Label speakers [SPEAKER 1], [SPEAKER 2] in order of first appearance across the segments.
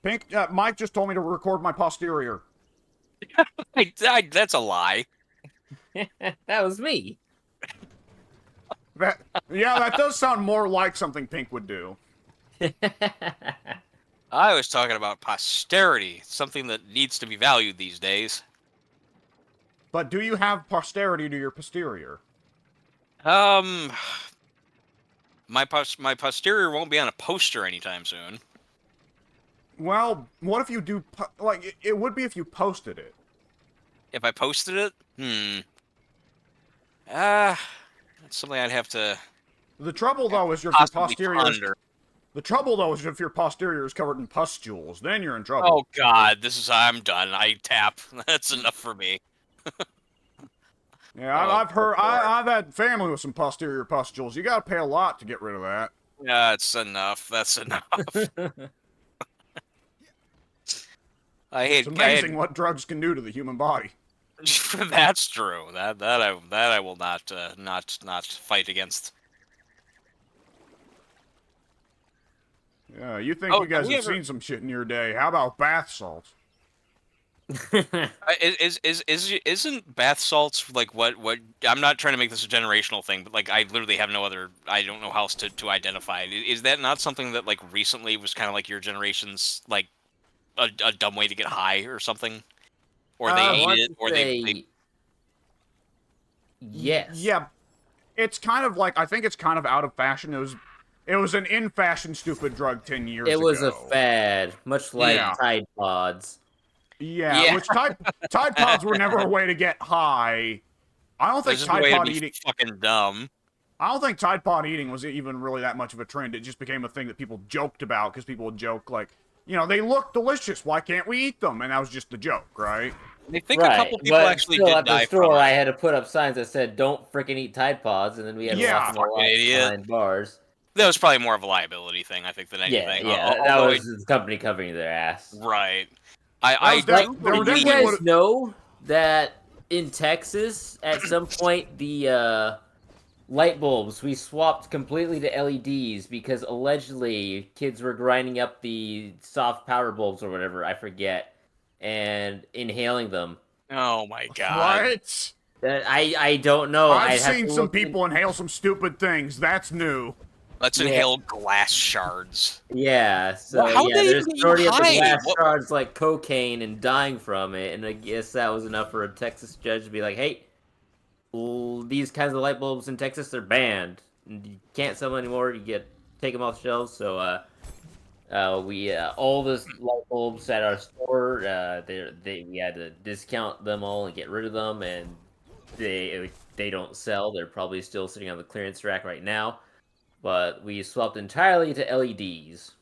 [SPEAKER 1] Pink, Mike just told me to record my posterior.
[SPEAKER 2] That's a lie.
[SPEAKER 3] That was me.
[SPEAKER 1] Yeah, that does sound more like something Pink would do.
[SPEAKER 2] I was talking about posterity, something that needs to be valued these days.
[SPEAKER 1] But do you have posterity to your posterior?
[SPEAKER 2] Um, my posterior won't be on a poster anytime soon.
[SPEAKER 1] Well, what if you do, like, it would be if you posted it.
[SPEAKER 2] If I posted it, that's something I'd have to
[SPEAKER 1] The trouble, though, is if your
[SPEAKER 2] possibly
[SPEAKER 1] posterior is,
[SPEAKER 2] ponder.
[SPEAKER 1] the trouble, though, is if your posterior is covered in pustules, then you're in trouble.
[SPEAKER 2] Oh God, I'm done. I tap. That's enough for me.
[SPEAKER 1] Yeah,
[SPEAKER 2] Oh,
[SPEAKER 1] I've heard,
[SPEAKER 2] poor boy.
[SPEAKER 1] I've had family with some posterior pustules. You gotta pay a lot to get rid of that.
[SPEAKER 2] Yeah, it's enough. That's enough.
[SPEAKER 1] It's amazing what drugs can do to the human body.
[SPEAKER 2] That's true. That I will not fight against.
[SPEAKER 1] Yeah, you think
[SPEAKER 2] Oh,
[SPEAKER 1] you guys
[SPEAKER 2] have we
[SPEAKER 1] have
[SPEAKER 2] ever-
[SPEAKER 1] seen some shit in your day. How about bath salts?
[SPEAKER 2] Isn't bath salts like what? I'm not trying to make this a generational thing, but like I literally have no other. I don't know how else to identify it. Is that not something that like recently was kind of like your generation's like a dumb way to get high or something? Or they
[SPEAKER 3] I
[SPEAKER 2] ate
[SPEAKER 3] want
[SPEAKER 2] it,
[SPEAKER 3] to
[SPEAKER 2] or they
[SPEAKER 3] yes.
[SPEAKER 1] Yeah, it's kind of like, I think it's kind of out of fashion. It was an in-fashion stupid drug 10 years ago.
[SPEAKER 3] It was a fad, much like
[SPEAKER 1] Yeah.
[SPEAKER 3] Tide Pods.
[SPEAKER 1] Yeah,
[SPEAKER 2] Yeah.
[SPEAKER 1] which Tide Pods were never a way to get high. I don't think
[SPEAKER 2] This is the way
[SPEAKER 1] Tide
[SPEAKER 2] to
[SPEAKER 1] Pod
[SPEAKER 2] be
[SPEAKER 1] eating.
[SPEAKER 2] fucking dumb.
[SPEAKER 1] I don't think Tide Pod eating was even really that much of a trend. It just became a thing that people joked about because people would joke like, you know, they look delicious. Why can't we eat them? And that was just the joke, right?
[SPEAKER 2] I think a
[SPEAKER 3] Right,
[SPEAKER 2] couple people
[SPEAKER 3] but
[SPEAKER 2] actually
[SPEAKER 3] still
[SPEAKER 2] did
[SPEAKER 3] at the
[SPEAKER 2] die
[SPEAKER 3] store,
[SPEAKER 2] from
[SPEAKER 3] I
[SPEAKER 2] it.
[SPEAKER 3] had to put up signs that said "Don't freaking eat Tide Pods," and then we had to
[SPEAKER 1] Yeah,
[SPEAKER 3] walk them
[SPEAKER 2] fucking idiot.
[SPEAKER 3] behind bars.
[SPEAKER 2] That was probably more of a liability thing, I think, than
[SPEAKER 3] Yeah,
[SPEAKER 2] anything.
[SPEAKER 3] yeah, that
[SPEAKER 2] Although
[SPEAKER 3] was the company covering their ass.
[SPEAKER 2] right.
[SPEAKER 1] That
[SPEAKER 2] I
[SPEAKER 1] was
[SPEAKER 3] Like,
[SPEAKER 1] there were
[SPEAKER 3] did you
[SPEAKER 1] definitely
[SPEAKER 3] guys know that in Texas, at some point, the light bulbs we swapped completely to LEDs because allegedly kids were grinding up the soft power bulbs or whatever, I forget, and inhaling them.
[SPEAKER 2] Oh my God.
[SPEAKER 1] What?
[SPEAKER 3] I don't know.
[SPEAKER 1] I've
[SPEAKER 3] I'd have
[SPEAKER 1] seen
[SPEAKER 3] to
[SPEAKER 1] some
[SPEAKER 3] look in-
[SPEAKER 1] people inhale some stupid things. That's new.
[SPEAKER 2] Let's
[SPEAKER 3] Yeah.
[SPEAKER 2] inhale glass shards.
[SPEAKER 3] Yeah, so
[SPEAKER 2] Well, how'd
[SPEAKER 3] yeah,
[SPEAKER 2] they
[SPEAKER 3] there's
[SPEAKER 2] even get
[SPEAKER 3] already up the
[SPEAKER 2] high?
[SPEAKER 3] glass
[SPEAKER 2] What-
[SPEAKER 3] shards like cocaine and dying from it, and I guess that was enough for a Texas judge to be like, "Hey, these kinds of light bulbs in Texas are banned. You can't sell them anymore. You take them off the shelves." So we all the light bulbs at our store, we had to discount them all and get rid of them, and they don't sell. They're probably still sitting on the clearance rack right now. But we swapped entirely to LEDs.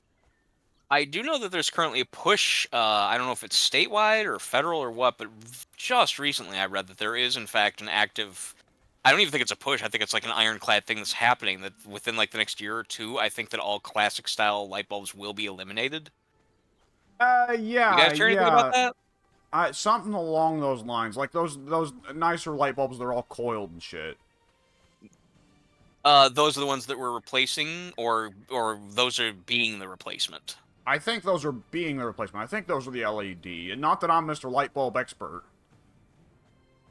[SPEAKER 2] I do know that there's currently a push. I don't know if it's statewide or federal or what, but just recently I read that there is, in fact, an active. I don't even think it's a push. I think it's like an ironclad thing that's happening. That within like the next year or two, I think that all classic style light bulbs will be eliminated.
[SPEAKER 1] Yeah,
[SPEAKER 2] You guys hear anything about that?
[SPEAKER 1] Something along those lines. Like those nicer light bulbs, they're all coiled and shit.
[SPEAKER 2] Those are the ones that we're replacing, or those are being the replacement.
[SPEAKER 1] I think those are being the replacement. I think those are the LED. And not that I'm Mr. Light Bulb expert.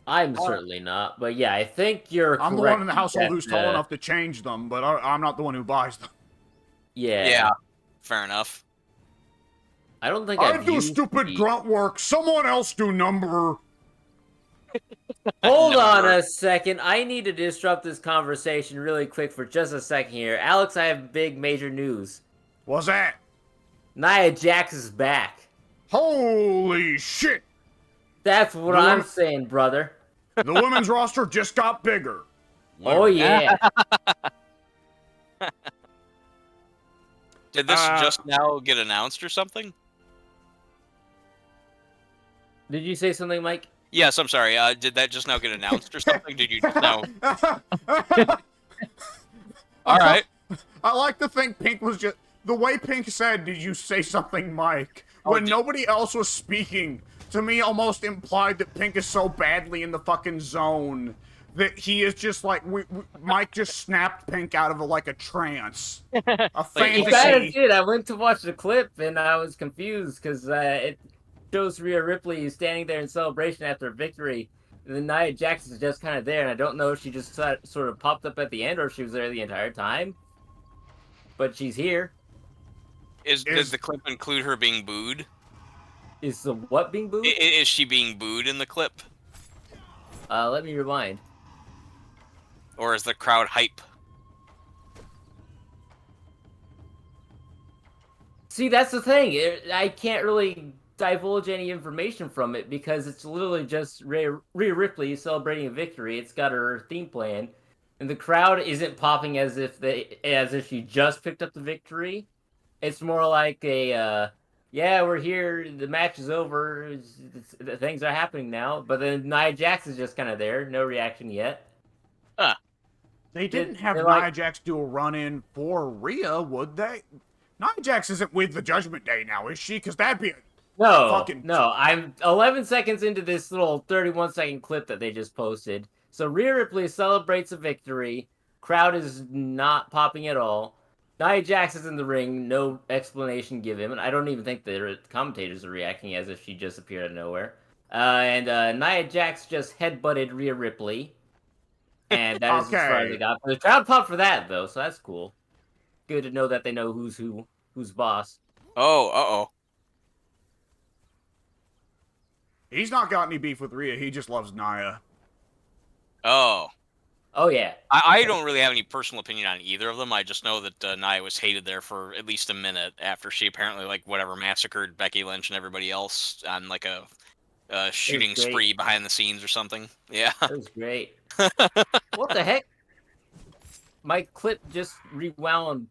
[SPEAKER 3] I'm certainly not, but yeah, I think you're
[SPEAKER 1] I'm the
[SPEAKER 3] correct
[SPEAKER 1] one in the household who's
[SPEAKER 3] that,
[SPEAKER 1] tall enough to change them, but I'm not the one who buys them.
[SPEAKER 3] Yeah.
[SPEAKER 2] Yeah, fair enough.
[SPEAKER 3] I don't think
[SPEAKER 1] I
[SPEAKER 3] I've
[SPEAKER 1] do
[SPEAKER 3] used
[SPEAKER 1] stupid
[SPEAKER 3] the-
[SPEAKER 1] grunt work. Someone else do number.
[SPEAKER 3] Hold on
[SPEAKER 2] Number.
[SPEAKER 3] a second. I need to disrupt this conversation really quick for just a second here. Alex, I have big major news.
[SPEAKER 1] What's that?
[SPEAKER 3] Nia Jax is back.
[SPEAKER 1] Holy shit!
[SPEAKER 3] That's what
[SPEAKER 1] The
[SPEAKER 3] I'm
[SPEAKER 1] one-
[SPEAKER 3] saying, brother.
[SPEAKER 1] The women's roster just got bigger.
[SPEAKER 3] Oh yeah.
[SPEAKER 2] Did this
[SPEAKER 1] Uh,
[SPEAKER 2] just now get announced or something?
[SPEAKER 3] Did you say something, Mike?
[SPEAKER 2] Yes, I'm sorry. Did that just now get announced or something? Did you just know? All right.
[SPEAKER 1] I like to think Pink was just... The way Pink said, did you say something, Mike?
[SPEAKER 2] Oh,
[SPEAKER 1] When
[SPEAKER 2] did-
[SPEAKER 1] nobody else was speaking, to me almost implied that Pink is so badly in the fucking zone that he is just like Mike just snapped Pink out of a trance, a
[SPEAKER 2] Like,
[SPEAKER 3] I kind of
[SPEAKER 1] fantasy.
[SPEAKER 3] did. I went to watch the clip and I was confused because it shows Rhea Ripley standing there in celebration after a victory. And then Nia Jax is just kind of there, and I don't know if she just sort of popped up at the end or if she was there the entire time. But she's here.
[SPEAKER 2] Does the clip include her being booed?
[SPEAKER 3] Is the what being booed?
[SPEAKER 2] Is she being booed in the clip?
[SPEAKER 3] Let me rewind.
[SPEAKER 2] Or is the crowd hype?
[SPEAKER 3] See, that's the thing. I can't really divulge any information from it because it's literally just Rhea Ripley celebrating a victory. It's got her theme playing, and the crowd isn't popping as if she just picked up the victory. It's more like a yeah, we're here. The match is over. Things are happening now. But then Nia Jax is just kind of there. No reaction yet.
[SPEAKER 1] They didn't have
[SPEAKER 3] like-
[SPEAKER 1] Nia Jax do a run-in for Rhea, would they? Nia Jax isn't with the Judgment Day now, is she? Because that'd be
[SPEAKER 3] No. I'm 11 seconds into this little 31-second clip that they just posted. So Rhea Ripley celebrates a victory. Crowd is not popping at all. Nia Jax is in the ring. No explanation given. I don't even think the commentators are reacting as if she just appeared out of nowhere. And Nia Jax just headbutted Rhea Ripley. And that is as far as they got. The crowd popped for that, though, so that's cool. Good to know that they know who's boss.
[SPEAKER 2] Oh, uh-oh.
[SPEAKER 1] He's not got any beef with Rhea. He just loves Nia.
[SPEAKER 2] Oh.
[SPEAKER 3] Oh, yeah.
[SPEAKER 2] I don't really have any personal opinion on either of them. I just know that Nia was hated there for at least a minute after she apparently, massacred Becky Lynch and everybody else on, a shooting spree behind the scenes or something. Yeah.
[SPEAKER 3] That was great. What the heck? My clip just rewound.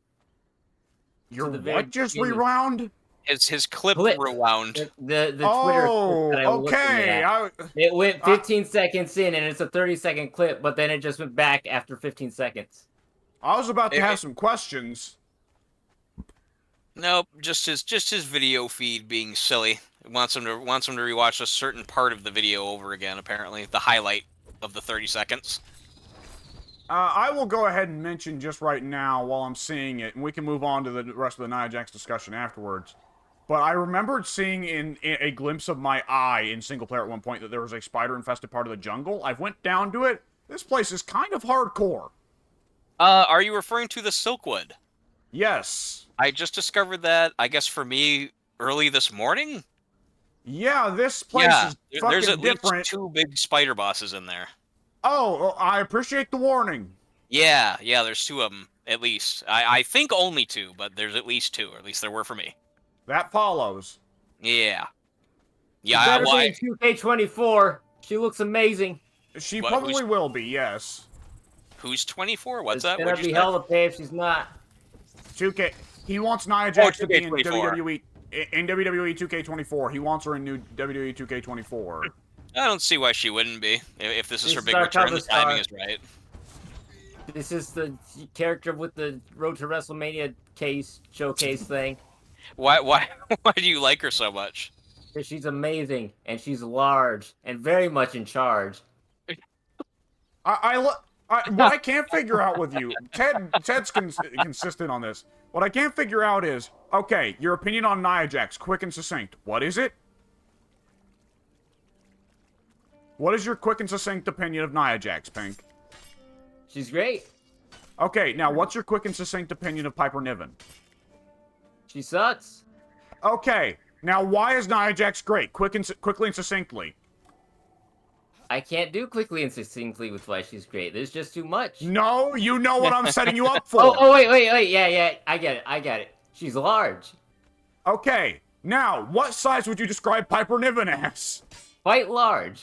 [SPEAKER 1] Your
[SPEAKER 3] the very
[SPEAKER 1] what just
[SPEAKER 3] beginning.
[SPEAKER 1] rewound?
[SPEAKER 2] His clip
[SPEAKER 3] Clip.
[SPEAKER 2] rewound.
[SPEAKER 3] The Twitter
[SPEAKER 1] Oh,
[SPEAKER 3] clip that I was
[SPEAKER 1] okay.
[SPEAKER 3] looking at. It went 15 seconds in, and it's a 30-second clip, but then it just went back after 15 seconds.
[SPEAKER 1] I was about to have some questions.
[SPEAKER 2] Nope, just his video feed being silly. It wants him to rewatch a certain part of the video over again. Apparently, the highlight of the 30 seconds.
[SPEAKER 1] I will go ahead and mention just right now while I'm seeing it, and we can move on to the rest of the Nia Jax discussion afterwards. But I remembered seeing in a glimpse of my eye in single player at one point that there was a spider-infested part of the jungle. I've went down to it. This place is kind of hardcore.
[SPEAKER 2] Are you referring to the Silkwood?
[SPEAKER 1] Yes.
[SPEAKER 2] I just discovered that, I guess for me, early this morning?
[SPEAKER 1] Yeah, this place is fucking
[SPEAKER 2] there's at
[SPEAKER 1] different.
[SPEAKER 2] least 2 big spider bosses in there.
[SPEAKER 1] Oh, I appreciate the warning.
[SPEAKER 2] Yeah, there's 2 of them, at least. I think only 2, but there's at least 2, or at least there were for me.
[SPEAKER 1] That follows.
[SPEAKER 2] Yeah.
[SPEAKER 3] She better be in 2K24. She looks amazing.
[SPEAKER 1] She probably will be, yes.
[SPEAKER 2] Who's 24? What's that?
[SPEAKER 3] It's gonna be hell to pay if she's not.
[SPEAKER 1] 2K. He wants Nia Jax to be in
[SPEAKER 2] 2K24.
[SPEAKER 1] WWE. In WWE 2K24. He wants her in new WWE 2K24.
[SPEAKER 2] I don't see why she wouldn't be. If this is her
[SPEAKER 3] This
[SPEAKER 2] big
[SPEAKER 3] is our
[SPEAKER 2] return,
[SPEAKER 3] cover
[SPEAKER 2] the timing
[SPEAKER 3] star.
[SPEAKER 2] is right.
[SPEAKER 3] This is the character with the Road to WrestleMania showcase thing.
[SPEAKER 2] Why do you like her so much?
[SPEAKER 3] Because she's amazing, and she's large, and very much in charge.
[SPEAKER 1] What I can't figure out with you, Ted's consistent on this. What I can't figure out is, okay, your opinion on Nia Jax, quick and succinct. What is it? What is your quick and succinct opinion of Nia Jax, Pink?
[SPEAKER 3] She's great.
[SPEAKER 1] Okay, now what's your quick and succinct opinion of Piper Niven?
[SPEAKER 3] She sucks.
[SPEAKER 1] Okay, now why is Nia Jax great? Quickly and succinctly.
[SPEAKER 3] I can't do quickly and succinctly with why she's great. There's just too much.
[SPEAKER 1] No, you know what I'm setting you up for.
[SPEAKER 3] Oh, wait. Yeah. I get it. She's large.
[SPEAKER 1] Okay, now, what size would you describe Piper Niven as?
[SPEAKER 3] Quite large.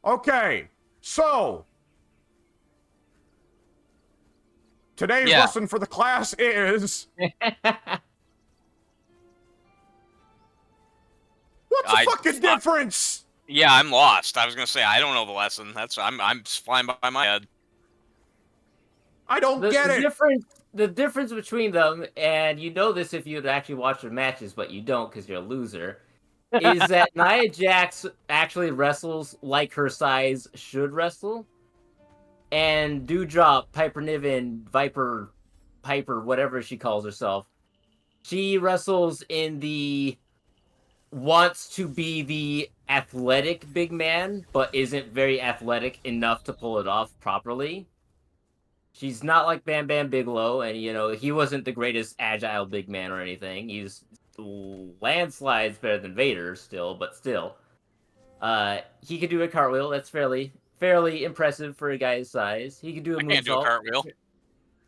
[SPEAKER 1] Okay, so... Today's lesson for the class is... What's the fucking difference?
[SPEAKER 2] Yeah, I'm lost. I was gonna say I don't know the lesson. I'm flying by my head.
[SPEAKER 1] I don't get it.
[SPEAKER 3] The difference between them, and you know this if you'd actually watched the matches, but you don't because you're a loser, is that Nia Jax actually wrestles like her size should wrestle. and Dewdrop, Piper Niven, Viper, Piper, whatever she calls herself. She wrestles in the wants to be the athletic big man, but isn't very athletic enough to pull it off properly. She's not like Bam Bam Bigelow, and he wasn't the greatest agile big man or anything. He's landslides better than Vader still, but still. He could do a cartwheel. That's fairly impressive for a guy his size. He could do a
[SPEAKER 2] I can't do a
[SPEAKER 3] moonsault.
[SPEAKER 2] cartwheel.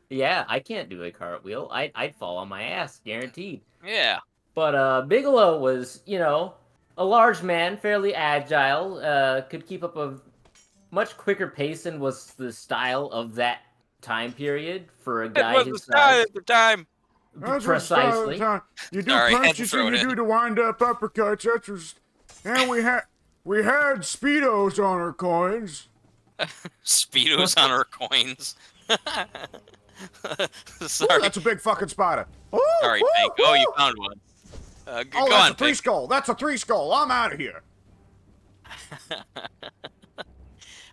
[SPEAKER 3] Yeah, I can't do a cartwheel. I'd fall on my ass, guaranteed.
[SPEAKER 2] Yeah.
[SPEAKER 3] But Bigelow was, a large man, fairly agile, could keep up a much quicker pace than was the style of that time period for a guy
[SPEAKER 2] It was
[SPEAKER 3] his
[SPEAKER 2] the style
[SPEAKER 3] size.
[SPEAKER 2] at the time.
[SPEAKER 1] That's what style of
[SPEAKER 3] Precisely.
[SPEAKER 1] time. You do
[SPEAKER 2] Sorry, had to
[SPEAKER 1] punches
[SPEAKER 2] throw
[SPEAKER 1] and
[SPEAKER 2] it
[SPEAKER 1] you
[SPEAKER 2] in.
[SPEAKER 1] do the wind-up uppercuts. That's just... And we had Speedos on our coins.
[SPEAKER 2] Speedos on our coins.
[SPEAKER 1] Ooh,
[SPEAKER 2] Sorry.
[SPEAKER 1] that's a big fucking spider. Ooh,
[SPEAKER 2] Sorry,
[SPEAKER 1] ooh,
[SPEAKER 2] Pink. Oh, you
[SPEAKER 1] ooh.
[SPEAKER 2] found one.
[SPEAKER 1] Oh,
[SPEAKER 2] Go
[SPEAKER 1] that's
[SPEAKER 2] on,
[SPEAKER 1] a three
[SPEAKER 2] Pink.
[SPEAKER 1] skull. That's a three skull. I'm out of here.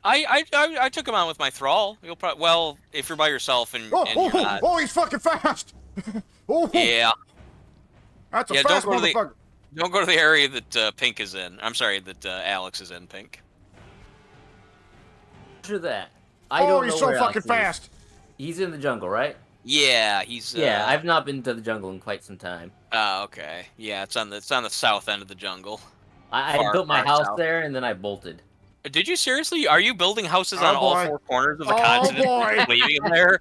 [SPEAKER 2] I took him on with my thrall. You'll probably, well, if you're by yourself and
[SPEAKER 1] Oh,
[SPEAKER 2] you're not.
[SPEAKER 1] oh, he's fucking fast. Oh,
[SPEAKER 2] Yeah.
[SPEAKER 1] that's a
[SPEAKER 2] Yeah,
[SPEAKER 1] fast
[SPEAKER 2] don't go to the-
[SPEAKER 1] motherfucker.
[SPEAKER 2] Don't go to the area that Pink is in. I'm sorry, that Alex is in, Pink.
[SPEAKER 3] After that, I
[SPEAKER 1] Oh,
[SPEAKER 3] don't
[SPEAKER 1] he's
[SPEAKER 3] know
[SPEAKER 1] so
[SPEAKER 3] where
[SPEAKER 1] fucking
[SPEAKER 3] Alex is.
[SPEAKER 1] fast.
[SPEAKER 3] He's in the jungle, right?
[SPEAKER 2] Yeah, he's.
[SPEAKER 3] Yeah, I've not been to the jungle in quite some time.
[SPEAKER 2] Oh, okay. Yeah, it's on the south end of the jungle.
[SPEAKER 3] I
[SPEAKER 2] Far,
[SPEAKER 3] built my
[SPEAKER 2] far
[SPEAKER 3] house
[SPEAKER 2] south.
[SPEAKER 3] there and then I bolted.
[SPEAKER 2] Did you seriously? Are you building houses
[SPEAKER 1] Oh,
[SPEAKER 2] on all
[SPEAKER 1] boy.
[SPEAKER 2] four corners of the
[SPEAKER 1] Oh,
[SPEAKER 2] continent?
[SPEAKER 1] boy.
[SPEAKER 2] Leaving them there?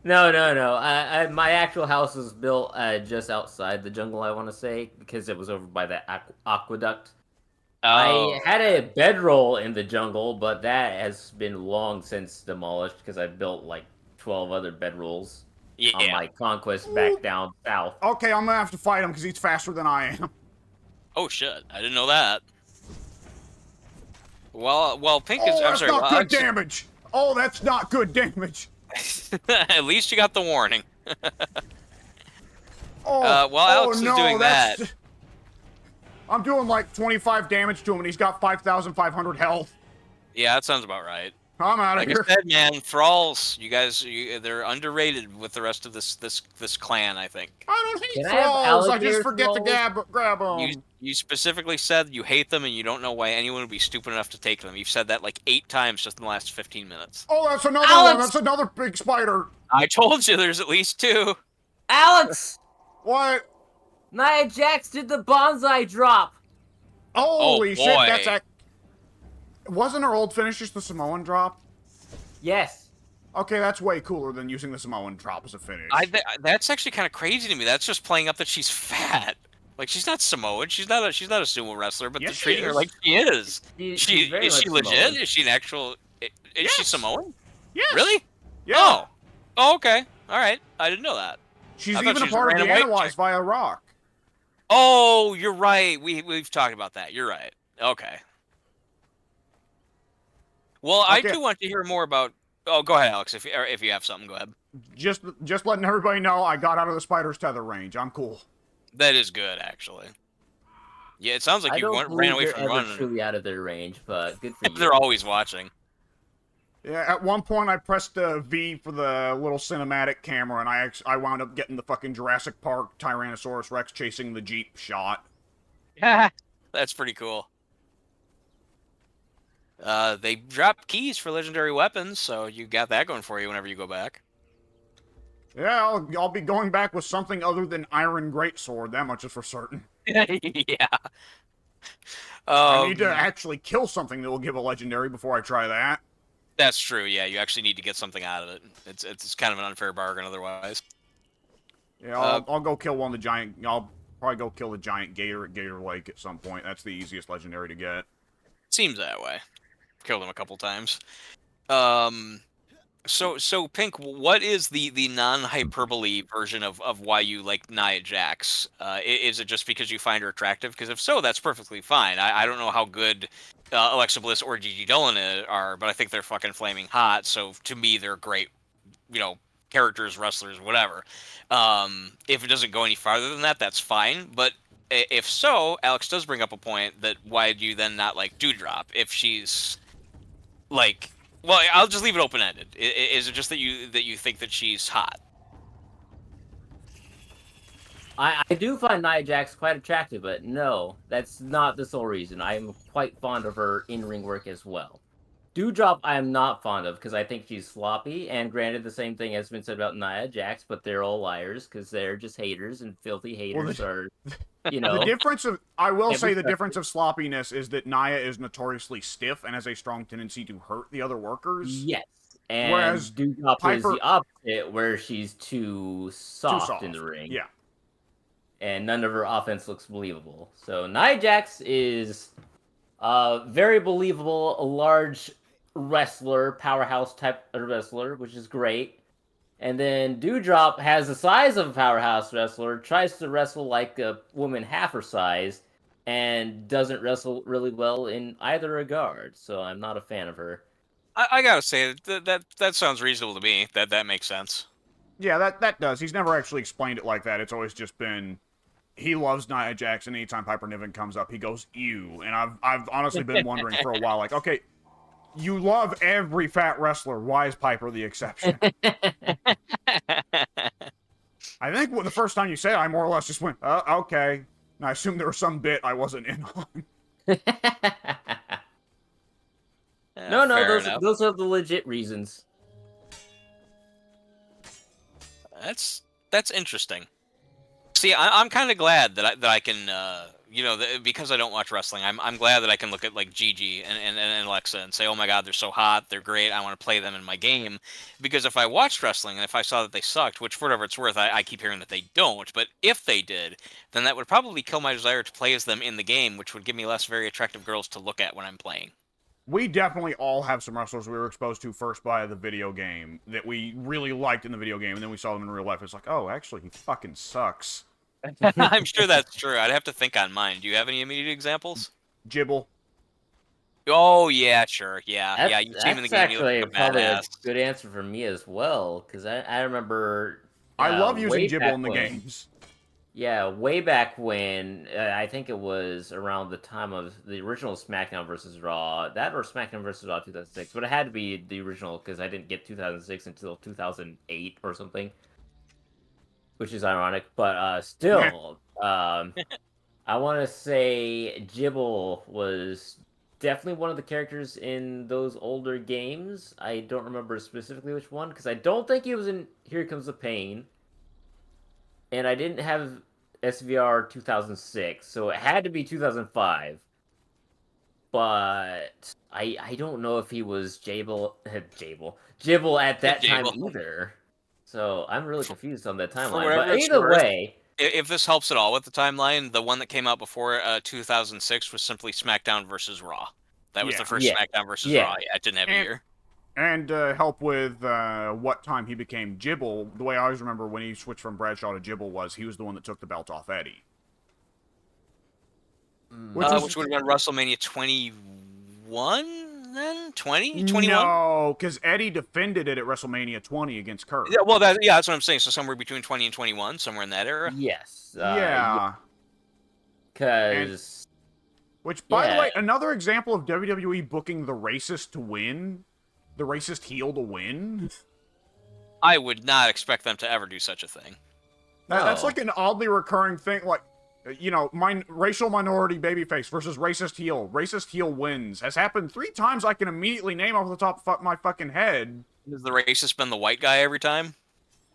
[SPEAKER 3] No. My actual house was built just outside the jungle, I want to say, because it was over by that aqueduct.
[SPEAKER 2] Oh,
[SPEAKER 3] I had a bedroll in the jungle, but that has been long since demolished because I built like 12 other bedrolls on
[SPEAKER 2] yeah.
[SPEAKER 3] my conquest back down south.
[SPEAKER 1] Okay, I'm gonna have to fight him because he's faster than I am.
[SPEAKER 2] Oh shit! I didn't know that. Well, Pink is.
[SPEAKER 1] Oh,
[SPEAKER 2] I'm
[SPEAKER 1] that's
[SPEAKER 2] sorry.
[SPEAKER 1] not
[SPEAKER 2] well,
[SPEAKER 1] good damage. Oh, that's not good damage.
[SPEAKER 2] At least you got the warning.
[SPEAKER 1] Oh,
[SPEAKER 2] while Alex is
[SPEAKER 1] no,
[SPEAKER 2] doing
[SPEAKER 1] that's...
[SPEAKER 2] that-
[SPEAKER 1] I'm doing like 25 damage to him, and he's got 5,500 health.
[SPEAKER 2] Yeah, that sounds about right.
[SPEAKER 1] I'm out of
[SPEAKER 2] Like
[SPEAKER 1] here.
[SPEAKER 2] I said, man, thralls. You guys, they're underrated with the rest of this clan. I think.
[SPEAKER 1] I don't hate
[SPEAKER 3] Can I have
[SPEAKER 1] thralls. I
[SPEAKER 3] alligator
[SPEAKER 1] just forget to
[SPEAKER 3] thralls?
[SPEAKER 1] grab them.
[SPEAKER 2] You specifically said you hate them and you don't know why anyone would be stupid enough to take them. You've said that like 8 times just in the last 15 minutes.
[SPEAKER 1] Oh, that's another
[SPEAKER 3] Alex!
[SPEAKER 1] one. That's another big spider.
[SPEAKER 2] I told you there's at least 2.
[SPEAKER 3] Alex!
[SPEAKER 1] What?
[SPEAKER 3] Nia Jax did the bonsai drop!
[SPEAKER 1] Holy shit,
[SPEAKER 2] boy.
[SPEAKER 1] that's a... Wasn't her old finish just the Samoan drop?
[SPEAKER 3] Yes.
[SPEAKER 1] Okay, that's way cooler than using the Samoan drop as a finish.
[SPEAKER 2] That's actually kind of crazy to me. That's just playing up that she's fat. Like she's not Samoan. She's not a sumo wrestler, but
[SPEAKER 1] Yes,
[SPEAKER 2] they're
[SPEAKER 1] she
[SPEAKER 2] treating her
[SPEAKER 1] is.
[SPEAKER 2] like she is.
[SPEAKER 3] She's very
[SPEAKER 2] Is she
[SPEAKER 3] much
[SPEAKER 2] legit?
[SPEAKER 3] Samoan.
[SPEAKER 2] Is she an actual? Is she
[SPEAKER 1] Yes.
[SPEAKER 2] Samoan?
[SPEAKER 1] Yes.
[SPEAKER 2] Really?
[SPEAKER 1] Yeah.
[SPEAKER 2] Oh. Oh, okay. All right. I didn't know that.
[SPEAKER 1] She's
[SPEAKER 2] I thought
[SPEAKER 1] even
[SPEAKER 2] she
[SPEAKER 1] a
[SPEAKER 2] was a
[SPEAKER 1] part of the
[SPEAKER 2] random white
[SPEAKER 1] Analyze via Rock.
[SPEAKER 2] Oh, you're right. We've talked about that. You're right. Okay. Well, I
[SPEAKER 1] Okay.
[SPEAKER 2] do want to hear more about. Oh, go ahead, Alex. If you have something, go ahead.
[SPEAKER 1] Just letting everybody know I got out of the spider's tether range. I'm cool.
[SPEAKER 2] That is good, actually. Yeah, it sounds like
[SPEAKER 3] I
[SPEAKER 2] you
[SPEAKER 3] don't
[SPEAKER 2] ran
[SPEAKER 3] believe
[SPEAKER 2] away
[SPEAKER 3] they're
[SPEAKER 2] from
[SPEAKER 3] ever
[SPEAKER 2] running.
[SPEAKER 3] truly out of their range, but good for you.
[SPEAKER 2] They're always watching.
[SPEAKER 1] Yeah, at one point I pressed V for the little cinematic camera, and I wound up getting the fucking Jurassic Park Tyrannosaurus Rex chasing the Jeep shot.
[SPEAKER 2] That's pretty cool. They dropped keys for legendary weapons, so you got that going for you whenever you go back.
[SPEAKER 1] Yeah, I'll be going back with something other than Iron Greatsword, that much is for certain.
[SPEAKER 2] Yeah.
[SPEAKER 1] I need to actually kill something that will give a legendary before I try that.
[SPEAKER 2] That's true. Yeah, you actually need to get something out of it. It's kind of an unfair bargain otherwise.
[SPEAKER 1] Yeah, I'll go kill one of the giant... I'll probably go kill the giant gator at Gator Lake at some point. That's the easiest legendary to get.
[SPEAKER 2] Seems that way. Killed him a couple times. So Pink, what is the non-hyperbole version of why you like Nia Jax? Is it just because you find her attractive? Because if so, that's perfectly fine. I don't know how good Alexa Bliss or Gigi Dolan are, but I think they're fucking flaming hot. So to me, they're great, characters, wrestlers, whatever. If it doesn't go any farther than that, that's fine. But if so, Alex does bring up a point that why do you then not like Dewdrop if she's like Well, I'll just leave it open ended. Is it just that you think that she's hot?
[SPEAKER 3] I do find Nia Jax quite attractive, but no, that's not the sole reason. I am quite fond of her in-ring work as well. Dewdrop I am not fond of because I think she's sloppy, and granted the same thing has been said about Nia Jax, but they're all liars because they're just haters, and filthy haters are, you know...
[SPEAKER 1] The difference of, I will say the
[SPEAKER 3] Every-
[SPEAKER 1] difference of sloppiness is that Naya is notoriously stiff and has a strong tendency to hurt the other workers.
[SPEAKER 3] Yes, and
[SPEAKER 1] Whereas
[SPEAKER 3] Dewdrop is
[SPEAKER 1] Piper-
[SPEAKER 3] the opposite, where she's too soft in the ring.
[SPEAKER 1] Yeah.
[SPEAKER 3] And none of her offense looks believable. So Nia Jax is very believable, a large wrestler, powerhouse type of wrestler, which is great. And then Dewdrop has the size of a powerhouse wrestler, tries to wrestle like a woman half her size, and doesn't wrestle really well in either regard. So I'm not a fan of her.
[SPEAKER 2] I gotta say that sounds reasonable to me. That makes sense.
[SPEAKER 1] Yeah, that does. He's never actually explained it like that. It's always just been he loves Nia Jax, and anytime Piper Niven comes up, he goes, ew. And I've honestly been wondering for a while, like, okay, you love every fat wrestler. Why is Piper the exception? I think the first time you said it, I more or less just went, okay. And I assumed there was some bit I wasn't in on.
[SPEAKER 3] No, those are the legit reasons.
[SPEAKER 2] That's interesting. See, I'm kind of glad that I can, because I don't watch wrestling, I'm glad that I can look at like Gigi and Alexa and say, oh my God, they're so hot, they're great, I want to play them in my game. Because if I watched wrestling and if I saw that they sucked, which for whatever it's worth, I keep hearing that they don't, but if they did, then that would probably kill my desire to play as them in the game, which would give me less very attractive girls to look at when I'm playing.
[SPEAKER 1] We definitely all have some wrestlers we were exposed to first by the video game that we really liked in the video game, and then we saw them in real life. It's like, oh, actually, he fucking sucks.
[SPEAKER 2] I'm sure that's true. I'd have to think on mine. Do you have any immediate examples?
[SPEAKER 1] Jibble.
[SPEAKER 2] Oh yeah, sure, yeah, yeah. You see him in the game.
[SPEAKER 3] That's actually probably a
[SPEAKER 2] badass.
[SPEAKER 3] good answer for me as well, because I remember.
[SPEAKER 1] I love using
[SPEAKER 3] way
[SPEAKER 1] Jibble
[SPEAKER 3] back
[SPEAKER 1] in the
[SPEAKER 3] when-
[SPEAKER 1] games.
[SPEAKER 3] Yeah, way back when, I think it was around the time of the original SmackDown versus Raw, that or SmackDown versus Raw 2006, but it had to be the original because I didn't get 2006 until 2008 or something, which is ironic, but still, I want to say Jibble was definitely one of the characters in those older games. I don't remember specifically which one, because I don't think he was in Here Comes the Pain. And I didn't have SVR 2006, so it had to be 2005. But I don't know if he was Jibble at that time
[SPEAKER 2] Jable.
[SPEAKER 3] either. So I'm really confused on that timeline.
[SPEAKER 2] whatever
[SPEAKER 3] But
[SPEAKER 2] it's
[SPEAKER 3] either
[SPEAKER 2] worth,
[SPEAKER 3] way,
[SPEAKER 2] If this helps at all with the timeline, the one that came out before 2006 was simply SmackDown versus Raw. That was
[SPEAKER 1] Yeah.
[SPEAKER 2] the first
[SPEAKER 3] Yeah.
[SPEAKER 2] SmackDown versus
[SPEAKER 3] Yeah.
[SPEAKER 2] Raw. Yeah, it didn't have a year.
[SPEAKER 1] And help with what time he became Jibble. The way I always remember when he switched from Bradshaw to Jibble was he was the one that took the belt off Eddie.
[SPEAKER 2] Which would have been WrestleMania 21 then? 20? 21?
[SPEAKER 1] No, because Eddie defended it at WrestleMania 20 against Kurt.
[SPEAKER 2] Yeah, well, that's what I'm saying. So somewhere between 20 and 21, somewhere in that era.
[SPEAKER 3] yes.
[SPEAKER 1] Yeah.
[SPEAKER 3] Because...
[SPEAKER 1] Which, by the
[SPEAKER 3] Yeah.
[SPEAKER 1] way, another example of WWE booking the racist to win. The racist heel to win.
[SPEAKER 2] I would not expect them to ever do such a thing.
[SPEAKER 1] That's
[SPEAKER 3] No.
[SPEAKER 1] like an oddly recurring thing. Like, racial minority babyface versus racist heel. Racist heel wins. Has happened 3 times I can immediately name off the top of my fucking head.
[SPEAKER 2] Has the racist been the white guy every time?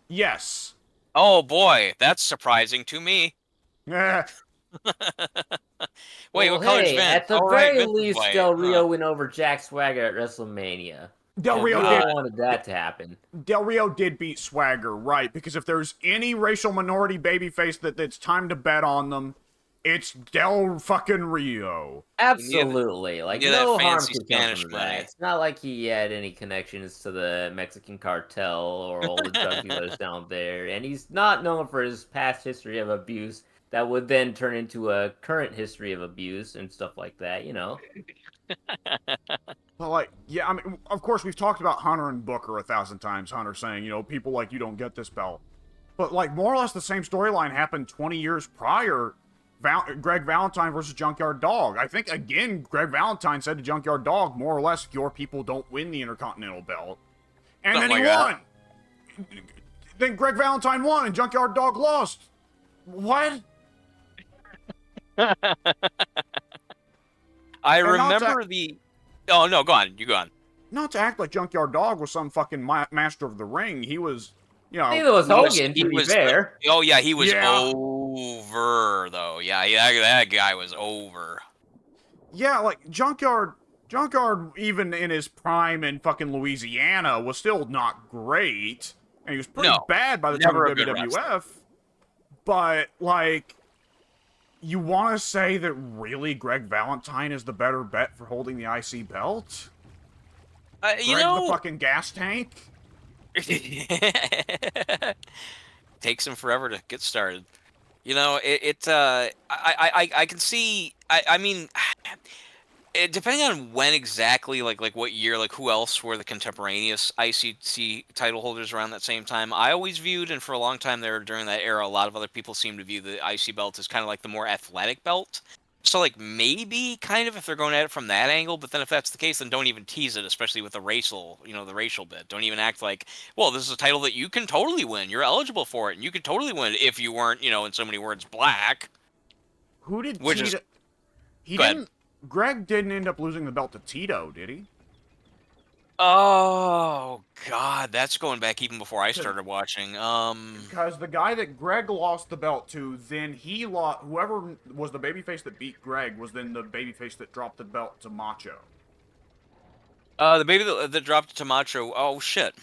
[SPEAKER 1] Yes.
[SPEAKER 2] Oh boy, that's surprising to me.
[SPEAKER 1] Eh.
[SPEAKER 2] Wait,
[SPEAKER 3] Well,
[SPEAKER 2] what color's
[SPEAKER 3] hey,
[SPEAKER 2] Vince?
[SPEAKER 3] at the
[SPEAKER 2] Oh, right,
[SPEAKER 3] very
[SPEAKER 2] Vince is
[SPEAKER 3] least,
[SPEAKER 2] white.
[SPEAKER 3] Del Rio
[SPEAKER 2] Huh.
[SPEAKER 3] went over Jack Swagger at WrestleMania.
[SPEAKER 1] Del
[SPEAKER 3] And
[SPEAKER 1] Rio
[SPEAKER 3] we
[SPEAKER 1] did.
[SPEAKER 3] all wanted that to happen.
[SPEAKER 1] Del Rio did beat Swagger, right? Because if there's any racial minority babyface that's time to bet on them, it's Del fucking Rio.
[SPEAKER 3] Absolutely. Like,
[SPEAKER 2] yeah, that
[SPEAKER 3] no harm
[SPEAKER 2] fancy
[SPEAKER 3] could come
[SPEAKER 2] Spanish
[SPEAKER 3] from
[SPEAKER 2] money.
[SPEAKER 3] that. It's not like he had any connections to the Mexican cartel or all the drug dealers down there. And he's not known for his past history of abuse that would then turn into a current history of abuse and stuff like that, you know?
[SPEAKER 1] Well, like, yeah, I mean, of course, we've talked about Hunter and Booker 1,000 times. Hunter saying, people like you don't get this belt. But, like, more or less the same storyline happened 20 years prior. Greg Valentine versus Junkyard Dog. I think, again, Greg Valentine said to Junkyard Dog, more or less, your people don't win the Intercontinental Belt. And then he won! Then Greg Valentine won and Junkyard Dog lost. What?
[SPEAKER 2] I remember the... Oh, no, go on. You go on.
[SPEAKER 1] Not to act like Junkyard Dog was some fucking master of the ring. He was, you know...
[SPEAKER 3] Neither was Hogan, to be fair.
[SPEAKER 2] Oh, yeah, he was over, though. Yeah, that guy was over.
[SPEAKER 1] Yeah, like, Junkyard, even in his prime in fucking Louisiana, was still not great. And he was pretty bad by the time of WWF. But, like, you want to say that really Greg Valentine is the better bet for holding the IC belt?
[SPEAKER 2] You know...
[SPEAKER 1] the fucking gas tank?
[SPEAKER 2] Takes him forever to get started. You know, I can see... I mean... depending on when exactly, like what year, like who else were the contemporaneous ICC title holders around that same time, I always viewed, and for a long time there during that era, a lot of other people seem to view the IC belt as kind of like the more athletic belt. So, like, maybe, kind of, if they're going at it from that angle, but then if that's the case, then don't even tease it, especially with the racial bit. Don't even act like, well, this is a title that you can totally win. You're eligible for it, and you could totally win if you weren't, in so many words, black.
[SPEAKER 1] Who did
[SPEAKER 2] Which
[SPEAKER 1] Tito...
[SPEAKER 2] is...
[SPEAKER 1] He didn't... Greg didn't end up losing the belt to Tito, did he?
[SPEAKER 2] Oh, God, that's going back even before I started watching.
[SPEAKER 1] Because the guy that Greg lost the belt to, then he lost... Whoever was the babyface that beat Greg was then the babyface that dropped the belt to Macho.
[SPEAKER 2] The baby that dropped it to Macho... Oh, shit.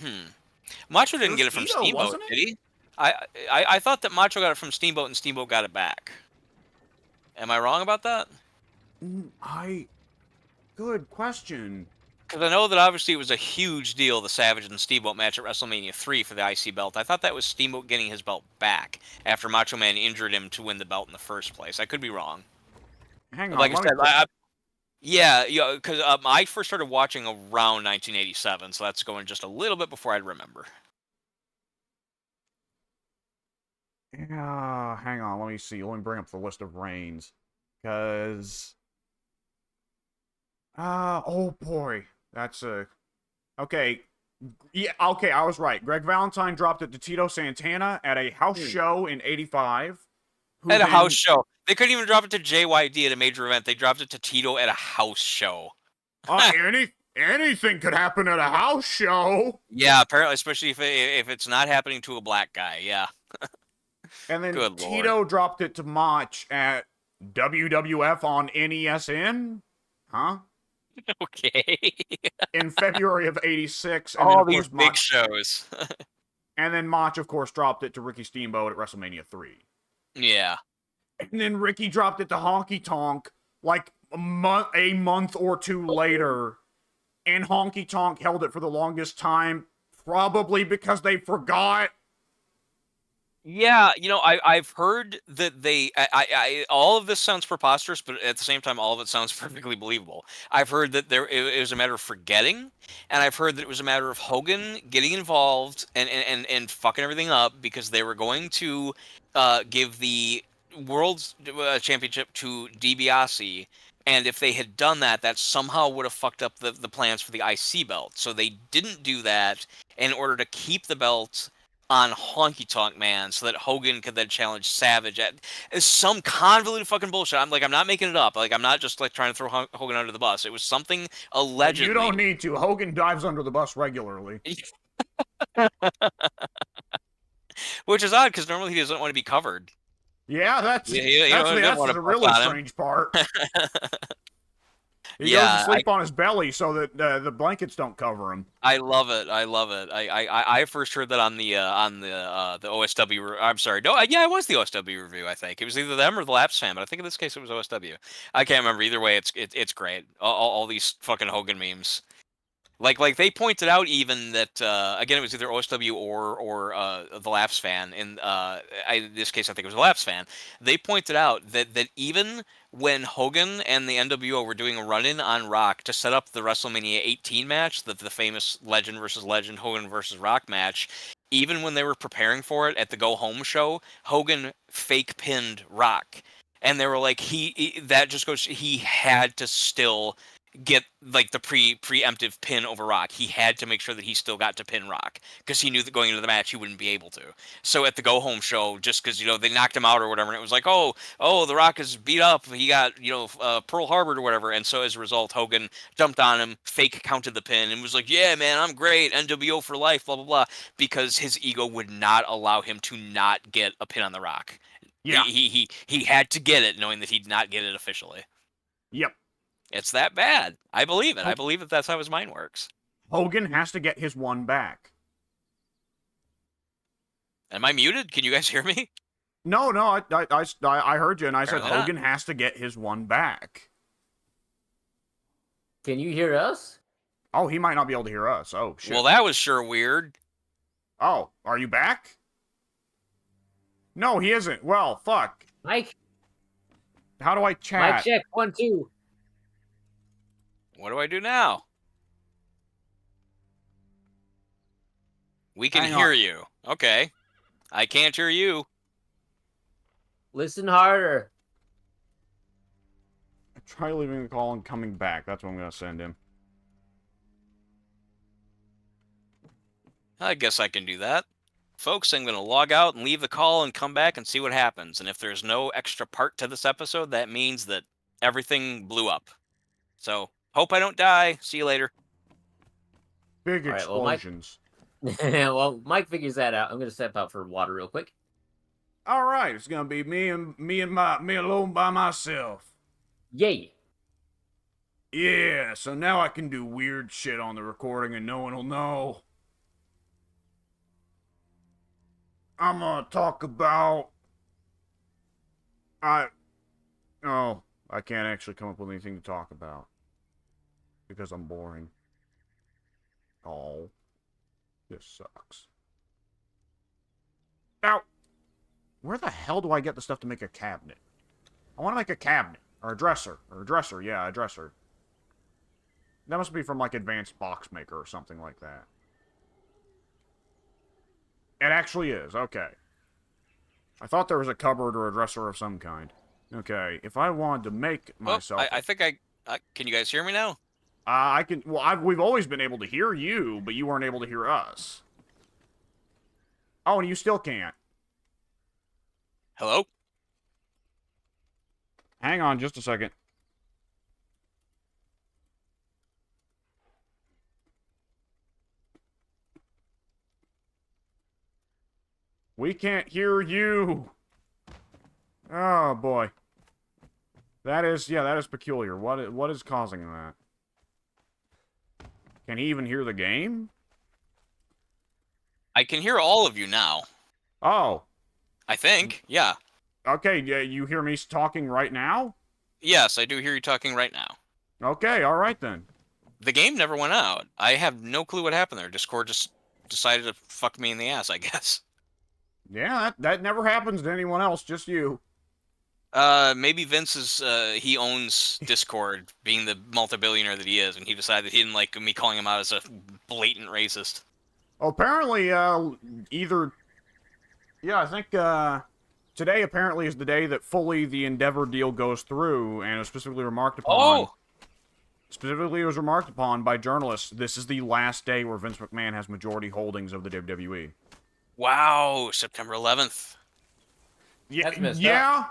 [SPEAKER 2] Macho didn't get it from
[SPEAKER 1] Tito,
[SPEAKER 2] Steamboat, did he? I thought that Macho got it from Steamboat and Steamboat got it back. Am I wrong about that?
[SPEAKER 1] Good question.
[SPEAKER 2] Because I know that obviously it was a huge deal, the Savage and Steamboat match at WrestleMania 3 for the IC belt. I thought that was Steamboat getting his belt back after Macho Man injured him to win the belt in the first place. I could be wrong.
[SPEAKER 1] Hang on.
[SPEAKER 2] Like I said, because I first started watching around 1987, so that's going just a little bit before I'd remember.
[SPEAKER 1] Yeah, hang on. Let me see. Let me bring up the list of reigns. Because... oh boy. That's okay. Yeah, okay, I was right. Greg Valentine dropped it to Tito Santana at a house show in '85.
[SPEAKER 2] At a house show. They couldn't even drop it to JYD at a major event. They dropped it to Tito at a house show.
[SPEAKER 1] Anything could happen at a house show.
[SPEAKER 2] Yeah, apparently, especially if it's not happening to a black guy. Yeah.
[SPEAKER 1] And then Tito dropped it to Mach at WWF on NESN. Huh?
[SPEAKER 2] Okay.
[SPEAKER 1] In February of '86.
[SPEAKER 2] And all these big shows.
[SPEAKER 1] And then Mach, of course, dropped it to Ricky Steamboat at WrestleMania 3.
[SPEAKER 2] Yeah.
[SPEAKER 1] And then Ricky dropped it to Honky Tonk like a month or two later. And Honky Tonk held it for the longest time, probably because they forgot.
[SPEAKER 2] Yeah, I've heard that all of this sounds preposterous, but at the same time, all of it sounds perfectly believable. I've heard that it was a matter of forgetting, and I've heard that it was a matter of Hogan getting involved and fucking everything up because they were going to give the World's Championship to DiBiase, and if they had done that, that somehow would have fucked up the plans for the IC belt. So they didn't do that in order to keep the belt on Honky Tonk Man so that Hogan could then challenge Savage at some convoluted fucking bullshit. I'm not making it up. Like, I'm not just like trying to throw Hogan under the bus. It was something allegedly.
[SPEAKER 1] You don't need to. Hogan dives under the bus regularly.
[SPEAKER 2] Which is odd because normally he doesn't want to be covered.
[SPEAKER 1] Yeah, that's the really strange part. He goes to sleep on his belly so that the blankets don't cover him.
[SPEAKER 2] I love it. I first heard that on the OSW. I'm sorry. No, yeah, it was the OSW review. I think it was either them or the Laps fan, but I think in this case it was OSW. I can't remember either way. It's great. All these fucking Hogan memes. Like they pointed out even that again it was either OSW or the Laps fan. In this case, I think it was the Laps fan. They pointed out that even when Hogan and the NWO were doing a run-in on Rock to set up the WrestleMania 18 match, the famous Legend versus Legend, Hogan versus Rock match, even when they were preparing for it at the Go Home show, Hogan fake pinned Rock. And they were like, that just goes, he had to still get like the preemptive pin over Rock. He had to make sure that he still got to pin Rock because he knew that going into the match he wouldn't be able to. So at the go home show, just because they knocked him out or whatever, and it was like, oh, the Rock is beat up. He got Pearl Harbor or whatever, and so as a result, Hogan jumped on him, fake counted the pin, and was like, yeah, man, I'm great, NWO for life, blah blah blah, because his ego would not allow him to not get a pin on the Rock.
[SPEAKER 1] Yeah.
[SPEAKER 2] He had to get it, knowing that he'd not get it officially.
[SPEAKER 1] Yep.
[SPEAKER 2] It's that bad. I believe it.
[SPEAKER 1] Oh.
[SPEAKER 2] I believe that that's how his mind works.
[SPEAKER 1] Hogan has to get his one back.
[SPEAKER 2] Am I muted? Can you guys hear me?
[SPEAKER 1] No, I heard you, and I said
[SPEAKER 2] Apparently not.
[SPEAKER 1] Hogan has to get his one back.
[SPEAKER 3] Can you hear us?
[SPEAKER 1] Oh, he might not be able to hear us. Oh, shit.
[SPEAKER 2] Well, that was sure weird.
[SPEAKER 1] Oh, are you back? No, he isn't. Well, fuck.
[SPEAKER 3] Mike?
[SPEAKER 1] How do I chat?
[SPEAKER 3] Mike check, 1, 2.
[SPEAKER 2] What do I do now? We can
[SPEAKER 1] Hang
[SPEAKER 2] hear
[SPEAKER 1] on.
[SPEAKER 2] you. Okay. I can't hear you.
[SPEAKER 3] Listen harder.
[SPEAKER 1] Try leaving the call and coming back. That's what I'm going to send him.
[SPEAKER 2] I guess I can do that. Folks, I'm going to log out and leave the call and come back and see what happens. And if there's no extra part to this episode, that means that everything blew up. So, hope I don't die. See you later.
[SPEAKER 1] Big
[SPEAKER 3] All right, well, Mike-
[SPEAKER 1] explosions.
[SPEAKER 3] Well, Mike figures that out. I'm going to step out for water real quick.
[SPEAKER 1] All right, it's going to be me alone by myself.
[SPEAKER 3] Yay.
[SPEAKER 1] Yeah, so now I can do weird shit on the recording and no one will know. I'm gonna talk about... I can't actually come up with anything to talk about. Because I'm boring. Oh. This sucks. Now, where the hell do I get the stuff to make a cabinet? I want to make a cabinet. Or a dresser. Yeah, a dresser. That must be from, like, Advanced Box Maker or something like that. It actually is. Okay. I thought there was a cupboard or a dresser of some kind. Okay, if I wanted to make myself...
[SPEAKER 2] I think can you guys hear me now?
[SPEAKER 1] I can... Well, we've always been able to hear you, but you weren't able to hear us. Oh, and you still can't.
[SPEAKER 2] Hello?
[SPEAKER 1] Hang on just a second. We can't hear you. Oh, boy. That is peculiar. What is causing that? Can he even hear the game?
[SPEAKER 2] I can hear all of you now.
[SPEAKER 1] Oh.
[SPEAKER 2] I think. Yeah.
[SPEAKER 1] Okay, yeah, you hear me talking right now?
[SPEAKER 2] Yes, I do hear you talking right now.
[SPEAKER 1] Okay, alright then.
[SPEAKER 2] The game never went out. I have no clue what happened there. Discord just decided to fuck me in the ass, I guess.
[SPEAKER 1] Yeah, that never happens to anyone else, just you.
[SPEAKER 2] Maybe Vince is, he owns Discord, being the multi-billionaire that he is, and he decided he didn't like me calling him out as a blatant racist.
[SPEAKER 1] Apparently, Yeah, I think, today apparently is the day that fully the Endeavor deal goes through, and it was specifically remarked upon...
[SPEAKER 2] Oh!
[SPEAKER 1] Specifically, it was remarked upon by journalists, this is the last day where Vince McMahon has majority holdings of the WWE.
[SPEAKER 2] Wow, September 11th.
[SPEAKER 1] Yeah,
[SPEAKER 3] That's messed
[SPEAKER 1] yeah.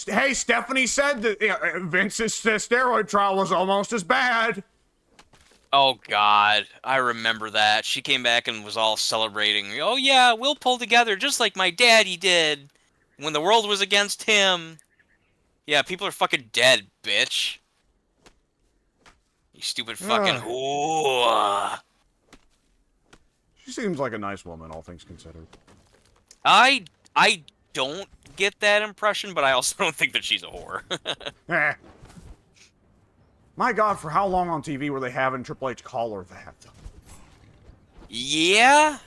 [SPEAKER 1] Hey, Stephanie said that Vince's steroid trial was almost as bad.
[SPEAKER 2] Oh, God. I remember that. She came back and was all celebrating. Oh, yeah, we'll pull together just like my daddy did when the world was against him. Yeah, people are fucking dead, bitch. You stupid fucking whore.
[SPEAKER 1] She seems like a nice woman, all things considered.
[SPEAKER 2] I don't get that impression, but I also don't think that she's a whore.
[SPEAKER 1] Eh. My God, for how long on TV were they having Triple H call her that?
[SPEAKER 2] Yeah,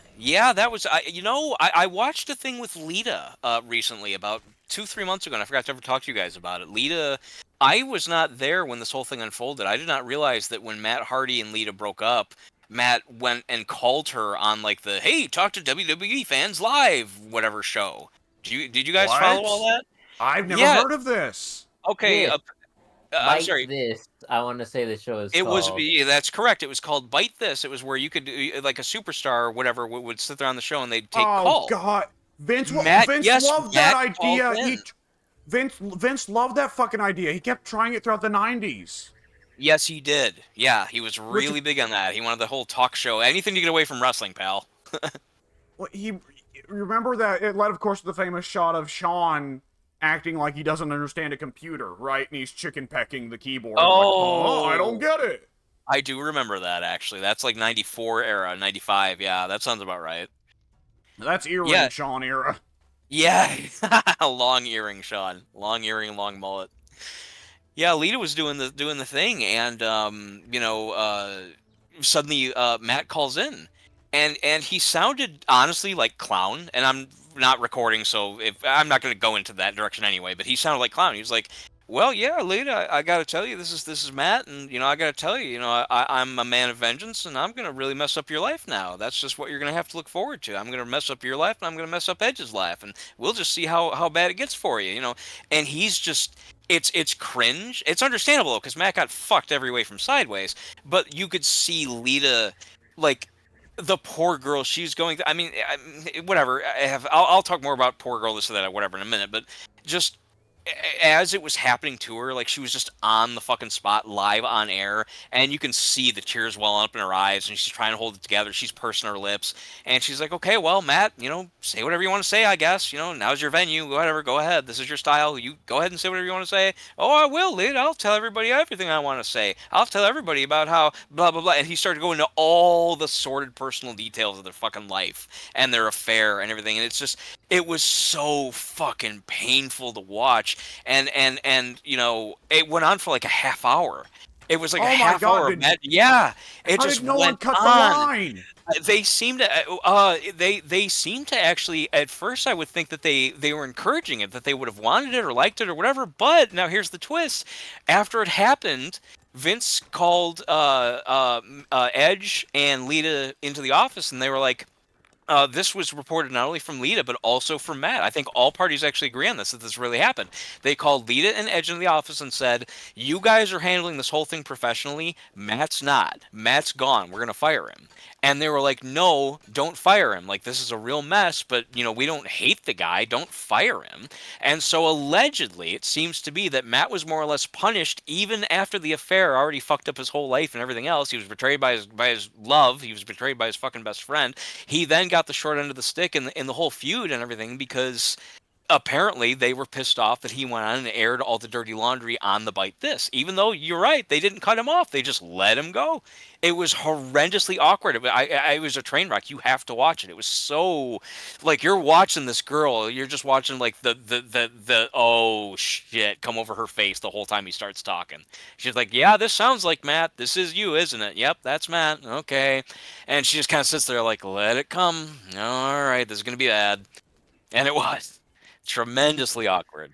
[SPEAKER 2] that was... I watched a thing with Lita recently, about 2-3 months ago, and I forgot to ever talk to you guys about it. Lita... I was not there when this whole thing unfolded. I did not realize that when Matt Hardy and Lita broke up, Matt went and called her on, like, the, hey, talk to WWE fans live, whatever show. Did you guys follow all that?
[SPEAKER 1] I've never
[SPEAKER 2] Yeah.
[SPEAKER 1] heard of this.
[SPEAKER 2] Okay.
[SPEAKER 3] This,
[SPEAKER 2] I'm
[SPEAKER 3] Bite
[SPEAKER 2] sorry.
[SPEAKER 3] This. I want to say the show is
[SPEAKER 2] It was.
[SPEAKER 3] called.
[SPEAKER 2] Yeah, that's correct. It was called Bite This. It was where you could like a superstar or whatever would sit there on the show and they'd take
[SPEAKER 1] Oh
[SPEAKER 2] calls.
[SPEAKER 1] God,
[SPEAKER 2] Matt.
[SPEAKER 1] Vince
[SPEAKER 2] Yes,
[SPEAKER 1] loved that
[SPEAKER 2] Matt called
[SPEAKER 1] idea.
[SPEAKER 2] in.
[SPEAKER 1] Vince loved that fucking idea. He kept trying it throughout the '90s.
[SPEAKER 2] Yes, he did. Yeah, he was
[SPEAKER 1] Which
[SPEAKER 2] really big on that. He wanted the whole talk show. Anything to get away from wrestling, pal.
[SPEAKER 1] he remember that it led, of course, to the famous shot of Sean acting like he doesn't understand a computer, right? And he's chicken pecking the keyboard.
[SPEAKER 2] Oh,
[SPEAKER 1] Like, I don't get it.
[SPEAKER 2] I do remember that actually. That's like 94 era, 95. Yeah, that sounds about right.
[SPEAKER 1] That's earring
[SPEAKER 2] Yeah.
[SPEAKER 1] Sean era.
[SPEAKER 2] Yeah. Long earring, Sean. Long earring, long mullet. Yeah, Lita was doing the thing, and suddenly Matt calls in, and he sounded honestly like clown. And I'm not recording, so if I'm not going to go into that direction anyway. But he sounded like clown. He was like, "Well, yeah, Lita, I got to tell you, this is Matt, and I got to tell you, I'm a man of vengeance, and I'm going to really mess up your life now. That's just what you're going to have to look forward to. I'm going to mess up your life, and I'm going to mess up Edge's life, and we'll just see how bad it gets for you, And he's just. It's cringe. It's understandable because Matt got fucked every way from sideways, but you could see Lita, like the poor girl she's going through. I mean, whatever. I'll talk more about poor girl this or that, whatever, in a minute. But just as it was happening to her, like she was just on the fucking spot, live on air, and you can see the tears welling up in her eyes, and she's trying to hold it together. She's pursing her lips, and she's like, "Okay, well, Matt, say whatever you want to say. I guess, now's your venue. Whatever, go ahead. This is your style. You go ahead and say whatever you want to say. Oh, I will, Lid. I'll tell everybody everything I want to say. I'll tell everybody about how blah blah blah." And he started going into all the sordid personal details of their fucking life and their affair and everything, and it was so fucking painful to watch. And it went on for like a half hour. It was like
[SPEAKER 1] Oh
[SPEAKER 2] a
[SPEAKER 1] my
[SPEAKER 2] half
[SPEAKER 1] God,
[SPEAKER 2] hour. Yeah, it
[SPEAKER 1] How
[SPEAKER 2] just
[SPEAKER 1] did no one
[SPEAKER 2] went
[SPEAKER 1] cut
[SPEAKER 2] on.
[SPEAKER 1] the line?
[SPEAKER 2] They seem to they seem to actually, at first I would think that they were encouraging it, that they would have wanted it or liked it or whatever. But now here's the twist: after it happened, Vince called Edge and Lita into the office, and they were like, this was reported not only from Lita, but also from Matt. I think all parties actually agree on this, that this really happened. They called Lita and Edge into the office and said, "You guys are handling this whole thing professionally. Matt's not. Matt's gone. We're going to fire him." And they were like, "No, don't fire him. Like, this is a real mess, but, we don't hate the guy. Don't fire him." And so allegedly, it seems to be that Matt was more or less punished even after the affair already fucked up his whole life and everything else. He was betrayed by his love. He was betrayed by his fucking best friend. He then got the short end of the stick in the whole feud and everything because apparently they were pissed off that he went on and aired all the dirty laundry on the Bite This. Even though you're right, they didn't cut him off. They just let him go. It was horrendously awkward. It was a train wreck. You have to watch it. It was so, like, you're watching this girl. You're just watching like the oh shit come over her face the whole time he starts talking. She's like, "Yeah, this sounds like Matt. This is you, isn't it? Yep, that's Matt. Okay." And she just kind of sits there like, "Let it come. All right, this is gonna be bad." And it was tremendously awkward.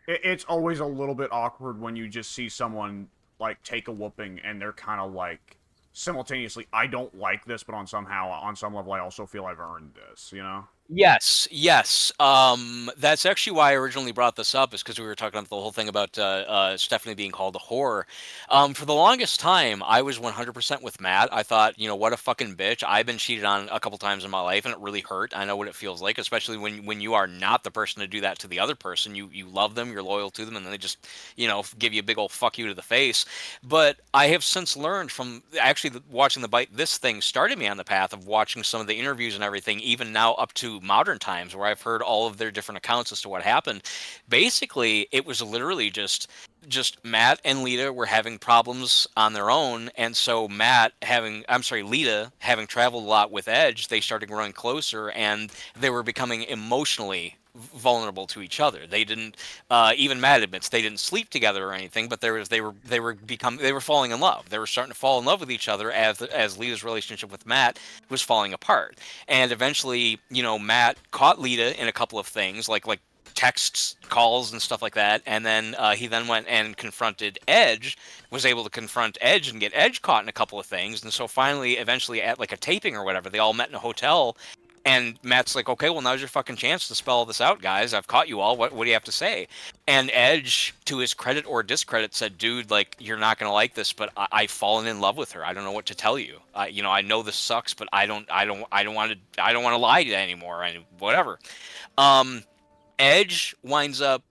[SPEAKER 1] It's always a little bit awkward when you just see someone like take a whooping and they're kind of like simultaneously, I don't like this, but on some level, I also feel I've earned this.
[SPEAKER 2] Yes, yes. That's actually why I originally brought this up, is because we were talking about the whole thing about Stephanie being called a whore. For the longest time, I was 100% with Matt. I thought, what a fucking bitch. I've been cheated on a couple times in my life, and it really hurt. I know what it feels like, especially when you are not the person to do that to the other person. You love them, you're loyal to them, and then they just, give you a big old fuck you to the face. But I have since learned from actually watching the Bite This thing started me on the path of watching some of the interviews and everything, even now up to modern times, where I've heard all of their different accounts as to what happened. Basically, it was literally just Matt and Lita were having problems on their own, and so Lita having traveled a lot with Edge, they started growing closer, and they were becoming emotionally vulnerable to each other. They didn't even Matt admits they didn't sleep together or anything, but they were falling in love. They were starting to fall in love with each other as Lita's relationship with Matt was falling apart. And eventually, Matt caught Lita in a couple of things like texts, calls, and stuff like that. And then he then went and confronted Edge, was able to confront Edge and get Edge caught in a couple of things. And so finally, eventually, at like a taping or whatever, they all met in a hotel. And Matt's like, okay, well, now's your fucking chance to spell this out, guys. I've caught you all. What do you have to say? And Edge, to his credit or discredit, said, dude, like, you're not going to like this, but I've fallen in love with her. I don't know what to tell you. I know this sucks, but I don't want to lie to you anymore. And whatever. Edge winds up,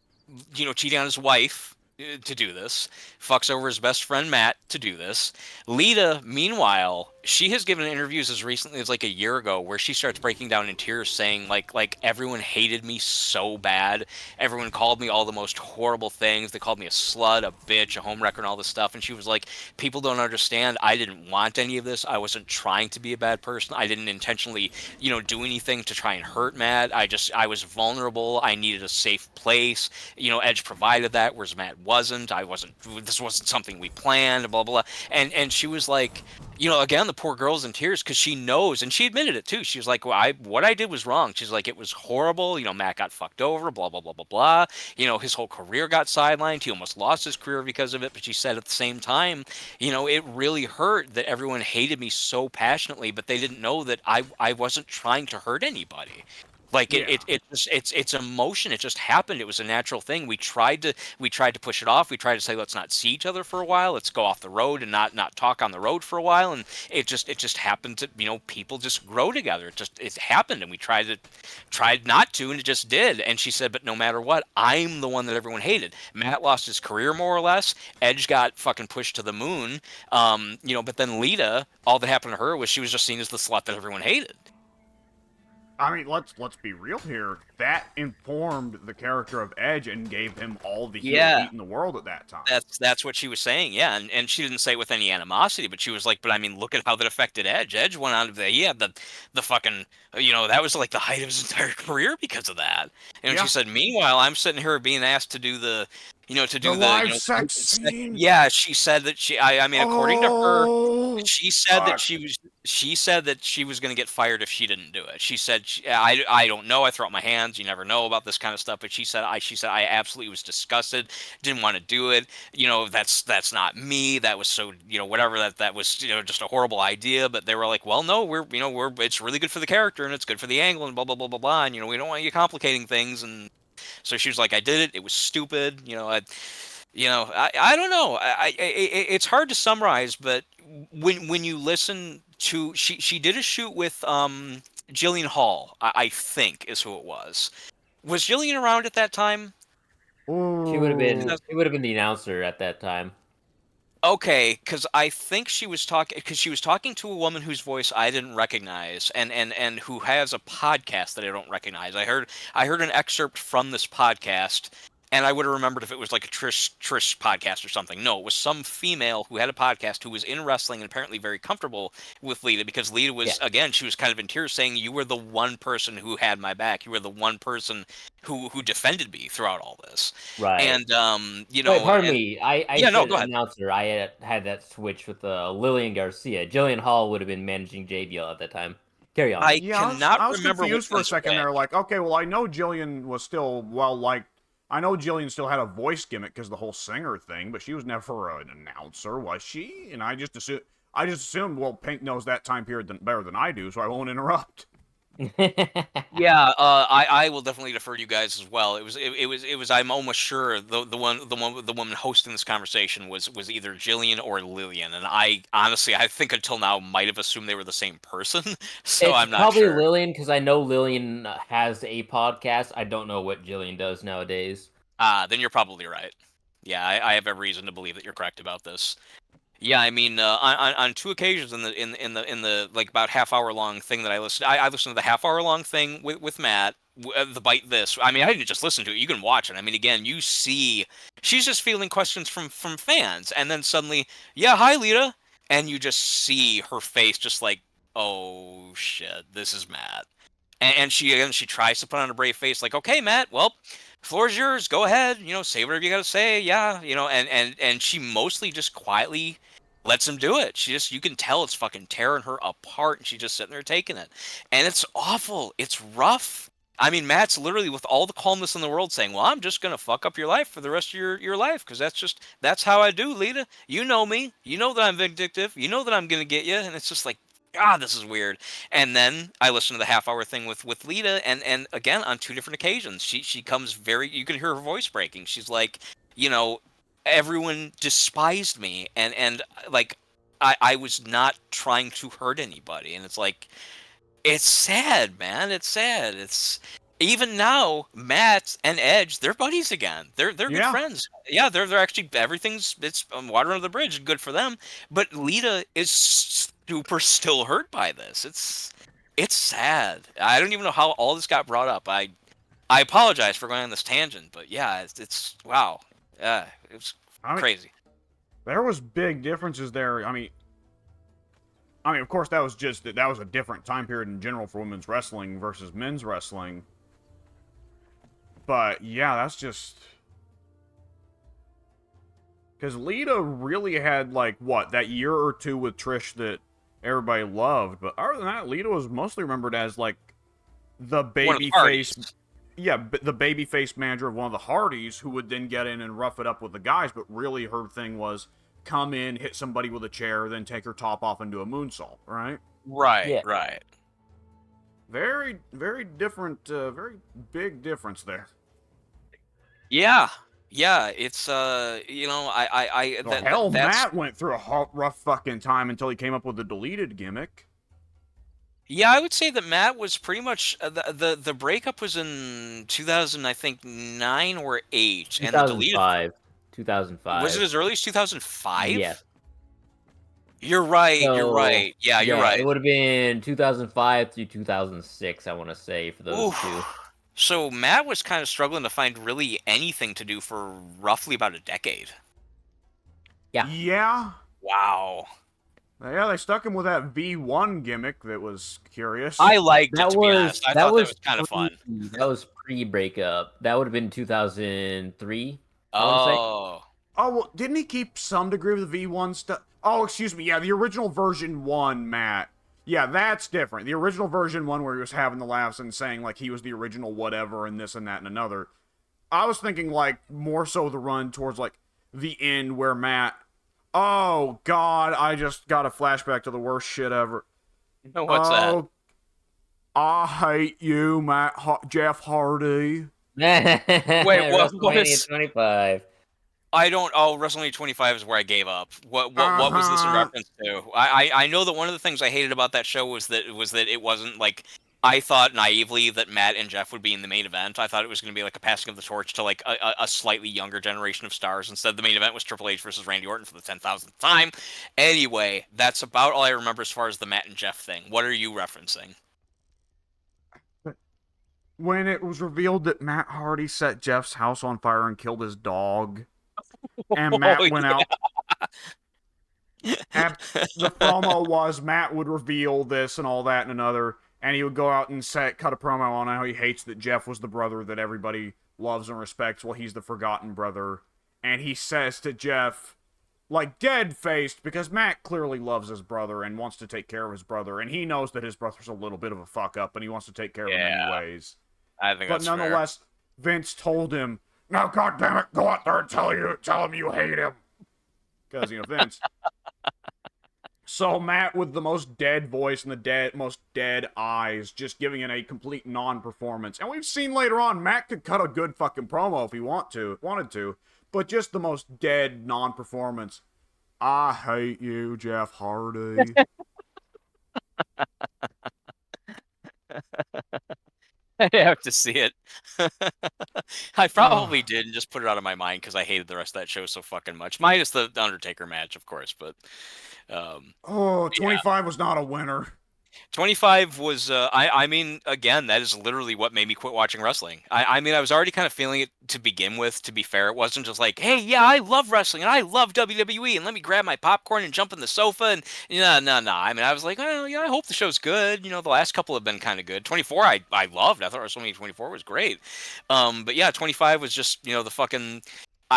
[SPEAKER 2] cheating on his wife to do this, fucks over his best friend Matt to do this. Lita, meanwhile, she has given interviews as recently as like a year ago where she starts breaking down in tears saying like everyone hated me so bad. Everyone called me all the most horrible things. They called me a slut, a bitch, a homewrecker, and all this stuff. And she was like, people don't understand. I didn't want any of this. I wasn't trying to be a bad person. I didn't intentionally, do anything to try and hurt Matt. I was vulnerable. I needed a safe place. Edge provided that, whereas Matt wasn't. This wasn't something we planned, blah, blah, blah. And she was like, again, the poor girl's in tears because she knows, and she admitted it too. She was like, well, what I did was wrong. She's like, it was horrible. Matt got fucked over, blah, blah, blah, blah, blah. His whole career got sidelined. He almost lost his career because of it. But she said at the same time, it really hurt that everyone hated me so passionately, but they didn't know that I wasn't trying to hurt anybody. Like it's emotion. It just happened. It was a natural thing. We tried to push it off. We tried to say, let's not see each other for a while. Let's go off the road and not talk on the road for a while. And it just happened to, people just grow together. It happened, and we tried not to, and it just did. And she said, but no matter what, I'm the one that everyone hated. Matt lost his career more or less. Edge got fucking pushed to the moon. But then Lita, all that happened to her was she was just seen as the slut that everyone hated.
[SPEAKER 1] I mean, let's be real here. That informed the character of Edge and gave him all the heat in the world at that time.
[SPEAKER 2] That's what she was saying, yeah. And she didn't say it with any animosity, but she was like, but I mean, look at how that affected Edge. Edge went on to he had the fucking, that was like the height of his entire career because of that. And she said, meanwhile, I'm sitting here being asked to do the
[SPEAKER 1] live sex scene.
[SPEAKER 2] Yeah, she said that I mean, according to her, she said
[SPEAKER 1] fuck.
[SPEAKER 2] that she said that she was going to get fired if she didn't do it. She said, I don't know. I throw up my hands. You never know about this kind of stuff. But she said I absolutely was disgusted. Didn't want to do it. That's not me. That was so, whatever, that was, just a horrible idea. But they were like, well, no, it's really good for the character and it's good for the angle and blah, blah, blah, blah, blah. And, we don't want you complicating things. And so she was like, I did it. It was stupid. I don't know. It's hard to summarize, but when you listen to, she did a shoot with Jillian Hall, I think is who it was. Was Jillian around at that time?
[SPEAKER 1] Ooh.
[SPEAKER 3] She would have been the announcer at that time.
[SPEAKER 2] Okay, because I think she was talking to a woman whose voice I didn't recognize, and who has a podcast that I don't recognize. I heard an excerpt from this podcast, and I would have remembered if it was like a Trish podcast or something. No, it was some female who had a podcast who was in wrestling and apparently very comfortable with Lita, because Lita was, again, she was kind of in tears saying, you were the one person who had my back. You were the one person who defended me throughout all this.
[SPEAKER 3] Right.
[SPEAKER 2] And,
[SPEAKER 3] Wait, pardon me. I
[SPEAKER 2] go ahead.
[SPEAKER 3] Announcer. I had that switch with Lillian Garcia. Jillian Hall would have been managing JBL at that time. Carry on.
[SPEAKER 2] I was
[SPEAKER 1] remember confused for a second there. Like, okay, well, I know Jillian was still I know Jillian still had a voice gimmick because the whole singer thing, but she was never an announcer, was she? And I just assumed, well, Pink knows that time period better than I do, so I won't interrupt.
[SPEAKER 2] Yeah, I will definitely defer to you guys as well. It was. I'm almost sure the woman hosting this conversation was either Jillian or Lillian, and I honestly, I think until now might have assumed they were the same person. So I'm not
[SPEAKER 3] probably
[SPEAKER 2] sure.
[SPEAKER 3] Lillian, because I know Lillian has a podcast. I don't know what Jillian does nowadays.
[SPEAKER 2] Then you're probably right. Yeah, I have every reason to believe that you're correct about this. Yeah, I mean, on two occasions in the like about half-hour long thing that I listened, I listened to the half-hour long thing with Matt, the Bite This. I mean, I didn't just listen to it; you can watch it. I mean, again, you see, she's just fielding questions from fans, and then suddenly, yeah, hi, Lita, and you just see her face, just like, oh shit, this is Matt, and she tries to put on a brave face, like, okay, Matt, well, floor's yours, go ahead, say whatever you gotta say, yeah, and she mostly just quietly lets him do it. You can tell it's fucking tearing her apart, and she's just sitting there taking it. And it's awful. It's rough. I mean, Matt's literally with all the calmness in the world saying, well, I'm just going to fuck up your life for the rest of your life, because that's how I do, Lita. You know me. You know that I'm vindictive. You know that I'm going to get you. And it's just like, God, this is weird. And then I listened to the half-hour thing with Lita, and again on two different occasions, she comes very. You can hear her voice breaking. She's like, you know, everyone despised me, and like I was not trying to hurt anybody, and it's like it's sad, man. It's sad. It's even now, Matt and Edge, they're buddies again. They're good
[SPEAKER 1] Yeah.
[SPEAKER 2] friends. Yeah, they're actually everything's it's water under the bridge. Good for them. But Lita is super still hurt by this. It's sad. I don't even know how all this got brought up. I apologize for going on this tangent, but yeah, it's wow. Yeah, it was
[SPEAKER 1] I mean,
[SPEAKER 2] crazy.
[SPEAKER 1] there was big differences there. I mean, of course, that was a different time period in general for women's wrestling versus men's wrestling. But yeah, that's just because Lita really had like what that year or two with Trish that everybody loved. But other than that, Lita was mostly remembered as like the
[SPEAKER 2] One of the
[SPEAKER 1] baby
[SPEAKER 2] Hardys.
[SPEAKER 1] face. Yeah, the babyface manager of one of the Hardys, who would then get in and rough it up with the guys. But really, her thing was come in, hit somebody with a chair, then take her top off and do a moonsault. Right?
[SPEAKER 2] Right,
[SPEAKER 3] Yeah.
[SPEAKER 2] right.
[SPEAKER 1] Very, very different. Very big difference there.
[SPEAKER 2] Yeah, yeah. It's you know,
[SPEAKER 1] Well, hell,
[SPEAKER 2] that's
[SPEAKER 1] Matt went through a rough fucking time until he came up with the deleted gimmick.
[SPEAKER 2] yeah. I would say that Matt was pretty much the breakup was in 2000, I think 9 or 8, and the deleted
[SPEAKER 3] 2005.
[SPEAKER 2] was
[SPEAKER 3] 2005.
[SPEAKER 2] it as early as 2005?
[SPEAKER 3] Yes.
[SPEAKER 2] You're right. You're
[SPEAKER 3] So,
[SPEAKER 2] right. Yeah, you're right.
[SPEAKER 3] It would have been 2005 through 2006, I want to say, for those
[SPEAKER 2] Oof.
[SPEAKER 3] two.
[SPEAKER 2] So Matt was kind of struggling to find really anything to do for roughly about a decade.
[SPEAKER 3] Yeah.
[SPEAKER 1] Yeah.
[SPEAKER 2] Wow.
[SPEAKER 1] Yeah, they stuck him with that V1 gimmick that was curious.
[SPEAKER 2] I liked it,
[SPEAKER 3] That
[SPEAKER 2] to be
[SPEAKER 3] was
[SPEAKER 2] honest. I
[SPEAKER 3] that
[SPEAKER 2] thought that
[SPEAKER 3] was
[SPEAKER 2] was kind of fun.
[SPEAKER 3] That was pre-breakup. That would have been 2003. I want to say.
[SPEAKER 2] Oh.
[SPEAKER 1] Oh, well, didn't he keep some degree of the V1 stuff? Oh, excuse me. Yeah, the original version 1, Matt. Yeah, that's different. The original version 1 where he was having the laughs and saying, like, he was the original whatever and this and that and another. I was thinking, like, more so the run towards, like, the end where Matt... Oh, God, I just got a flashback to the worst shit ever.
[SPEAKER 2] What's that?
[SPEAKER 1] I hate you, Jeff Hardy.
[SPEAKER 2] what
[SPEAKER 3] WrestleMania
[SPEAKER 2] is-
[SPEAKER 3] 25.
[SPEAKER 2] I don't. Oh, WrestleMania 25 is where I gave up. What was this in reference to? I know that one of the things I hated about that show was that it wasn't like I thought naively that Matt and Jeff would be in the main event. I thought it was going to be like a passing of the torch to like a slightly younger generation of stars. Instead, the main event was Triple H versus Randy Orton for the 10,000th time. Anyway, that's about all I remember as far as the Matt and Jeff thing. What are you referencing?
[SPEAKER 1] When it was revealed that Matt Hardy set Jeff's house on fire and killed his dog, and Matt went out. And the promo was Matt would reveal this and all that and another, and he would go out and cut a promo on how he hates that Jeff was the brother that everybody loves and respects. Well, he's the forgotten brother, and he says to Jeff, like dead-faced, because Matt clearly loves his brother and wants to take care of his brother, and he knows that his brother's a little bit of a fuck up, and he wants to take care of him anyways.
[SPEAKER 2] I think
[SPEAKER 1] But
[SPEAKER 2] that's
[SPEAKER 1] nonetheless, Vince told him, "Now, goddammit, go out there and tell him you hate him," because Vince. So Matt, with the most dead voice and the most dead eyes, just giving it a complete non-performance. And we've seen later on, Matt could cut a good fucking promo if he wanted to, but just the most dead non-performance. I hate you, Jeff Hardy.
[SPEAKER 2] I have to see it. I probably did and just put it out of my mind because I hated the rest of that show so fucking much. Minus the Undertaker match, of course, but
[SPEAKER 1] 25 was not a winner.
[SPEAKER 2] 25 was I mean, again, that is literally what made me quit watching wrestling. I mean, I was already kind of feeling it to begin with, to be fair. It wasn't just like, hey, yeah, I love wrestling and I love WWE and let me grab my popcorn and jump in the sofa and no. I mean, I was like, oh yeah, I hope the show's good. The last couple have been kind of good. 24 I loved. I thought WrestleMania 24 was great. But yeah, 25 was just, the fucking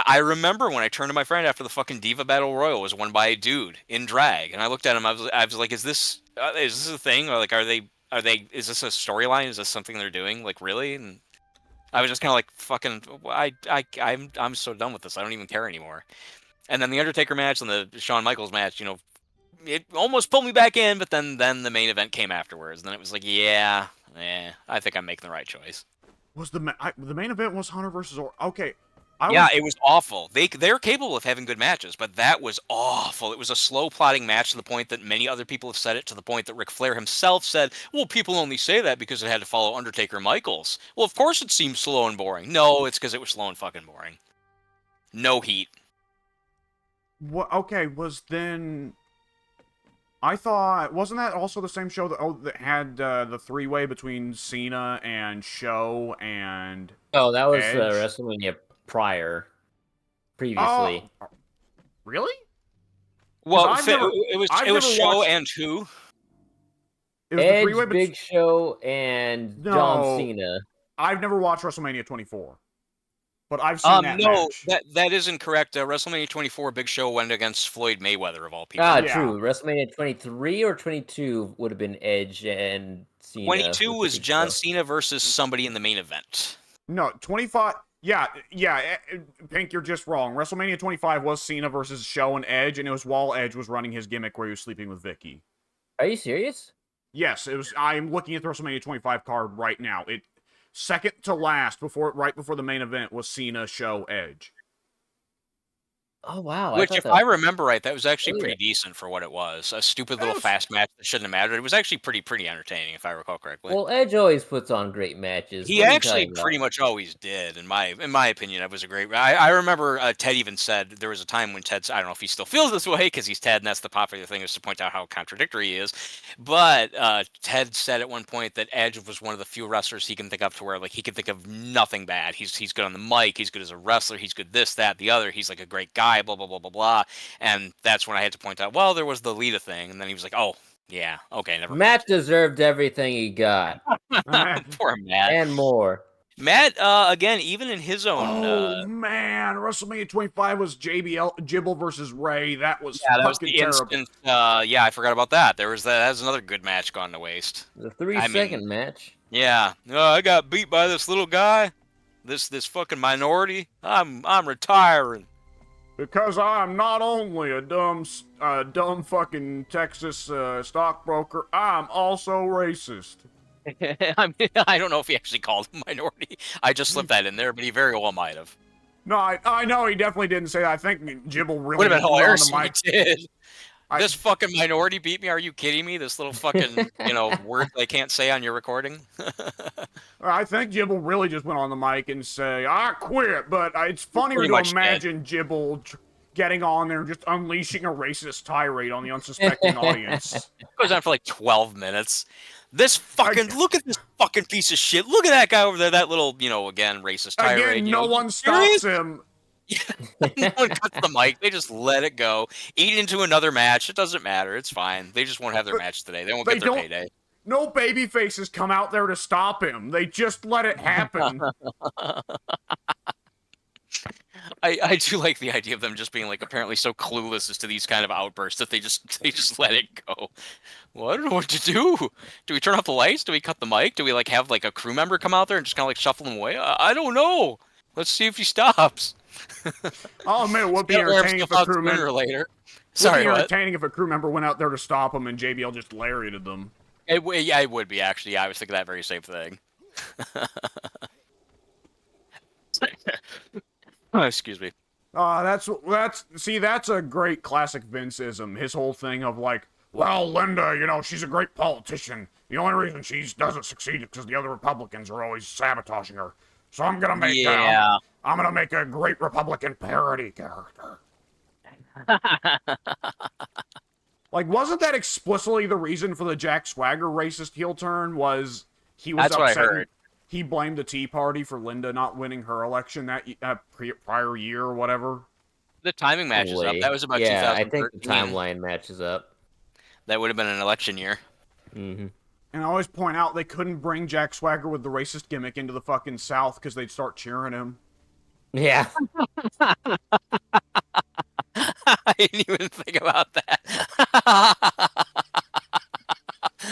[SPEAKER 2] I remember when I turned to my friend after the fucking Diva Battle Royal was won by a dude in drag, and I looked at him. I was like, "Is this a thing? Or like, are they? Is this a storyline? Is this something they're doing? Like, really?" And I was just kind of like, "Fucking, I'm so done with this. I don't even care anymore." And then the Undertaker match and the Shawn Michaels match, it almost pulled me back in, but then the main event came afterwards. And then it was like, yeah, I think I'm making the right choice.
[SPEAKER 1] Was the main event was Hunter versus okay.
[SPEAKER 2] Yeah, it was awful. They're capable of having good matches, but that was awful. It was a slow plotting match to the point that many other people have said it, to the point that Ric Flair himself said, well, people only say that because it had to follow Undertaker Michaels. Well, of course it seemed slow and boring. No, it's because it was slow and fucking boring. No heat.
[SPEAKER 1] What? Okay, was then. I thought wasn't that also the same show that had the three-way between Cena and Show and
[SPEAKER 3] Oh, that was
[SPEAKER 1] Edge?
[SPEAKER 3] WrestleMania previously.
[SPEAKER 1] Oh, really?
[SPEAKER 2] Well,
[SPEAKER 1] I've never-
[SPEAKER 2] it was
[SPEAKER 1] I've never
[SPEAKER 2] Show
[SPEAKER 1] watched-
[SPEAKER 2] and who?
[SPEAKER 1] It was the
[SPEAKER 3] Edge,
[SPEAKER 1] three-way
[SPEAKER 3] Big Show, and John
[SPEAKER 1] No.
[SPEAKER 3] Cena.
[SPEAKER 1] I've never watched WrestleMania 24, but I've seen that
[SPEAKER 2] No,
[SPEAKER 1] match.
[SPEAKER 2] that is incorrect. WrestleMania 24, Big Show went against Floyd Mayweather of all people.
[SPEAKER 3] Ah,
[SPEAKER 1] Yeah.
[SPEAKER 3] true. WrestleMania 23 or 22 would have been Edge and Cena.
[SPEAKER 2] 22
[SPEAKER 3] with
[SPEAKER 2] was
[SPEAKER 3] Big
[SPEAKER 2] John
[SPEAKER 3] Show.
[SPEAKER 2] Cena versus somebody in the main event.
[SPEAKER 1] No, 25. Yeah, Pink, you're just wrong. WrestleMania 25 was Cena versus Show and Edge, and it was while Edge was running his gimmick where he was sleeping with Vicky.
[SPEAKER 3] Are you serious?
[SPEAKER 1] Yes, it was. I'm looking at the WrestleMania 25 card right now. It second to last right before the main event was Cena, Show, Edge.
[SPEAKER 3] Oh wow!
[SPEAKER 2] Which,
[SPEAKER 3] thought
[SPEAKER 2] if
[SPEAKER 3] that-
[SPEAKER 2] I remember right, that was actually
[SPEAKER 3] Oh, yeah.
[SPEAKER 2] pretty decent for what it was. A stupid little
[SPEAKER 1] was-
[SPEAKER 2] fast match that shouldn't have mattered. It was actually pretty entertaining, if I recall correctly.
[SPEAKER 3] Well, Edge always puts on great matches.
[SPEAKER 2] He
[SPEAKER 3] What are you
[SPEAKER 2] actually
[SPEAKER 3] talking about?
[SPEAKER 2] pretty much always did, in my opinion. That was a great. I remember Ted even said there was a time when Ted. I don't know if he still feels this way because he's Ted, and that's the popular thing, is to point out how contradictory he is. But Ted said at one point that Edge was one of the few wrestlers he can think of to where like he can think of nothing bad. He's good on the mic. He's good as a wrestler. He's good this, that, the other. He's like a great guy. Blah blah blah blah blah. And that's when I had to point out, well, there was the Lita thing, and then he was like, oh. Yeah. Okay. Never mind.
[SPEAKER 3] Matt deserved everything he got
[SPEAKER 2] Poor Matt.
[SPEAKER 3] and more.
[SPEAKER 2] Matt, again, even in his own.
[SPEAKER 1] Oh man, WrestleMania 25 was Jibble versus Ray. That was
[SPEAKER 2] Yeah, that was
[SPEAKER 1] fucking
[SPEAKER 2] the
[SPEAKER 1] terrible.
[SPEAKER 2] instant. Yeah, I forgot about that. There was that. That was another good match gone to waste.
[SPEAKER 3] The 3-second match.
[SPEAKER 2] Yeah. I got beat by this little guy. This fucking minority. I'm retiring.
[SPEAKER 1] Because I'm not only a dumb fucking Texas stockbroker, I'm also racist.
[SPEAKER 2] I mean, I don't know if he actually called him minority. I just slipped that in there, but he very well might have.
[SPEAKER 1] No, I know he definitely didn't say that. I think Jibble really
[SPEAKER 2] Would have been
[SPEAKER 1] put on
[SPEAKER 2] hilarious
[SPEAKER 1] the
[SPEAKER 2] if
[SPEAKER 1] mic.
[SPEAKER 2] he did.
[SPEAKER 1] I-
[SPEAKER 2] This fucking minority beat me. Are you kidding me? This little fucking, word I can't say on your recording.
[SPEAKER 1] I think Jibble really just went on the mic and say, I quit, but it's funnier
[SPEAKER 2] Pretty
[SPEAKER 1] to
[SPEAKER 2] much did.
[SPEAKER 1] imagine Jibble getting on there and just unleashing a racist tirade on the unsuspecting audience.
[SPEAKER 2] Goes on for like 12 minutes. Look at this fucking piece of shit. Look at that guy over there. That little, again, racist tirade.
[SPEAKER 1] Again, no one stops him.
[SPEAKER 2] No one cuts the mic. They just let it go. Eat into another match. It doesn't matter. It's fine. They just won't have their
[SPEAKER 1] But
[SPEAKER 2] match today. They won't
[SPEAKER 1] they
[SPEAKER 2] get their
[SPEAKER 1] don't-
[SPEAKER 2] payday.
[SPEAKER 1] No baby faces come out there to stop him. They just let it happen.
[SPEAKER 2] I do like the idea of them just being like apparently so clueless as to these kind of outbursts that they just let it go. Well, I don't know what to do. Do we turn off the lights? Do we cut the mic? Do we have a crew member come out there and just kind of shuffle him away? I don't know. Let's see if he stops.
[SPEAKER 1] I'll admit, it would be
[SPEAKER 2] Gotta wear
[SPEAKER 1] entertaining if
[SPEAKER 2] himself
[SPEAKER 1] a
[SPEAKER 2] out
[SPEAKER 1] crew
[SPEAKER 2] sooner
[SPEAKER 1] member.
[SPEAKER 2] or later.
[SPEAKER 1] Would
[SPEAKER 2] Sorry,
[SPEAKER 1] be
[SPEAKER 2] what?
[SPEAKER 1] entertaining if a crew member went out there to stop him and JBL just lariated them.
[SPEAKER 2] Yeah, it would be actually. Yeah, I was thinking that very same thing. Oh, excuse me.
[SPEAKER 1] That's a great classic Vince-ism. His whole thing of like, well, Linda, she's a great politician. The only reason she doesn't succeed is because the other Republicans are always sabotaging her. So I'm gonna make I'm gonna make a great Republican parody character. Like, wasn't that explicitly the reason for the Jack Swagger racist heel turn? Was he was
[SPEAKER 2] That's what I
[SPEAKER 1] upset?
[SPEAKER 2] heard.
[SPEAKER 1] He blamed the Tea Party for Linda not winning her election that prior year or whatever.
[SPEAKER 2] The timing matches up.
[SPEAKER 3] Probably.
[SPEAKER 2] That was about
[SPEAKER 3] Yeah, I
[SPEAKER 2] 2013.
[SPEAKER 3] think the timeline matches up.
[SPEAKER 2] That would have been an election year.
[SPEAKER 3] Mm-hmm.
[SPEAKER 1] And I always point out they couldn't bring Jack Swagger with the racist gimmick into the fucking South because they'd start cheering him.
[SPEAKER 3] Yeah.
[SPEAKER 2] I didn't even think about that.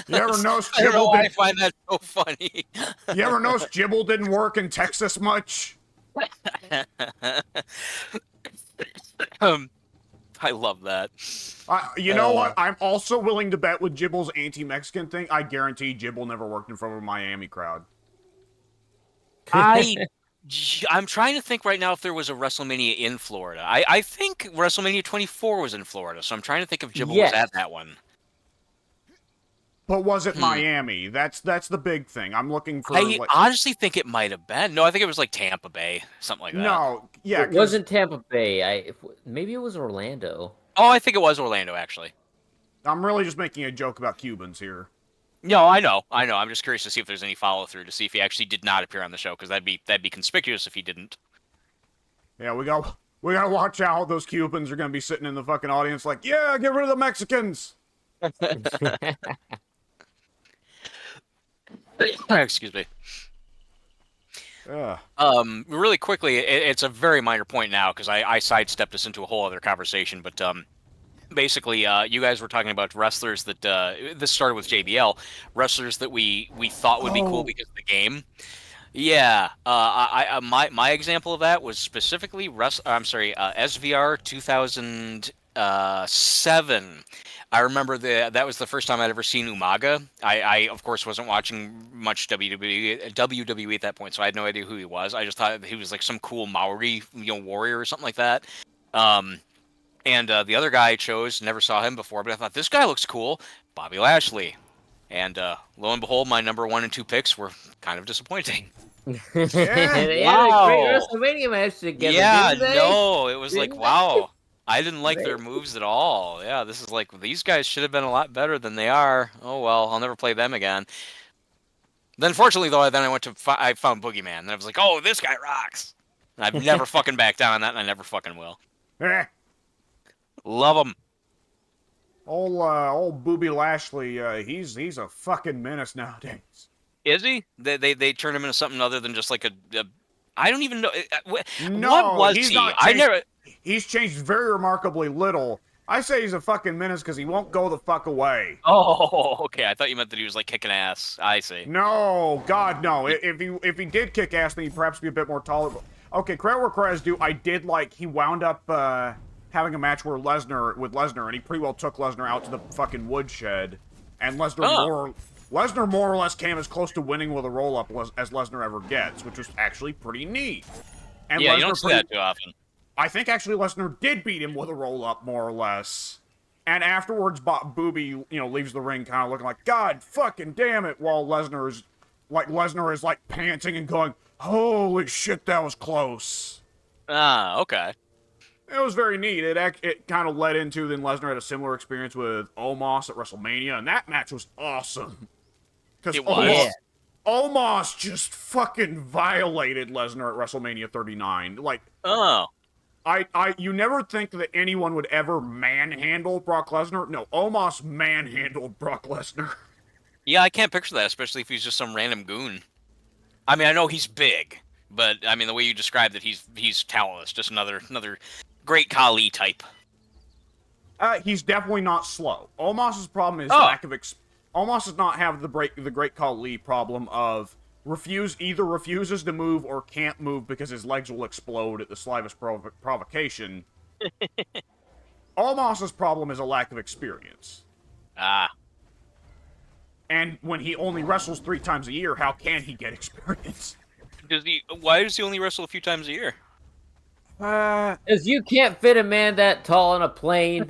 [SPEAKER 1] You ever notice
[SPEAKER 2] I don't know
[SPEAKER 1] Jibble
[SPEAKER 2] why I
[SPEAKER 1] didn't,
[SPEAKER 2] find that so funny.
[SPEAKER 1] you ever notice Jibble didn't work in Texas much?
[SPEAKER 2] I love that.
[SPEAKER 1] You know what? I'm also willing to bet with Jibble's anti-Mexican thing. I guarantee Jibble never worked in front of a Miami crowd.
[SPEAKER 2] I'm trying to think right now if there was a WrestleMania in Florida. I think WrestleMania 24 was in Florida, so I'm trying to think if Jibble was at that one.
[SPEAKER 1] But was it Miami? That's the big thing. I'm looking for.
[SPEAKER 2] I honestly think it might have been. No, I think it was like Tampa Bay, something like that.
[SPEAKER 1] No, yeah,
[SPEAKER 3] it wasn't Tampa Bay. Maybe it was Orlando.
[SPEAKER 2] Oh, I think it was Orlando actually.
[SPEAKER 1] I'm really just making a joke about Cubans here.
[SPEAKER 2] No, I know. I'm just curious to see if there's any follow through to see if he actually did not appear on the show, because that'd be conspicuous if he didn't.
[SPEAKER 1] Yeah, we gotta watch out. Those Cubans are gonna be sitting in the fucking audience like, yeah, get rid of the Mexicans.
[SPEAKER 2] Excuse me.
[SPEAKER 1] Yeah.
[SPEAKER 2] Really quickly, it's a very minor point now because I sidestepped us into a whole other conversation, but basically, you guys were talking about wrestlers that this started with JBL, wrestlers that we thought would be cool because of the game. Yeah, my example of that was specifically SVR 2007. I remember that was the first time I'd ever seen Umaga. I of course wasn't watching much WWE at that point, so I had no idea who he was. I just thought he was like some cool Maori, warrior or something like that. And the other guy I chose, never saw him before, but I thought this guy looks cool, Bobby Lashley. And lo and behold, my number 1 and 2 picks were kind of disappointing.
[SPEAKER 3] They had a great WrestleMania match together.
[SPEAKER 2] Yeah,
[SPEAKER 3] didn't they?
[SPEAKER 2] no, it was like, wow. I didn't like their moves at all. Yeah, this is like, these guys should have been a lot better than they are. Oh well, I'll never play them again. Then fortunately though, I went to I found Boogeyman, and I was like, oh, this guy rocks. And I've never fucking backed down on that, and I never fucking will. Love him.
[SPEAKER 1] Old Booby Lashley, he's a fucking menace nowadays.
[SPEAKER 2] Is he? They turned him into something other than just like a I don't even know.
[SPEAKER 1] No,
[SPEAKER 2] what was
[SPEAKER 1] he's
[SPEAKER 2] he?
[SPEAKER 1] not
[SPEAKER 2] I never.
[SPEAKER 1] He's changed very remarkably little. I say he's a fucking menace because he won't go the fuck away.
[SPEAKER 2] Oh, okay. I thought you meant that he was like kicking ass. I see.
[SPEAKER 1] No, God, no. If he did kick ass, then he'd perhaps be a bit more tolerable. Okay, credit where credit's due. I did like he wound up having a match with Lesnar, and he pretty well took Lesnar out to the fucking woodshed, and Lesnar more or less came as close to winning with a roll-up as Lesnar ever gets, which was actually pretty neat. And
[SPEAKER 2] yeah,
[SPEAKER 1] Lesnar
[SPEAKER 2] you don't see that too often.
[SPEAKER 1] I think actually Lesnar did beat him with a roll-up, more or less. And afterwards, Booby, leaves the ring kind of looking like, God fucking damn it, while Lesnar is panting and going, holy shit, that was close.
[SPEAKER 2] Ah, okay.
[SPEAKER 1] It was very neat. It kind of led into, then Lesnar had a similar experience with Omos at WrestleMania, and that match was awesome. Because Omos just fucking violated Lesnar at WrestleMania 39. Like, you never think that anyone would ever manhandle Brock Lesnar. No, Omos manhandled Brock Lesnar.
[SPEAKER 2] Yeah, I can't picture that, especially if he's just some random goon. I mean, I know he's big, but I mean the way you described it, he's talentless. Just another great Khali type.
[SPEAKER 1] He's definitely not slow. Omos's problem is lack of Omos does not have the great Khali problem of either refuses to move or can't move because his legs will explode at the slightest provocation. Omos's problem is a lack of experience. And when he only wrestles 3 times a year, how can he get experience?
[SPEAKER 2] Why does he only wrestle a few times a year?
[SPEAKER 3] Because you can't fit a man that tall on a plane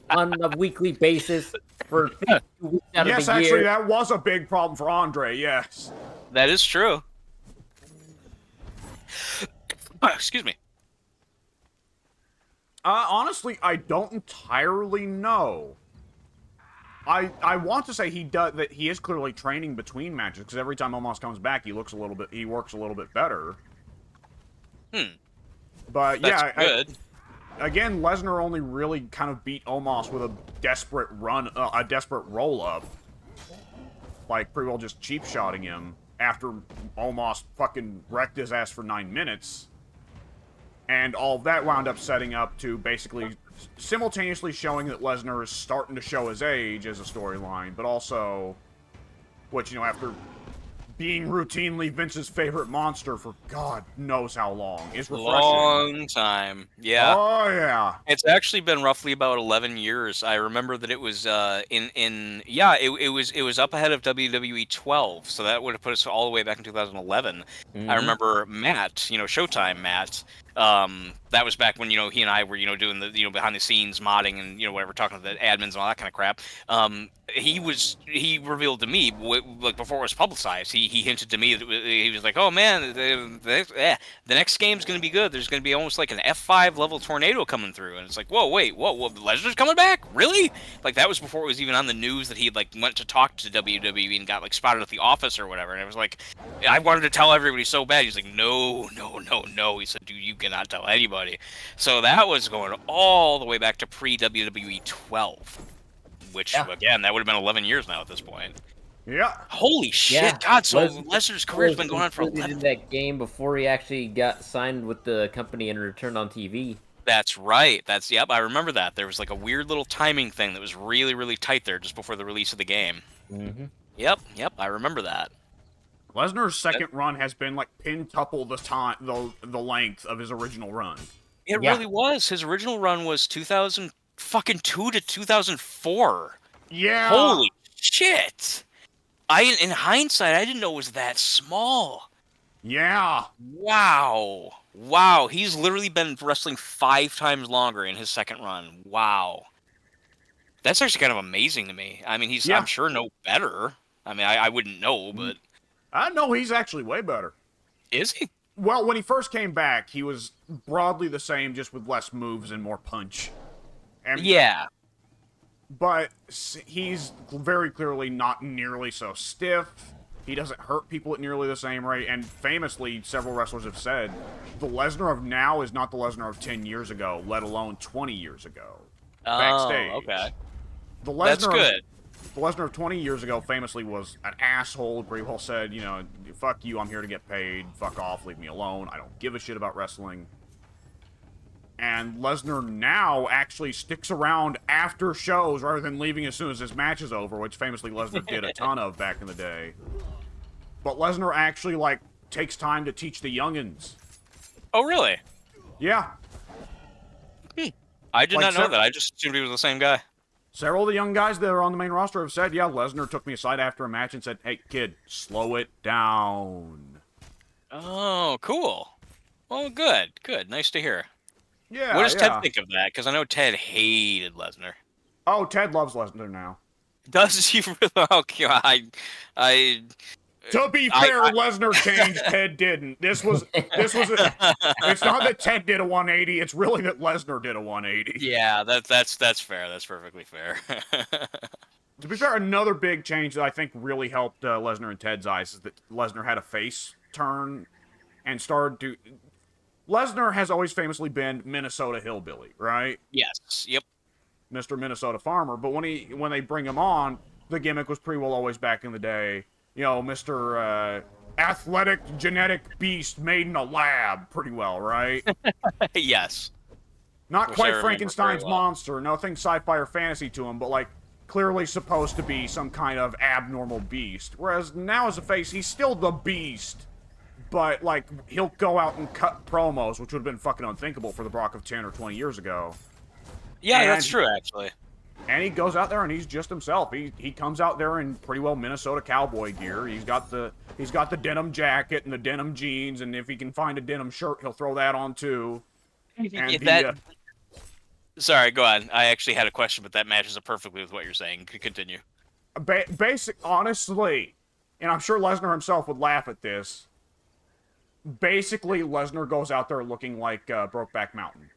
[SPEAKER 3] on a weekly basis for 52 weeks out of the year.
[SPEAKER 1] Yes, actually, that was a big problem for Andre, yes.
[SPEAKER 2] That is true. Excuse me.
[SPEAKER 1] Honestly, I don't entirely know. I want to say that he is clearly training between matches, because every time Omos comes back, he works a little bit better. But
[SPEAKER 2] that's good.
[SPEAKER 1] Again, Lesnar only really kind of beat Omos with a desperate roll-up. Like, pretty well just cheap-shotting him after Omos fucking wrecked his ass for 9 minutes. And all of that wound up setting up to basically simultaneously showing that Lesnar is starting to show his age as a storyline, but also, after being routinely Vince's favorite monster for God knows how long is refreshing.
[SPEAKER 2] Long time. Yeah.
[SPEAKER 1] Oh yeah.
[SPEAKER 2] It's actually been roughly about 11 years. I remember that it was it was up ahead of WWE 12, so that would have put us all the way back in 2011. I remember Matt, Showtime Matt. That was back when he and I were doing the behind the scenes modding and whatever, talking to the admins and all that kind of crap. He revealed to me like before it was publicized. He hinted to me that he was like, "Oh man, the next game's going to be good. There's going to be almost like an F5 level tornado coming through." And it's like, whoa, Lesnar's coming back? Really? Like, that was before it was even on the news that he like went to talk to WWE and got like spotted at the office or whatever. And it was like, I wanted to tell everybody so bad. He's like, no. He said, dude, you cannot tell anybody. So that was going all the way back to pre-WWE 12, which again, that would have been 11 years now at this point.
[SPEAKER 1] Yeah.
[SPEAKER 2] Holy shit,
[SPEAKER 3] Yeah.
[SPEAKER 2] God! So Lesnar's career's been going on for 11.
[SPEAKER 3] In that game before he actually got signed with the company and returned on TV.
[SPEAKER 2] That's right. Yep. I remember that. There was like a weird little timing thing that was really, really tight there just before the release of the game.
[SPEAKER 3] Mm-hmm.
[SPEAKER 2] Yep. I remember that.
[SPEAKER 1] Lesnar's second run has been like quintuple the length of his original run.
[SPEAKER 2] It really was. His original run was 2002 to 2004.
[SPEAKER 1] Yeah.
[SPEAKER 2] Holy shit! In hindsight, I didn't know it was that small.
[SPEAKER 1] Yeah.
[SPEAKER 2] Wow. He's literally been wrestling 5 times longer in his second run. Wow. That's actually kind of amazing to me. I mean, I'm sure no better. I mean, I wouldn't know, but
[SPEAKER 1] I know he's actually way better.
[SPEAKER 2] Is he?
[SPEAKER 1] Well, when he first came back, he was broadly the same, just with less moves and more punch. And
[SPEAKER 2] yeah.
[SPEAKER 1] But he's very clearly not nearly so stiff. He doesn't hurt people at nearly the same rate. And famously, several wrestlers have said, the Lesnar of now is not the Lesnar of 10 years ago, let alone 20 years ago. Backstage.
[SPEAKER 2] Okay.
[SPEAKER 1] That's good. The Lesnar of 20 years ago famously was an asshole. Pretty well said, fuck you, I'm here to get paid. Fuck off, leave me alone. I don't give a shit about wrestling. And Lesnar now actually sticks around after shows rather than leaving as soon as his match is over, which famously Lesnar did a ton of back in the day. But Lesnar actually, takes time to teach the youngins.
[SPEAKER 2] Oh, really?
[SPEAKER 1] Yeah.
[SPEAKER 2] I did not know that. I just assumed he was the same guy.
[SPEAKER 1] Several of the young guys that are on the main roster have said, Lesnar took me aside after a match and said, hey, kid, slow it down.
[SPEAKER 2] Oh, cool. Well, good. Nice to hear.
[SPEAKER 1] Yeah.
[SPEAKER 2] What does Ted think of that? Because I know Ted hated Lesnar.
[SPEAKER 1] Oh, Ted loves Lesnar now.
[SPEAKER 2] Does he really? Okay,
[SPEAKER 1] To be fair, Lesnar changed, Ted didn't. It's not that Ted did a 180, it's really that Lesnar did a 180.
[SPEAKER 2] Yeah, that's fair. That's perfectly fair.
[SPEAKER 1] To be fair, another big change that I think really helped Lesnar in Ted's eyes is that Lesnar had a face turn and started to... Lesnar has always famously been Minnesota hillbilly, right?
[SPEAKER 2] Yes. Yep.
[SPEAKER 1] Mr. Minnesota Farmer. But when they bring him on, the gimmick was pretty well always back in the day. Mr. Athletic genetic beast made in a lab, pretty well, right?
[SPEAKER 2] Yes.
[SPEAKER 1] Not quite Frankenstein's monster, nothing sci-fi or fantasy to him, but clearly supposed to be some kind of abnormal beast. Whereas now as a face, he's still the beast. But, he'll go out and cut promos, which would have been fucking unthinkable for the Brock of 10 or 20 years ago.
[SPEAKER 2] Yeah, that's true, actually.
[SPEAKER 1] And he goes out there and he's just himself. He comes out there in pretty well Minnesota cowboy gear. He's got the denim jacket and the denim jeans, and if he can find a denim shirt, he'll throw that on too. And
[SPEAKER 2] Sorry, go on. I actually had a question, but that matches up perfectly with what you're saying. Continue.
[SPEAKER 1] Honestly, and I'm sure Lesnar himself would laugh at this. Basically, Lesnar goes out there looking like Brokeback Mountain.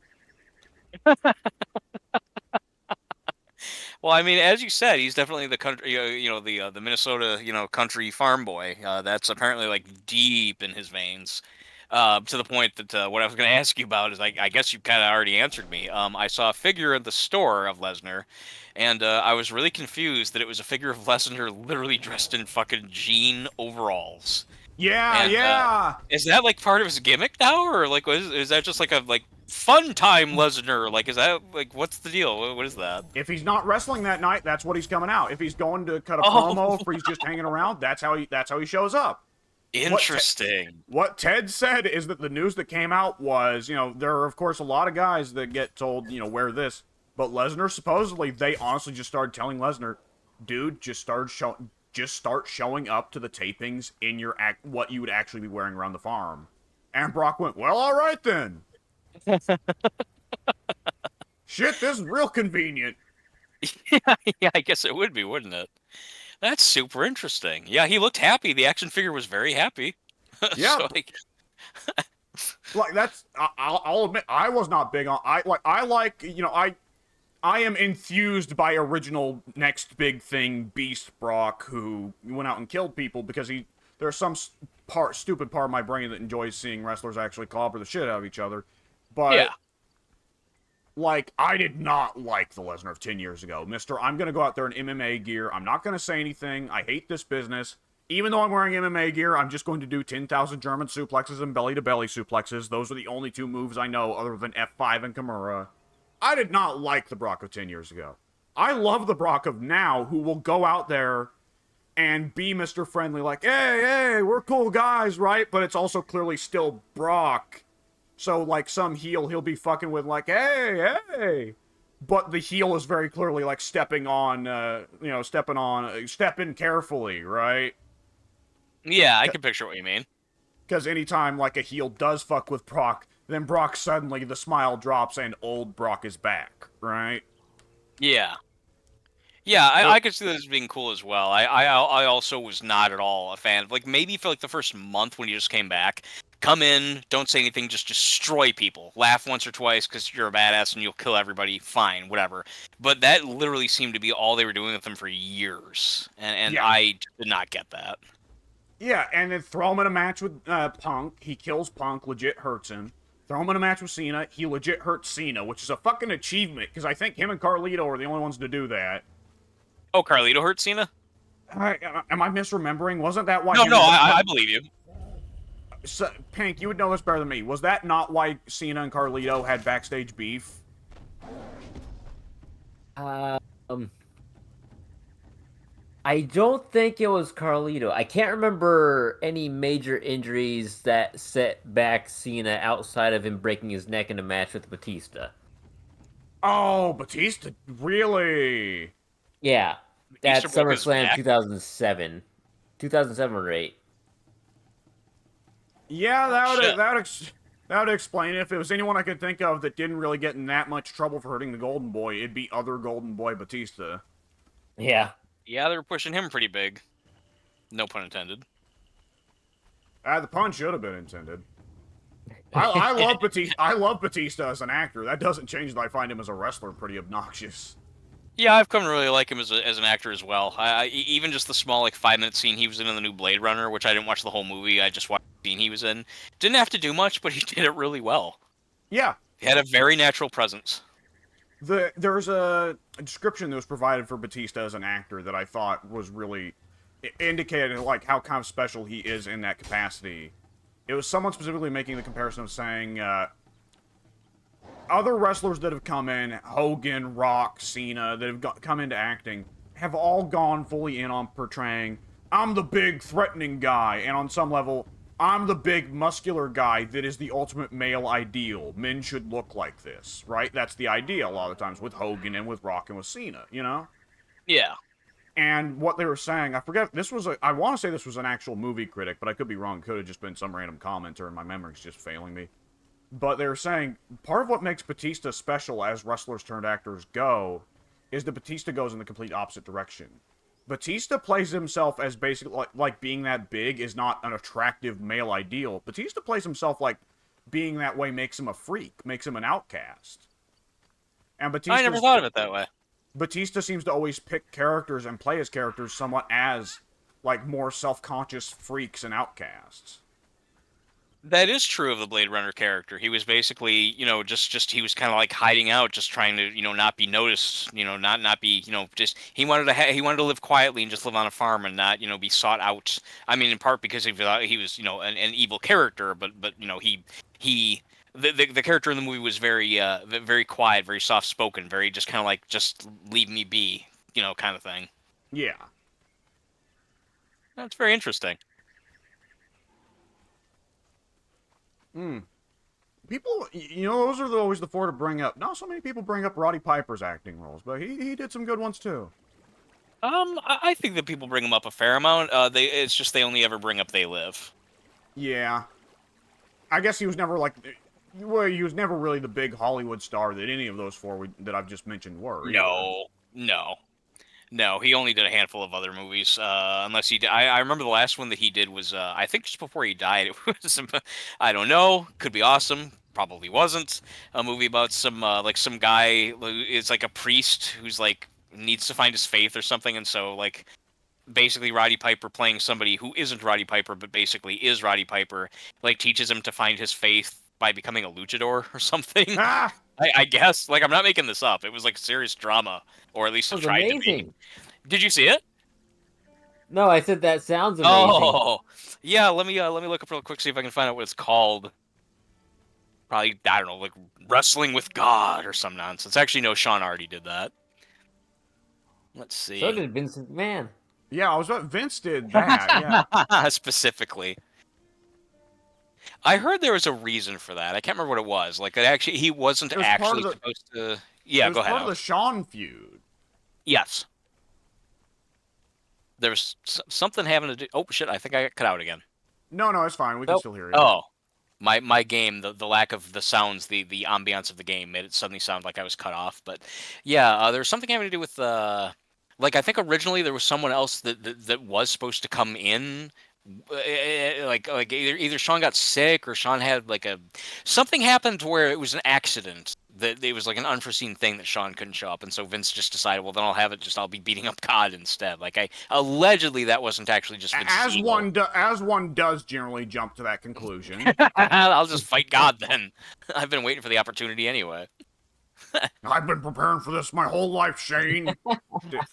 [SPEAKER 2] Well, I mean, as you said, he's definitely the country, the Minnesota, country farm boy. That's apparently deep in his veins. To the point that what I was going to ask you about is, I guess you kind of already answered me. I saw a figure at the store of Lesnar, and I was really confused that it was a figure of Lesnar literally dressed in fucking jean overalls.
[SPEAKER 1] Yeah.
[SPEAKER 2] Is that part of his gimmick now, or is that just a fun time Lesnar? Is that what's the deal? What is that?
[SPEAKER 1] If he's not wrestling that night, that's what he's coming out. If he's going to cut a promo, or he's just hanging around, that's how he shows up.
[SPEAKER 2] Interesting.
[SPEAKER 1] What Ted said is that the news that came out was, there are of course a lot of guys that get told, wear this, but Lesnar supposedly they honestly just started telling Lesnar, dude, just start showing up to the tapings in your what you would actually be wearing around the farm. And Brock went, well, all right then. Shit, this is real convenient.
[SPEAKER 2] Yeah, I guess it would be, wouldn't it? That's super interesting. Yeah, he looked happy. The action figure was very happy.
[SPEAKER 1] Yeah,
[SPEAKER 2] So like,
[SPEAKER 1] like that's I'll admit I was not big on I like I am enthused by original next big thing Beast Brock, who went out and killed people because there's some stupid part of my brain that enjoys seeing wrestlers actually clobber the shit out of each other. But
[SPEAKER 2] yeah.
[SPEAKER 1] like, I did not like the Lesnar of 10 years ago. Mister, I'm gonna go out there in MMA gear. I'm not gonna say anything. I hate this business. Even though I'm wearing MMA gear, I'm just going to do 10,000 German suplexes and belly-to-belly suplexes. Those are the only two moves I know other than F5 and Kimura. I did not like the Brock of 10 years ago. I love the Brock of now, who will go out there and be Mr. Friendly, like, hey, we're cool guys, right? But it's also clearly still Brock. So, like, some heel he'll be fucking with, like, hey. But the heel is very clearly, like, stepping carefully, right?
[SPEAKER 2] Yeah, I can picture what you mean.
[SPEAKER 1] Because anytime, like, a heel does fuck with Brock, then Brock suddenly, the smile drops and old Brock is back, right?
[SPEAKER 2] Yeah. Yeah, I could see that as being cool as well. I also was not at all a fan of, like, maybe for like the first month when you just came back, come in, don't say anything, just destroy people, laugh once or twice because you're a badass and you'll kill everybody, fine, whatever. But that literally seemed to be all they were doing with them for years, and
[SPEAKER 1] Yeah.
[SPEAKER 2] I did not get that.
[SPEAKER 1] Yeah, and then throw him in a match with Punk. He kills Punk, legit hurts him. Throw him in a match with Cena. He legit hurts Cena, which is a fucking achievement, because I think him and Carlito are the only ones to do that.
[SPEAKER 2] Oh, Carlito hurt Cena?
[SPEAKER 1] Am I misremembering? Wasn't that why?
[SPEAKER 2] No, I believe you.
[SPEAKER 1] So, Pink, you would know this better than me. Was that not why Cena and Carlito had backstage beef?
[SPEAKER 3] I don't think it was Carlito. I can't remember any major injuries that set back Cena outside of him breaking his neck in a match with Batista.
[SPEAKER 1] Oh, Batista, really?
[SPEAKER 3] Yeah, that's
[SPEAKER 2] Batista broke his
[SPEAKER 3] SummerSlam
[SPEAKER 2] back?
[SPEAKER 3] 2007. 2007 or 8.
[SPEAKER 1] Yeah,
[SPEAKER 2] Shit.
[SPEAKER 1] that would explain it. If it was anyone I could think of that didn't really get in that much trouble for hurting the Golden Boy, it'd be other Golden Boy Batista.
[SPEAKER 3] Yeah.
[SPEAKER 2] Yeah, they were pushing him pretty big. No pun intended.
[SPEAKER 1] The pun should have been intended. I love Batista. I love Batista as an actor. That doesn't change that I find him as a wrestler pretty obnoxious.
[SPEAKER 2] Yeah, I've come to really like him as an actor as well. Even just the small like 5-minute scene he was in the new Blade Runner, which I didn't watch the whole movie. I just watched the scene he was in. Didn't have to do much, but he did it really well.
[SPEAKER 1] Yeah,
[SPEAKER 2] He had a very natural presence.
[SPEAKER 1] there's a description that was provided for Batista as an actor that I thought was really indicated like how kind of special he is in that capacity. It was someone specifically making the comparison of saying other wrestlers that have come in, Hogan, Rock, Cena, that have come into acting, have all gone fully in on portraying, I'm the big threatening guy, and on some level, I'm the big muscular guy that is the ultimate male ideal. Men should look like this, right? That's the idea a lot of the times with Hogan and with Rock and with Cena, you know?
[SPEAKER 2] Yeah.
[SPEAKER 1] And what they were saying, I forget, I want to say this was an actual movie critic, but I could be wrong. It could have just been some random commenter and my memory's just failing me. But they were saying, part of what makes Batista special as wrestlers turned actors go, is that Batista goes in the complete opposite direction. Batista plays himself as basically, like being that big is not an attractive male ideal. Batista plays himself like being that way makes him a freak, makes him an outcast. And
[SPEAKER 2] I never thought of it that way.
[SPEAKER 1] Batista seems to always pick characters and play his characters somewhat as, like, more self-conscious freaks and outcasts.
[SPEAKER 2] That is true of the Blade Runner character. He was basically, just he was kind of like hiding out, just trying to, not be noticed, not be, just he wanted to live quietly and just live on a farm and not, be sought out. I mean, in part because he was, an evil character, but the character in the movie was very very quiet, very soft spoken, very just kind of like just leave me be, kind of thing.
[SPEAKER 1] Yeah.
[SPEAKER 2] That's very interesting.
[SPEAKER 1] People, those are always the four to bring up. Not so many people bring up Roddy Piper's acting roles, but he did some good ones too.
[SPEAKER 2] I think that people bring him up a fair amount. It's just they only ever bring up They Live.
[SPEAKER 1] Yeah. I guess he was never he was never really the big Hollywood star that any of those four that I've just mentioned were.
[SPEAKER 2] No, he only did a handful of other movies. Unless he did, I remember the last one that he did was I think just before he died. It was I don't know, could be awesome, probably wasn't. A movie about some some guy who is like a priest who's like needs to find his faith or something, and so like basically Roddy Piper playing somebody who isn't Roddy Piper but basically is Roddy Piper, like teaches him to find his faith by becoming a luchador or something.
[SPEAKER 1] Ah!
[SPEAKER 2] I guess, like, I'm not making this up. It was like serious drama, or at least
[SPEAKER 3] That
[SPEAKER 2] it
[SPEAKER 3] was
[SPEAKER 2] tried to
[SPEAKER 3] amazing.
[SPEAKER 2] be. Did you see it?
[SPEAKER 3] No, I said that sounds amazing.
[SPEAKER 2] Oh, yeah. Let me look up real quick, see if I can find out what it's called. Probably, I don't know, like Wrestling with God or some nonsense. Actually, no, Sean already did that. Let's see.
[SPEAKER 3] So did Vincent McMahon.
[SPEAKER 1] Yeah, I was about Vince did that. Yeah.
[SPEAKER 2] Specifically. I heard there was a reason for that. I can't remember what it was. Like, actually, he wasn't
[SPEAKER 1] It was part of
[SPEAKER 2] actually
[SPEAKER 1] the-
[SPEAKER 2] supposed to. Yeah,
[SPEAKER 1] It was
[SPEAKER 2] go ahead.
[SPEAKER 1] part of the
[SPEAKER 2] Alex.
[SPEAKER 1] Sean feud.
[SPEAKER 2] Yes. There's something having to do. Oh shit! I think I got cut out again.
[SPEAKER 1] No, it's fine. We can still hear you.
[SPEAKER 2] Oh, my game, the lack of the sounds, the ambiance of the game made it suddenly sound like I was cut off. But yeah, there was something having to do with like I think originally there was someone else that was supposed to come in. Like either Sean got sick or Sean had like something happened to where it was an accident that it was like an unforeseen thing that Sean couldn't show up, and so Vince just decided, well then I'll be beating up God instead. Like allegedly that wasn't actually just Vince's
[SPEAKER 1] As
[SPEAKER 2] ego.
[SPEAKER 1] one does generally jump to that conclusion.
[SPEAKER 2] I'll just fight God then. I've been waiting for the opportunity anyway.
[SPEAKER 1] I've been preparing for this my whole life, Shane.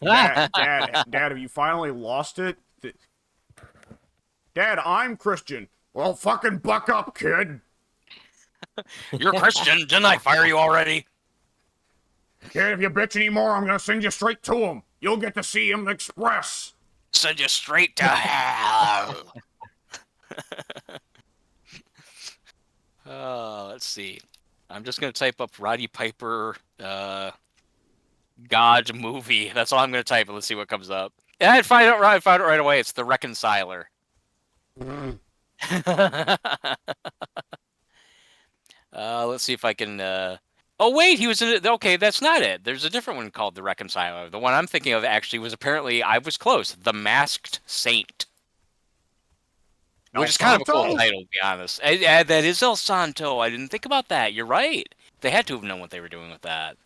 [SPEAKER 1] Dad, have you finally lost it? Dad, I'm Christian. Well, fucking buck up, kid.
[SPEAKER 2] You're Christian, didn't I fire you already?
[SPEAKER 1] Kid, if you bitch anymore, I'm gonna send you straight to him. You'll get to see him express.
[SPEAKER 2] Send you straight to hell. Let's see. I'm just gonna type up Roddy Piper God movie. That's all I'm gonna type, and let's see what comes up. Yeah, I found it right away. It's The Reconciler. Let's see if I can. Oh wait, he was in it. Okay, that's not it. There's a different one called The Reconciler. The one I'm thinking of actually was apparently I was close. The Masked Saint, which is kind of a cool title, to be honest. That is El Santo. I didn't think about that. You're right. They had to have known what they were doing with that.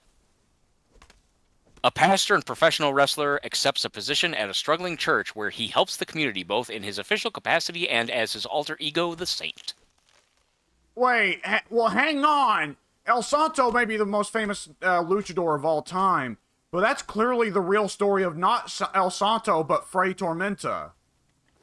[SPEAKER 2] A pastor and professional wrestler accepts a position at a struggling church where he helps the community both in his official capacity and as his alter ego, the Saint.
[SPEAKER 1] Wait, well, hang on. El Santo may be the most famous luchador of all time, but that's clearly the real story of not El Santo, but Fray Tormenta.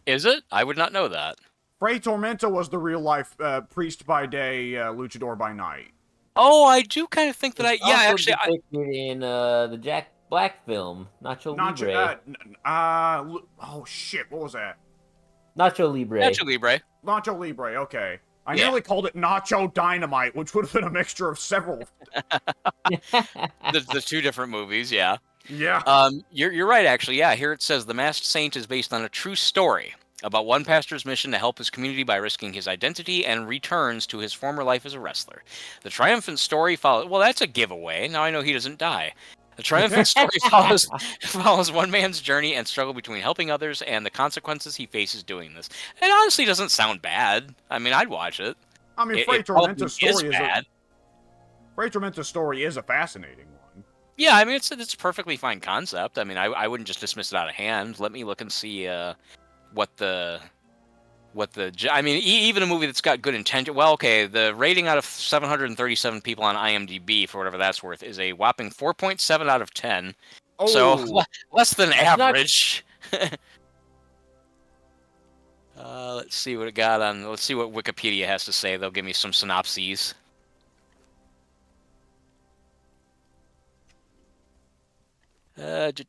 [SPEAKER 2] Is it? I would not know that.
[SPEAKER 1] Fray Tormenta was the real-life priest by day, luchador by night.
[SPEAKER 2] Oh, I do kind of think that
[SPEAKER 3] Depicted in the Jack Black film, Nacho Libre.
[SPEAKER 1] Oh shit, what was that?
[SPEAKER 3] Nacho Libre.
[SPEAKER 1] Nacho Libre, okay. I nearly called it Nacho Dynamite, which would have been a mixture of several.
[SPEAKER 2] the two different movies, yeah.
[SPEAKER 1] Yeah.
[SPEAKER 2] You're right, actually. Yeah, here it says The Masked Saint is based on a true story about one pastor's mission to help his community by risking his identity and returns to his former life as a wrestler. The triumphant story follows... Well, that's a giveaway. Now I know he doesn't die. The triumphant story follows one man's journey and struggle between helping others and the consequences he faces doing this. It honestly doesn't sound bad. I mean, I'd watch it.
[SPEAKER 1] I mean, Fray Tormenta's story is a fascinating one.
[SPEAKER 2] Yeah, I mean, it's a perfectly fine concept. I mean, I wouldn't just dismiss it out of hand. Let me look and see I mean, even a movie that's got good intention. Well, okay, the rating out of 737 people on IMDb, for whatever that's worth, is a whopping 4.7 out of 10.
[SPEAKER 1] Oh.
[SPEAKER 2] So less than average. Let's see what it got on. Let's see what Wikipedia has to say. They'll give me some synopses. It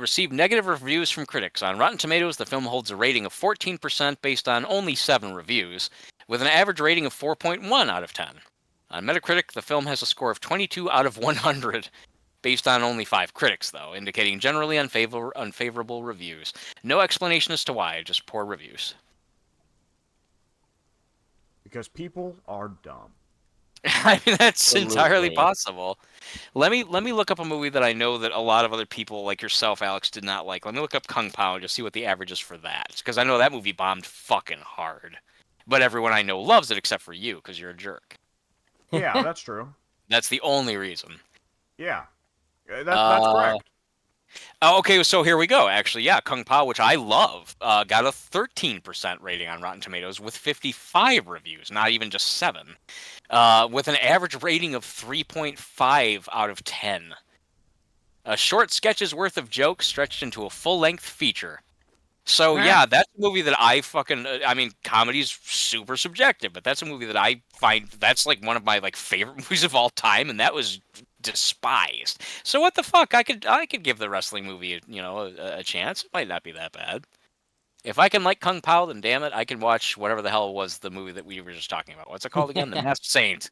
[SPEAKER 2] received negative reviews from critics. On Rotten Tomatoes, the film holds a rating of 14% based on only 7 reviews. with an average rating of 4.1 out of 10. On Metacritic, the film has a score of 22 out of 100, based on only 5 critics, though, indicating generally unfavorable reviews. No explanation as to why, just poor reviews.
[SPEAKER 1] Because people are dumb.
[SPEAKER 2] I mean, that's entirely
[SPEAKER 3] Absolutely.
[SPEAKER 2] possible. Let me look up a movie that I know that a lot of other people, like yourself, Alex, did not like. Let me look up Kung Pao and just see what the average is for that, because I know that movie bombed fucking hard. But everyone I know loves it except for you, because you're a jerk.
[SPEAKER 1] Yeah, that's true.
[SPEAKER 2] That's the only reason.
[SPEAKER 1] Yeah. That's
[SPEAKER 2] Uh,
[SPEAKER 1] correct.
[SPEAKER 2] Oh, okay, so here we go. Actually, yeah, Kung Pao, which I love, got a 13% rating on Rotten Tomatoes with 55 reviews, not even just 7, with an average rating of 3.5 out of 10. A short sketch's worth of jokes stretched into a full-length feature. So
[SPEAKER 1] Eh.
[SPEAKER 2] yeah, that's a movie that I fucking. I mean, comedy's super subjective, but that's a movie that I find that's like one of my like favorite movies of all time, and that was despised. So what the fuck? I could give the wrestling movie a chance. It might not be that bad. If I can like Kung Pao, then damn it, I can watch whatever the hell was the movie that we were just talking about. What's it called again? The Masked Saint.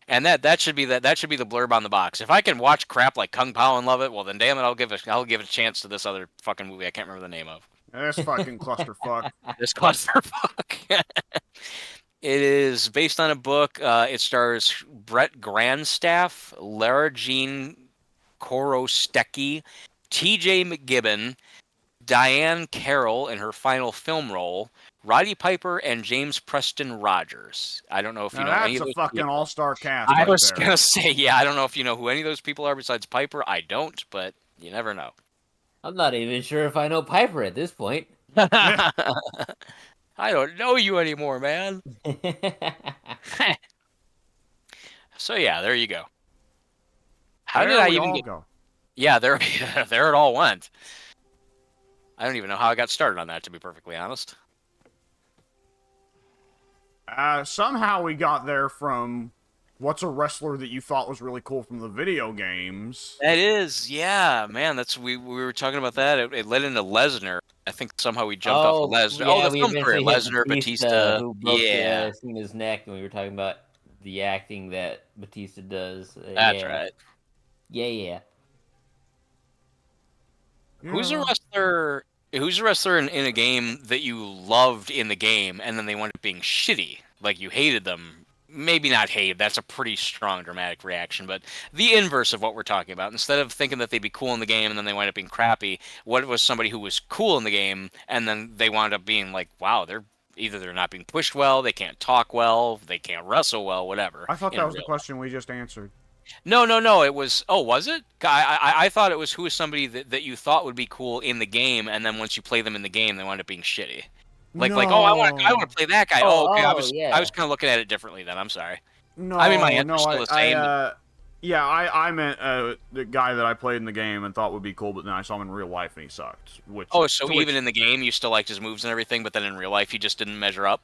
[SPEAKER 2] And that should be that should be the blurb on the box. If I can watch crap like Kung Pao and love it, well then damn it, I'll give it a chance to this other fucking movie I can't remember the name of.
[SPEAKER 1] This fucking clusterfuck.
[SPEAKER 2] This clusterfuck. It is based on a book. It stars Brett Grandstaff, Lara Jean Korostecki, T.J. McGibbon, Diane Carroll in her final film role, Roddy Piper, and James Preston Rogers. I don't know if you
[SPEAKER 1] Now
[SPEAKER 2] know any
[SPEAKER 1] that's
[SPEAKER 2] of
[SPEAKER 1] a
[SPEAKER 2] those
[SPEAKER 1] fucking
[SPEAKER 2] people.
[SPEAKER 1] all-star cast
[SPEAKER 2] I
[SPEAKER 1] right
[SPEAKER 2] was
[SPEAKER 1] there.
[SPEAKER 2] gonna say, yeah, I don't know if you know who any of those people are besides Piper. I don't, but you never know.
[SPEAKER 3] I'm not even sure if I know Piper at this point.
[SPEAKER 2] I don't know you anymore, man. So yeah, there you go. How did
[SPEAKER 1] There
[SPEAKER 2] I
[SPEAKER 1] we
[SPEAKER 2] even
[SPEAKER 1] all
[SPEAKER 2] get?
[SPEAKER 1] go.
[SPEAKER 2] Yeah, there, there it all went. I don't even know how I got started on that, to be perfectly honest.
[SPEAKER 1] Somehow we got there from what's a wrestler that you thought was really cool from the video games.
[SPEAKER 2] That is, yeah, man. That's we were talking about that. It led into Lesnar. I think somehow we jumped off of
[SPEAKER 3] Oh,
[SPEAKER 2] Lesnar. Oh,
[SPEAKER 3] yeah,
[SPEAKER 2] the
[SPEAKER 3] we
[SPEAKER 2] film career:
[SPEAKER 3] eventually hit
[SPEAKER 2] Lesnar,
[SPEAKER 3] Batista,
[SPEAKER 2] Batista.
[SPEAKER 3] who broke
[SPEAKER 2] Yeah,
[SPEAKER 3] Cena's neck, and we were talking about the acting that Batista does.
[SPEAKER 2] that's
[SPEAKER 3] Yeah,
[SPEAKER 2] right.
[SPEAKER 3] yeah.
[SPEAKER 2] Who's a
[SPEAKER 1] Yeah.
[SPEAKER 2] wrestler? Who's a wrestler in a game that you loved in the game, and then they wound up being shitty? Like you hated them. Maybe not hated. That's a pretty strong dramatic reaction, but the inverse of what we're talking about. Instead of thinking that they'd be cool in the game and then they wind up being crappy, what was somebody who was cool in the game and then they wound up being like, wow, they're not being pushed well, they can't talk well, they can't wrestle well, whatever.
[SPEAKER 1] I thought
[SPEAKER 2] In
[SPEAKER 1] that was the
[SPEAKER 2] real
[SPEAKER 1] question we just answered.
[SPEAKER 2] no. It was. Oh, was it? I thought it was who was somebody that you thought would be cool in the game, and then once you play them in the game, they wind up being shitty. Like oh, I want to play that guy. Oh, okay. I was
[SPEAKER 3] Yeah.
[SPEAKER 2] kind of looking at it differently then. I'm sorry.
[SPEAKER 1] No,
[SPEAKER 2] I mean, my answer's
[SPEAKER 1] no,
[SPEAKER 2] still the same.
[SPEAKER 1] yeah, I meant the guy that I played in the game and thought would be cool, but then I saw him in real life and he sucked.
[SPEAKER 2] Oh, so even in the game, you still liked his moves and everything, but then in real life, he just didn't measure up.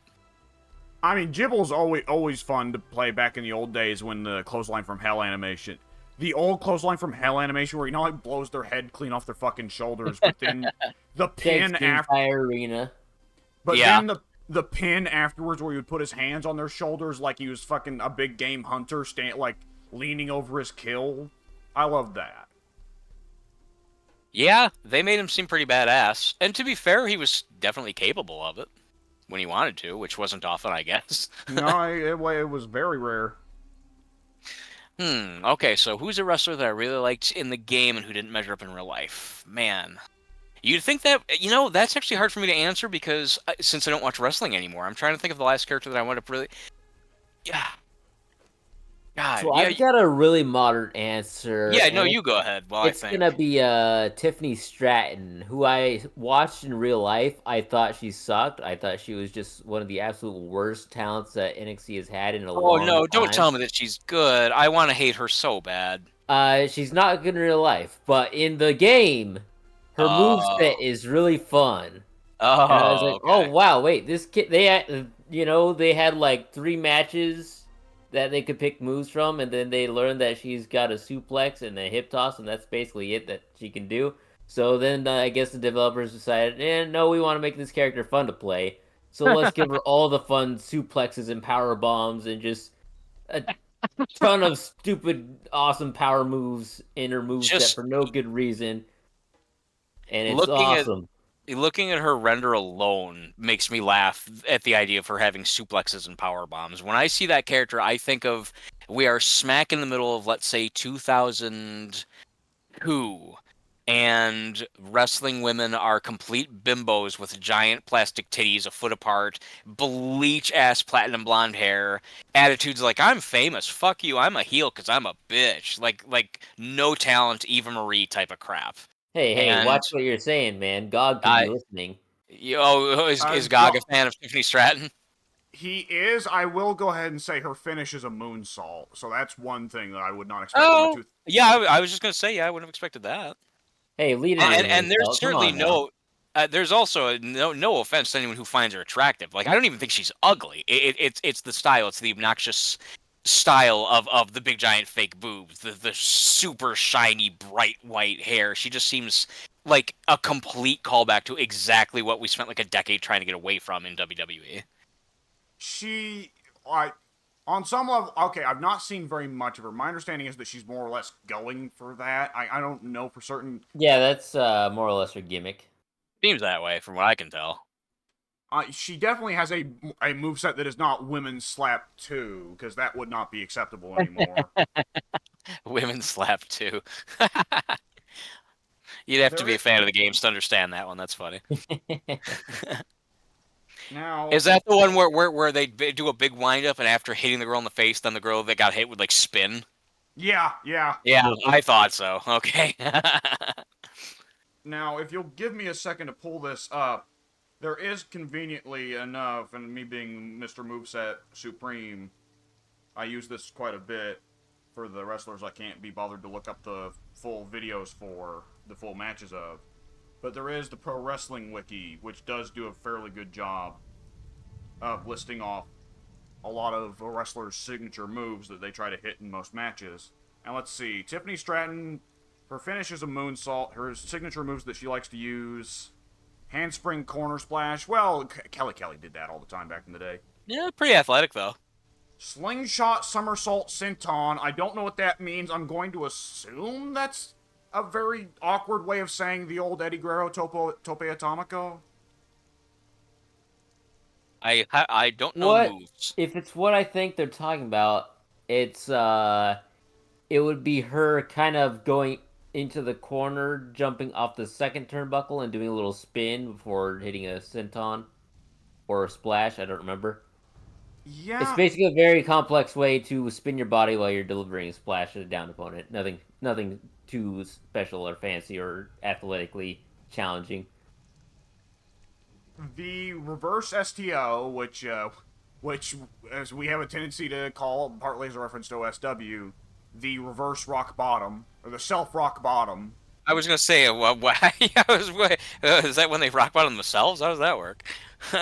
[SPEAKER 1] I mean, Jibble's always fun to play back in the old days when the clothesline from hell animation. The old clothesline from hell animation where like blows their head clean off their fucking shoulders, but then the pin
[SPEAKER 3] Takes the
[SPEAKER 1] after,
[SPEAKER 3] entire arena.
[SPEAKER 1] but
[SPEAKER 2] Yeah.
[SPEAKER 1] then the pin afterwards where he would put his hands on their shoulders like he was fucking a big game hunter, like leaning over his kill. I love that.
[SPEAKER 2] Yeah, they made him seem pretty badass, and to be fair, he was definitely capable of it when he wanted to, which wasn't often, I guess.
[SPEAKER 1] No, it was very rare.
[SPEAKER 2] Okay, so who's a wrestler that I really liked in the game and who didn't measure up in real life? Man. You'd think that, that's actually hard for me to answer because since I don't watch wrestling anymore, I'm trying to think of the last character that I wound up really. Yeah. God,
[SPEAKER 3] So
[SPEAKER 2] yeah.
[SPEAKER 3] I've got a really modern answer.
[SPEAKER 2] Yeah, no,
[SPEAKER 3] and
[SPEAKER 2] you go ahead while
[SPEAKER 3] It's
[SPEAKER 2] I think.
[SPEAKER 3] gonna be Tiffany Stratton, who I watched in real life. I thought she sucked. I thought she was just one of the absolute worst talents that NXT has had in a
[SPEAKER 2] Oh,
[SPEAKER 3] long
[SPEAKER 2] no,
[SPEAKER 3] time.
[SPEAKER 2] don't tell me that she's good. I want to hate her so bad.
[SPEAKER 3] She's not good in real life, but in the game, her moveset is really fun.
[SPEAKER 2] Oh,
[SPEAKER 3] And I was like,
[SPEAKER 2] okay.
[SPEAKER 3] oh wow, wait, this kid. They had, they had like 3 matches that they could pick moves from, and then they learned that she's got a suplex and a hip toss, and that's basically it that she can do. So then I guess the developers decided, no, we want to make this character fun to play. So let's give her all the fun suplexes and power bombs and just a ton of stupid, awesome power moves in her moveset
[SPEAKER 2] Just
[SPEAKER 3] for no good reason. And it's
[SPEAKER 2] looking at
[SPEAKER 3] awesome.
[SPEAKER 2] looking at her render alone makes me laugh at the idea of her having suplexes and power bombs. When I see that character, I think of we are smack in the middle of, let's say, 2002, and wrestling women are complete bimbos with giant plastic titties a foot apart, bleach ass platinum blonde hair, attitudes like I'm famous, fuck you, I'm a heel because I'm a bitch, like no talent, Eva Marie type of crap.
[SPEAKER 3] Hey,
[SPEAKER 2] And
[SPEAKER 3] watch what you're saying, man. God could be
[SPEAKER 2] I
[SPEAKER 3] listening.
[SPEAKER 2] is Gog a fan of Tiffany Stratton?
[SPEAKER 1] He is. I will go ahead and say her finish is a moonsault, so that's one thing that I would not expect from a
[SPEAKER 2] Oh,
[SPEAKER 1] two.
[SPEAKER 2] yeah, I was just gonna say, yeah, I wouldn't have expected that.
[SPEAKER 3] Hey, lead her to the
[SPEAKER 2] And there's
[SPEAKER 3] moonsault. Come
[SPEAKER 2] certainly
[SPEAKER 3] on now.
[SPEAKER 2] there's also no offense to anyone who finds her attractive. Like I don't even think she's ugly. It's the style. It's the obnoxious style of the big giant fake boobs, the super shiny bright white hair. She just seems like a complete callback to exactly what we spent like a decade trying to get away from in WWE.
[SPEAKER 1] She, I, on some level, okay, I've not seen very much of her. My understanding is that she's more or less going for that. I don't know for certain.
[SPEAKER 3] Yeah, that's more or less her gimmick.
[SPEAKER 2] Seems that way from what I can tell.
[SPEAKER 1] She definitely has a moveset that is not women's slap 2, because that would not be acceptable anymore.
[SPEAKER 2] Women slap too. You'd have to
[SPEAKER 1] There
[SPEAKER 2] be a
[SPEAKER 1] is,
[SPEAKER 2] fan of the games to understand that one. That's funny.
[SPEAKER 1] now,
[SPEAKER 2] Is that the one where they do a big wind up and after hitting the girl in the face, then the girl that got hit would like spin?
[SPEAKER 1] yeah.
[SPEAKER 2] Yeah, I thought so. Okay.
[SPEAKER 1] Now, if you'll give me a second to pull this up, there is conveniently enough, and me being Mr. Moveset Supreme, I use this quite a bit for the wrestlers I can't be bothered to look up the full videos for, the full matches of. But there is the Pro Wrestling Wiki, which does do a fairly good job of listing off a lot of a wrestler's signature moves that they try to hit in most matches. And let's see, Tiffany Stratton, her finish is a moonsault. Her signature moves that she likes to use: handspring, corner splash. Well, Kelly did that all the time back in the day.
[SPEAKER 2] Yeah, pretty athletic though.
[SPEAKER 1] Slingshot, somersault, senton. I don't know what that means. I'm going to assume that's a very awkward way of saying the old Eddie Guerrero tope atomico.
[SPEAKER 2] I don't know
[SPEAKER 3] What
[SPEAKER 2] moves.
[SPEAKER 3] if it's what I think they're talking about? It's it would be her kind of going into the corner, jumping off the second turnbuckle and doing a little spin before hitting a senton or a splash. I don't remember. It's
[SPEAKER 1] Yeah,
[SPEAKER 3] basically a very complex way to spin your body while you're delivering a splash at a down opponent. Nothing too special or fancy or athletically challenging.
[SPEAKER 1] the reverse STO, which as we have a tendency to call, partly as a reference to OSW, the reverse rock bottom or the self rock bottom.
[SPEAKER 2] I was gonna say, yeah, is that when they rock bottom themselves? How does that work?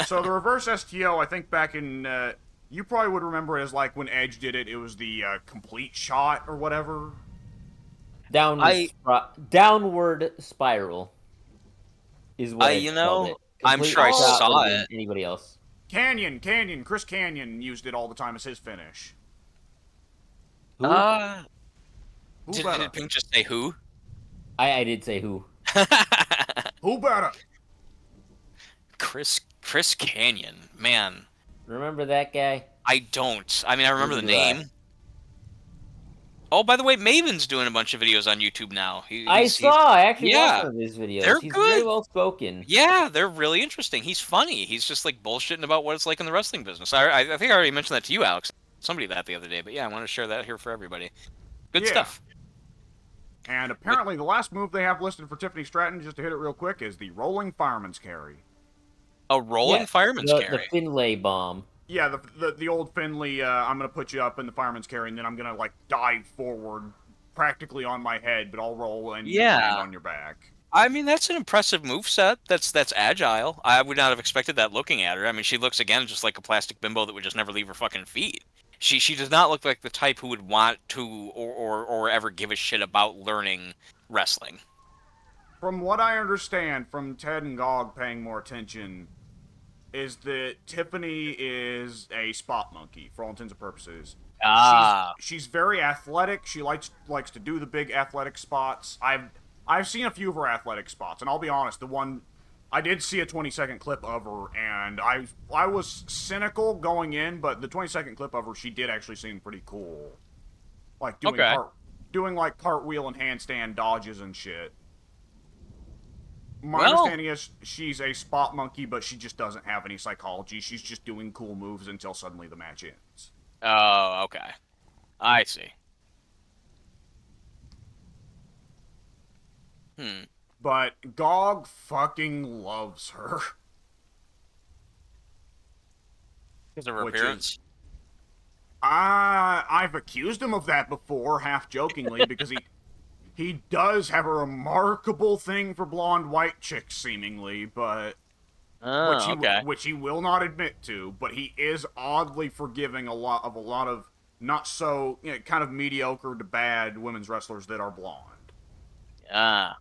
[SPEAKER 1] So the reverse STO, I think back in, you probably would remember it as like when Edge did it. It was the complete shot or whatever.
[SPEAKER 3] Downward, downward spiral is what I called it.
[SPEAKER 2] I'm
[SPEAKER 3] Complete
[SPEAKER 2] sure I
[SPEAKER 3] shot would
[SPEAKER 2] saw
[SPEAKER 3] have been
[SPEAKER 2] it.
[SPEAKER 3] anybody else.
[SPEAKER 1] Chris Canyon used it all the time as his finish.
[SPEAKER 3] Who?
[SPEAKER 1] Who
[SPEAKER 2] Did
[SPEAKER 1] better?
[SPEAKER 2] Pink just say who?
[SPEAKER 3] I did say who.
[SPEAKER 1] Who better?
[SPEAKER 2] Chris Canyon, man.
[SPEAKER 3] Remember that guy?
[SPEAKER 2] I don't. I mean, I remember the
[SPEAKER 3] Neither do I.
[SPEAKER 2] name. Oh, by the way, Maven's doing a bunch of videos on YouTube now.
[SPEAKER 3] I actually watched
[SPEAKER 2] yeah,
[SPEAKER 3] one of his videos.
[SPEAKER 2] they're
[SPEAKER 3] He's very
[SPEAKER 2] good.
[SPEAKER 3] well spoken.
[SPEAKER 2] Yeah, they're really interesting. He's funny. He's just like bullshitting about what it's like in the wrestling business. I think I already mentioned that to you, Alex. Somebody that the other day, but yeah, I want to share that here for everybody. Good
[SPEAKER 1] Yeah.
[SPEAKER 2] stuff.
[SPEAKER 1] And apparently, the last move they have listed for Tiffany Stratton, just to hit it real quick, is the rolling fireman's carry.
[SPEAKER 2] A rolling fireman's
[SPEAKER 3] the
[SPEAKER 2] carry.
[SPEAKER 3] Finlay bomb.
[SPEAKER 1] Yeah, the old Finley. I'm gonna put you up in the fireman's carry, and then I'm gonna like dive forward, practically on my head, but I'll roll and land on your back.
[SPEAKER 2] I mean, that's an impressive moveset. That's agile. I would not have expected that looking at her. I mean, she looks again just like a plastic bimbo that would just never leave her fucking feet. She does not look like the type who would want to or ever give a shit about learning wrestling.
[SPEAKER 1] From what I understand from Ted and Gog paying more attention, is that Tiffany is a spot monkey for all intents and purposes.
[SPEAKER 2] Ah.
[SPEAKER 1] She's very athletic. She likes to do the big athletic spots. I've seen a few of her athletic spots, and I'll be honest, the one I did see a 20-second clip of her, and I was cynical going in, but the 20-second clip of her, she did actually seem pretty cool, like
[SPEAKER 2] Okay.
[SPEAKER 1] doing like cartwheel and handstand dodges and shit. My
[SPEAKER 2] Well,
[SPEAKER 1] understanding is she's a spot monkey, but she just doesn't have any psychology. She's just doing cool moves until suddenly the match ends.
[SPEAKER 2] oh, okay. I see. Hmm.
[SPEAKER 1] But Gog fucking loves her,
[SPEAKER 2] Because of her
[SPEAKER 1] which
[SPEAKER 2] appearance.
[SPEAKER 1] is I've accused him of that before, half jokingly, because he does have a remarkable thing for blonde white chicks, seemingly, but
[SPEAKER 2] Oh, okay.
[SPEAKER 1] which he will not admit to. But he is oddly forgiving a lot of not so kind of mediocre to bad women's wrestlers that are blonde.
[SPEAKER 2] Ah.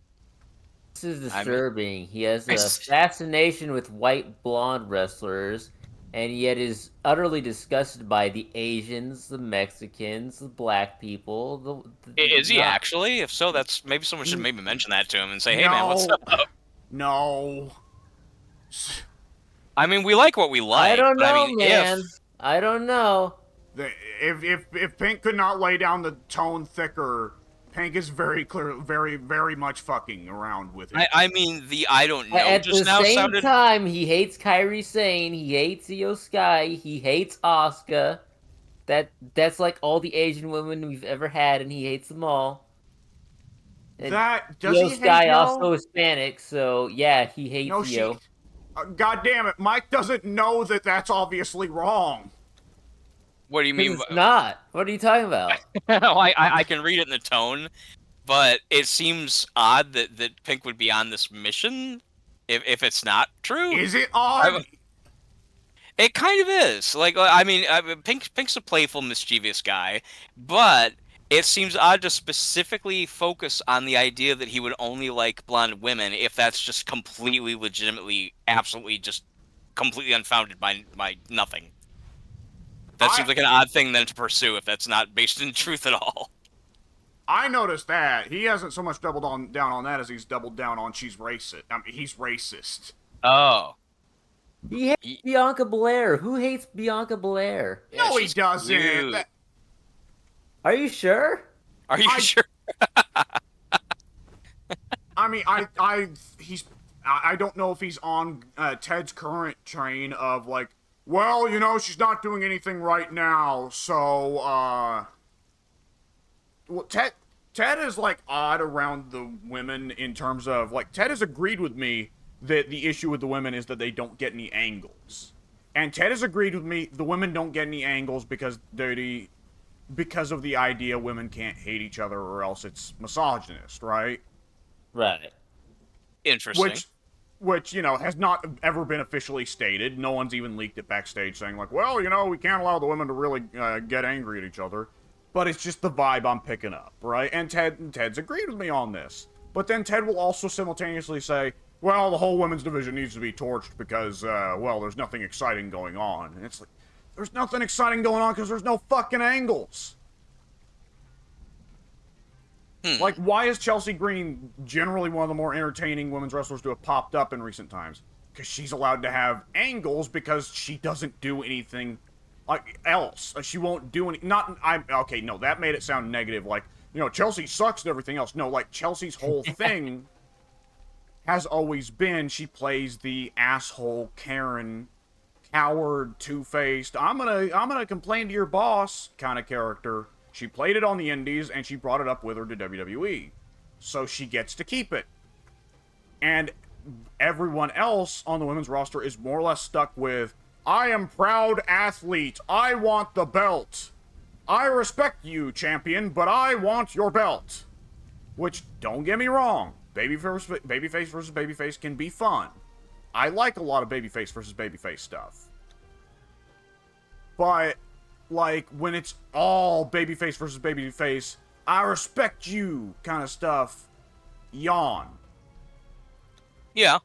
[SPEAKER 3] This is
[SPEAKER 2] I mean,
[SPEAKER 3] disturbing. He has a
[SPEAKER 2] it's-
[SPEAKER 3] fascination with white blonde wrestlers, and yet is utterly disgusted by the Asians, the Mexicans, the black people.
[SPEAKER 2] is he
[SPEAKER 3] Not
[SPEAKER 2] actually? If so, that's maybe someone should maybe mention that to him and say, "Hey, man, what's
[SPEAKER 1] No,
[SPEAKER 2] up?"
[SPEAKER 1] no.
[SPEAKER 2] I mean, we like what we like.
[SPEAKER 3] I don't
[SPEAKER 2] but I
[SPEAKER 3] know,
[SPEAKER 2] mean,
[SPEAKER 3] man.
[SPEAKER 2] if
[SPEAKER 3] I don't know.
[SPEAKER 1] If Pink could not lay down the tone thicker, Pink is very clear, very much fucking around with it.
[SPEAKER 2] I mean, the I don't know
[SPEAKER 3] At
[SPEAKER 2] just
[SPEAKER 3] the
[SPEAKER 2] now
[SPEAKER 3] same
[SPEAKER 2] sounded.
[SPEAKER 3] time, he hates Kairi Sane. He hates Io Sky. He hates Asuka. That's like all the Asian women we've ever had, and he hates them all. And
[SPEAKER 1] That does
[SPEAKER 3] Io
[SPEAKER 1] he
[SPEAKER 3] Sky
[SPEAKER 1] hate
[SPEAKER 3] also
[SPEAKER 1] Yo?
[SPEAKER 3] Hispanic, so yeah, he hates
[SPEAKER 1] No, she.
[SPEAKER 3] Io.
[SPEAKER 1] God damn it, Mike doesn't know that that's obviously wrong.
[SPEAKER 2] What do you
[SPEAKER 3] Because
[SPEAKER 2] mean?
[SPEAKER 3] it's not. What are you talking about?
[SPEAKER 2] Oh, I can read it in the tone, but it seems odd that Pink would be on this mission if it's not true.
[SPEAKER 1] Is it odd?
[SPEAKER 2] It kind of is. Like, I mean, Pink's a playful, mischievous guy, but it seems odd to specifically focus on the idea that he would only like blonde women if that's just completely, legitimately, absolutely, just completely unfounded by nothing. That seems like an odd thing then to pursue if that's not based in truth at all.
[SPEAKER 1] I noticed that he hasn't so much doubled down on that as he's doubled down on she's racist. I mean, he's racist.
[SPEAKER 2] Oh.
[SPEAKER 3] He hates Bianca Belair. Who hates Bianca Belair?
[SPEAKER 2] Yeah,
[SPEAKER 1] No, he
[SPEAKER 2] she's
[SPEAKER 1] doesn't.
[SPEAKER 2] cute.
[SPEAKER 3] Are you sure?
[SPEAKER 2] Are you sure?
[SPEAKER 1] I mean, I don't know if he's on Ted's current train of like, well, she's not doing anything right now, so well, Ted is like odd around the women in terms of like Ted has agreed with me that the issue with the women is that they don't get any angles, and Ted has agreed with me the women don't get any angles because because of the idea women can't hate each other or else it's misogynist, right?
[SPEAKER 3] Right.
[SPEAKER 2] Interesting.
[SPEAKER 1] Which has not ever been officially stated. No one's even leaked it backstage saying like, well, we can't allow the women to really get angry at each other. But it's just the vibe I'm picking up, right? And Ted's agreed with me on this. But then Ted will also simultaneously say, well, the whole women's division needs to be torched because, well, there's nothing exciting going on. And it's like, there's nothing exciting going on because there's no fucking angles. Like, why is Chelsea Green generally one of the more entertaining women's wrestlers to have popped up in recent times? Because she's allowed to have angles because she doesn't do anything like else. She won't do any. Okay, no, that made it sound negative. Like, Chelsea sucks and everything else. No, like Chelsea's whole thing has always been she plays the asshole, Karen, coward, two-faced. I'm gonna complain to your boss kind of character. She played it on the indies, and she brought it up with her to WWE. So she gets to keep it. And everyone else on the women's roster is more or less stuck with, I am proud athlete. I want the belt. I respect you, champion, but I want your belt. Which, don't get me wrong, babyface versus babyface can be fun. I like a lot of babyface versus babyface stuff. But like when it's all babyface versus babyface, I respect you kind of stuff, yawn.
[SPEAKER 2] Yeah.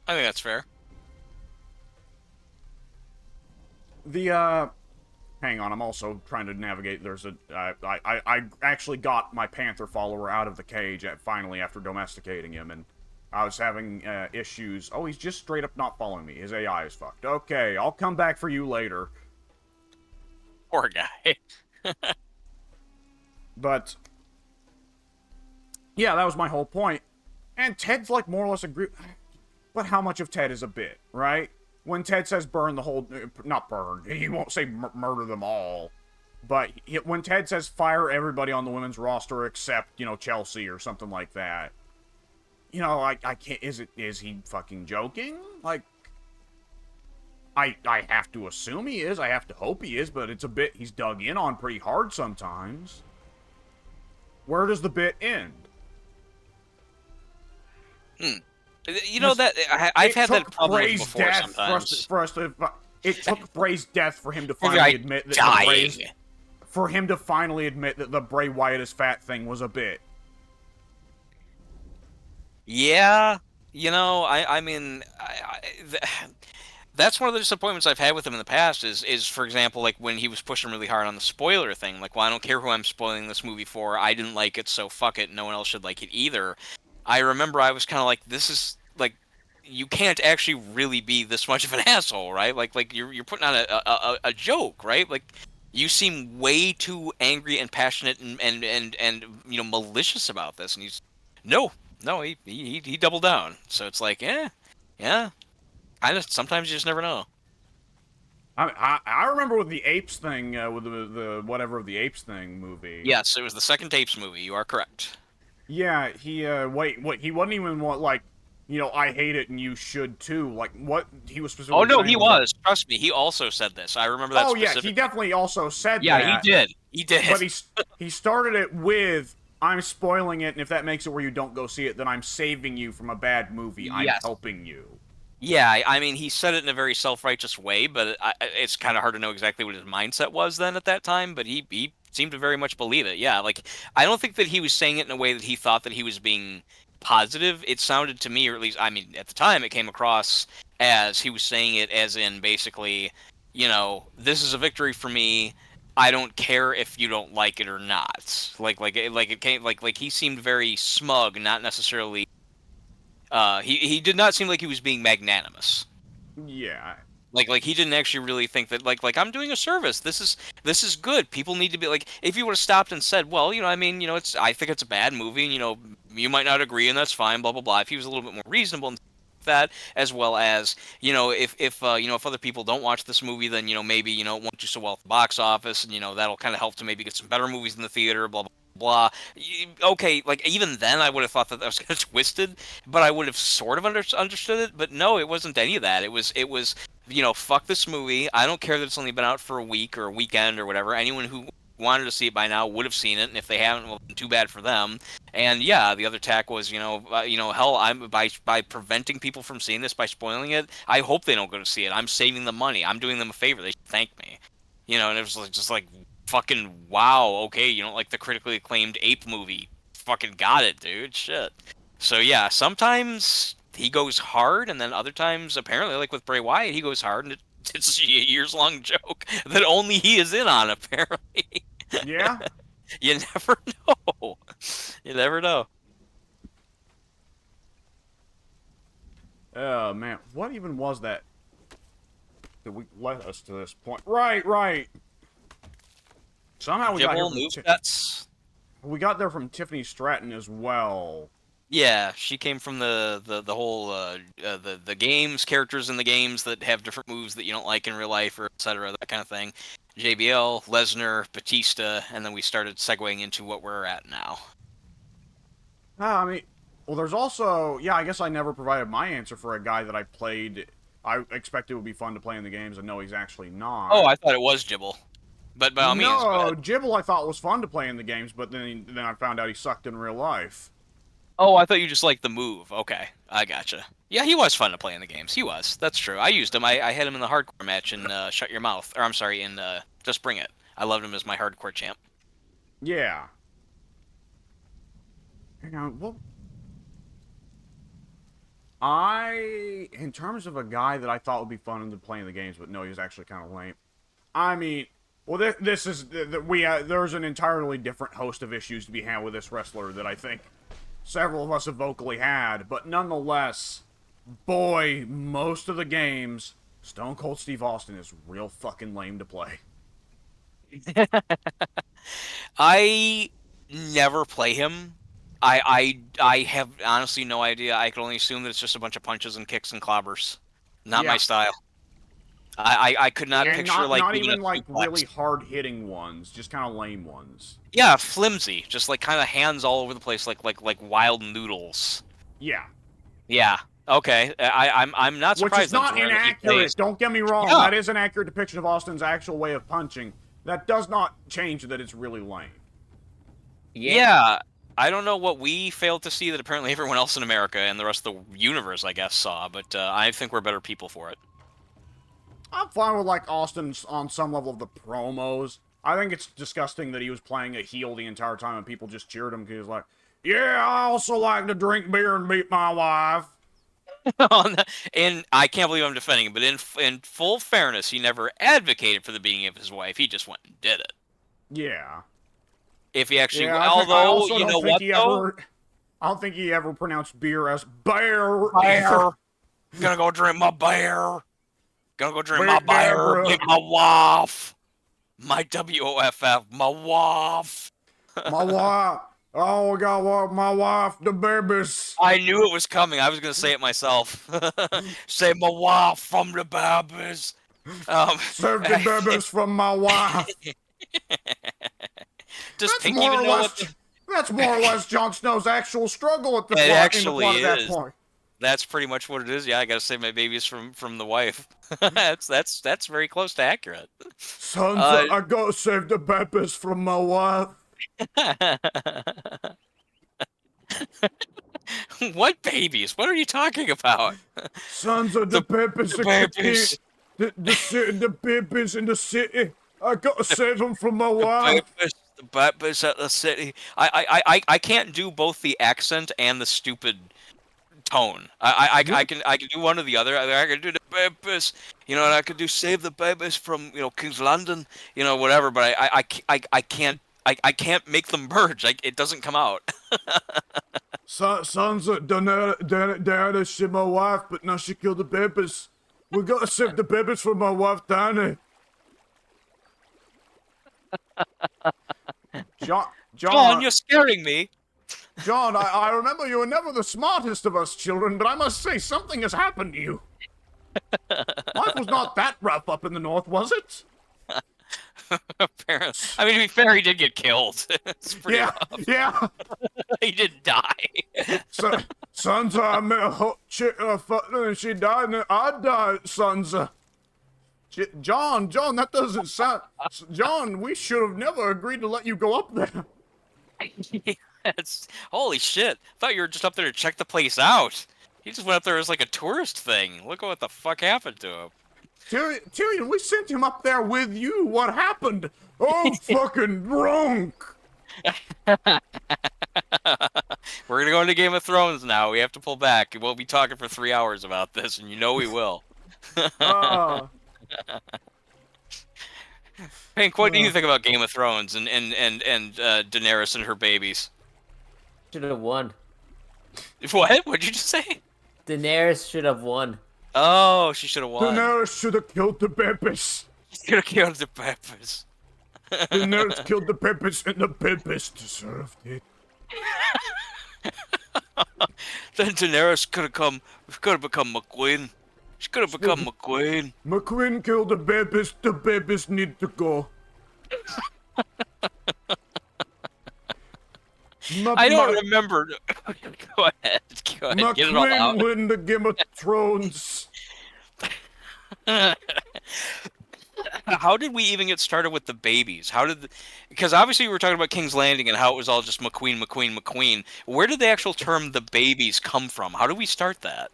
[SPEAKER 2] I think that's fair.
[SPEAKER 1] Hang on, I'm also trying to navigate. There's a, I actually got my panther follower out of the cage finally after domesticating him, and I was having issues. Oh, he's just straight up not following me. His AI is fucked. Okay, I'll come back for you later.
[SPEAKER 2] Poor guy.
[SPEAKER 1] But yeah, that was my whole point. And Ted's like more or less agree. But how much of Ted is a bit, right? When Ted says burn the whole, not burn, he won't say murder them all. But when Ted says fire everybody on the women's roster except, Chelsea or something like that. I can't, is he fucking joking? Like, I have to assume he is, I have to hope he is, but it's a bit he's dug in on pretty hard sometimes. Where does the bit end?
[SPEAKER 2] That I've had that problem before sometimes.
[SPEAKER 1] It took Bray's death for him to finally admit that the Bray Wyatt is fat thing was a bit.
[SPEAKER 2] Yeah, that's one of the disappointments I've had with him in the past is for example, like when he was pushing really hard on the spoiler thing, like, well, I don't care who I'm spoiling this movie for, I didn't like it, so fuck it, no one else should like it either. I remember I was kind of like, this is, like, you can't actually really be this much of an asshole, right? Like you're putting on a joke, right? Like, you seem way too angry and passionate and malicious about this, and no, he doubled down. So it's like, yeah. Sometimes you just never know.
[SPEAKER 1] I remember with the apes thing, with the whatever of the apes thing movie.
[SPEAKER 2] Yes, it was the second apes movie. You are correct.
[SPEAKER 1] Yeah, he wait, he wasn't even like, I hate it and you should too. Like, what he was specifically.
[SPEAKER 2] Oh no, he was.
[SPEAKER 1] Like,
[SPEAKER 2] trust me, he also said this. I remember that.
[SPEAKER 1] Oh yeah, he definitely also said that.
[SPEAKER 2] Yeah, he did. He did.
[SPEAKER 1] But he started it with, I'm spoiling it, and if that makes it where you don't go see it, then I'm saving you from a bad movie. I'm helping you.
[SPEAKER 2] Yeah, I mean, he said it in a very self-righteous way, but it's kind of hard to know exactly what his mindset was then at that time, but he seemed to very much believe it. Yeah, like, I don't think that he was saying it in a way that he thought that he was being positive. It sounded to me, or at least, I mean, at the time, it came across as he was saying it as in basically, this is a victory for me. I don't care if you don't like it or not. Like he seemed very smug, not necessarily. He did not seem like he was being magnanimous.
[SPEAKER 1] Yeah.
[SPEAKER 2] Like he didn't actually really think that like I'm doing a service. This is good. People need to be like, if he would have stopped and said, well, I think it's a bad movie, and, you might not agree, and that's fine, blah blah blah. If he was a little bit more reasonable and that, as well as, if other people don't watch this movie, then maybe it won't do so well at the box office, and that'll kind of help to maybe get some better movies in the theater, blah blah blah. Okay, like, even then I would have thought that was kind of twisted, but I would have sort of understood it. But no, it wasn't any of that. It was fuck this movie. I don't care that it's only been out for a week or a weekend or whatever. Anyone who wanted to see it by now would have seen it, and if they haven't, well, too bad for them. And yeah, the other tack was, hell, I'm by preventing people from seeing this, by spoiling it, I hope they don't go to see it. I'm saving them money. I'm doing them a favor. They should thank me. And it was just like, fucking wow, okay, you don't like the critically acclaimed ape movie. Fucking got it, dude. Shit. So yeah, sometimes he goes hard, and then other times, apparently, like with Bray Wyatt, he goes hard, and it's a years-long joke that only he is in on, apparently.
[SPEAKER 1] Yeah?
[SPEAKER 2] You never know. You never know.
[SPEAKER 1] Oh, man. What even was that? Did we let us to this point? Right. Somehow we we got there from Tiffany Stratton as well.
[SPEAKER 2] Yeah, she came from the whole the games, characters in the games that have different moves that you don't like in real life, or etc., that kind of thing. JBL, Lesnar, Batista, and then we started segueing into what we're at now.
[SPEAKER 1] I mean, well, there's also, I guess I never provided my answer for a guy that I played. I expected it would be fun to play in the games, and no, he's actually not.
[SPEAKER 2] Oh, I thought it was Jibble. But by all means.
[SPEAKER 1] No, Jibble I thought was fun to play in the games, but then I found out he sucked in real life.
[SPEAKER 2] Oh, I thought you just liked the move. Okay, I gotcha. Yeah, he was fun to play in the games. He was. That's true. I used him. I had him in the hardcore match in Shut Your Mouth. Or, I'm sorry, in Just Bring It. I loved him as my hardcore champ.
[SPEAKER 1] Yeah. Hang on, well, in terms of a guy that I thought would be fun to play in the games, but no, he was actually kind of lame. I mean, well, this is there's an entirely different host of issues to be had with this wrestler that I think several of us have vocally had, but nonetheless, boy, most of the games, Stone Cold Steve Austin is real fucking lame to play.
[SPEAKER 2] I never play him. I have honestly no idea. I can only assume that it's just a bunch of punches and kicks and clobbers. Not my
[SPEAKER 1] Yeah.
[SPEAKER 2] style. I could not
[SPEAKER 1] And
[SPEAKER 2] picture like
[SPEAKER 1] not
[SPEAKER 2] even
[SPEAKER 1] even
[SPEAKER 2] a
[SPEAKER 1] like
[SPEAKER 2] suplex.
[SPEAKER 1] really hard hitting ones, just kind of lame ones.
[SPEAKER 2] Yeah, flimsy, just like kind of hands all over the place, like wild noodles.
[SPEAKER 1] Yeah.
[SPEAKER 2] Yeah. Okay. I'm not
[SPEAKER 1] Which
[SPEAKER 2] surprised.
[SPEAKER 1] is not
[SPEAKER 2] that he
[SPEAKER 1] inaccurate.
[SPEAKER 2] plays.
[SPEAKER 1] Don't get me wrong.
[SPEAKER 2] Yeah.
[SPEAKER 1] That is an accurate depiction of Austin's actual way of punching. That does not change that it's really lame.
[SPEAKER 2] Yeah. I don't know what we failed to see that apparently everyone else in America and the rest of the universe, I guess, saw, but I think we're better people for it.
[SPEAKER 1] I'm fine with like Austin on some level of the promos. I think it's disgusting that he was playing a heel the entire time and people just cheered him because he was like, "Yeah, I also like to drink beer and beat my wife."
[SPEAKER 2] And I can't believe I'm defending him, but in full fairness, he never advocated for the beating of his wife. He just went and did it.
[SPEAKER 1] Yeah.
[SPEAKER 2] If he actually,
[SPEAKER 1] Yeah,
[SPEAKER 2] although you know what though,
[SPEAKER 1] I don't think he ever pronounced beer as bear.
[SPEAKER 2] bear, gonna go drink my bear, gonna go drink my bear,
[SPEAKER 1] Deborah.
[SPEAKER 2] with my wife, my WOFF, my wife.
[SPEAKER 1] My wife. Oh, I got what? My wife, the babies.
[SPEAKER 2] I knew it was coming. I was gonna say it myself. Say my wife from the babies.
[SPEAKER 1] Serve the babies from my wife.
[SPEAKER 2] Does
[SPEAKER 1] That's
[SPEAKER 2] Pink
[SPEAKER 1] more
[SPEAKER 2] even
[SPEAKER 1] or
[SPEAKER 2] know
[SPEAKER 1] less.
[SPEAKER 2] what?
[SPEAKER 1] That's more or less Jon Snow's actual struggle at the
[SPEAKER 2] It
[SPEAKER 1] plot,
[SPEAKER 2] actually
[SPEAKER 1] in the plot at
[SPEAKER 2] is.
[SPEAKER 1] that point.
[SPEAKER 2] That's pretty much what it is. Yeah, I gotta save my babies from the wife. that's very close to accurate.
[SPEAKER 1] Sons, I gotta save the babies from my wife.
[SPEAKER 2] What babies? What are you talking about?
[SPEAKER 1] Sons of the babies,
[SPEAKER 2] the babies.
[SPEAKER 1] the babies in the city. I gotta save them from my wife.
[SPEAKER 2] The babies at the city. I can't do both the accent and the stupid tone. I can do one or the other. I can do the babies, you know, and I can do save the babies from, you know, King's London, you know, whatever. But I can't make them merge. It doesn't come out.
[SPEAKER 1] Sons of Diana, she my wife, but now she killed the babies. We gotta save the babies from my wife, Diana.
[SPEAKER 2] John, you're scaring me.
[SPEAKER 1] John, I remember you were never the smartest of us children, but I must say, something has happened to you. Life was not that rough up in the north, was it?
[SPEAKER 2] Apparently. I mean, to be fair, he did get killed. It's pretty rough.
[SPEAKER 1] Yeah.
[SPEAKER 2] He did die.
[SPEAKER 1] Sons, I met a hot chick, and she died, and then I died, sons. John, that doesn't sound... John, we should have never agreed to let you go up there.
[SPEAKER 2] Holy shit. I thought you were just up there to check the place out. He just went up there as like a tourist thing. Look at what the fuck happened to him.
[SPEAKER 1] Tyrion, we sent him up there with you. What happened? Oh, fucking drunk.
[SPEAKER 2] We're gonna go into Game of Thrones now. We have to pull back. We'll be talking for 3 hours about this, and you know we will. Pink, what do you think about Game of Thrones and Daenerys and her babies?
[SPEAKER 3] Should have won.
[SPEAKER 2] What? What'd you just say?
[SPEAKER 3] Daenerys should have won.
[SPEAKER 2] Oh, she should have won.
[SPEAKER 1] Daenerys should have killed the babies.
[SPEAKER 2] She should have killed the babies.
[SPEAKER 1] Daenerys killed the babies, and the babies deserved it.
[SPEAKER 2] Then Daenerys could have become McQueen. She could have become McQueen.
[SPEAKER 1] McQueen killed the babies need to go.
[SPEAKER 2] I don't remember. Go ahead. Get it all out.
[SPEAKER 1] McQueen win the Game of Thrones.
[SPEAKER 2] How did we even get started with the babies? Because obviously we were talking about King's Landing and how it was all just McQueen. Where did the actual term the babies come from? How did we start that?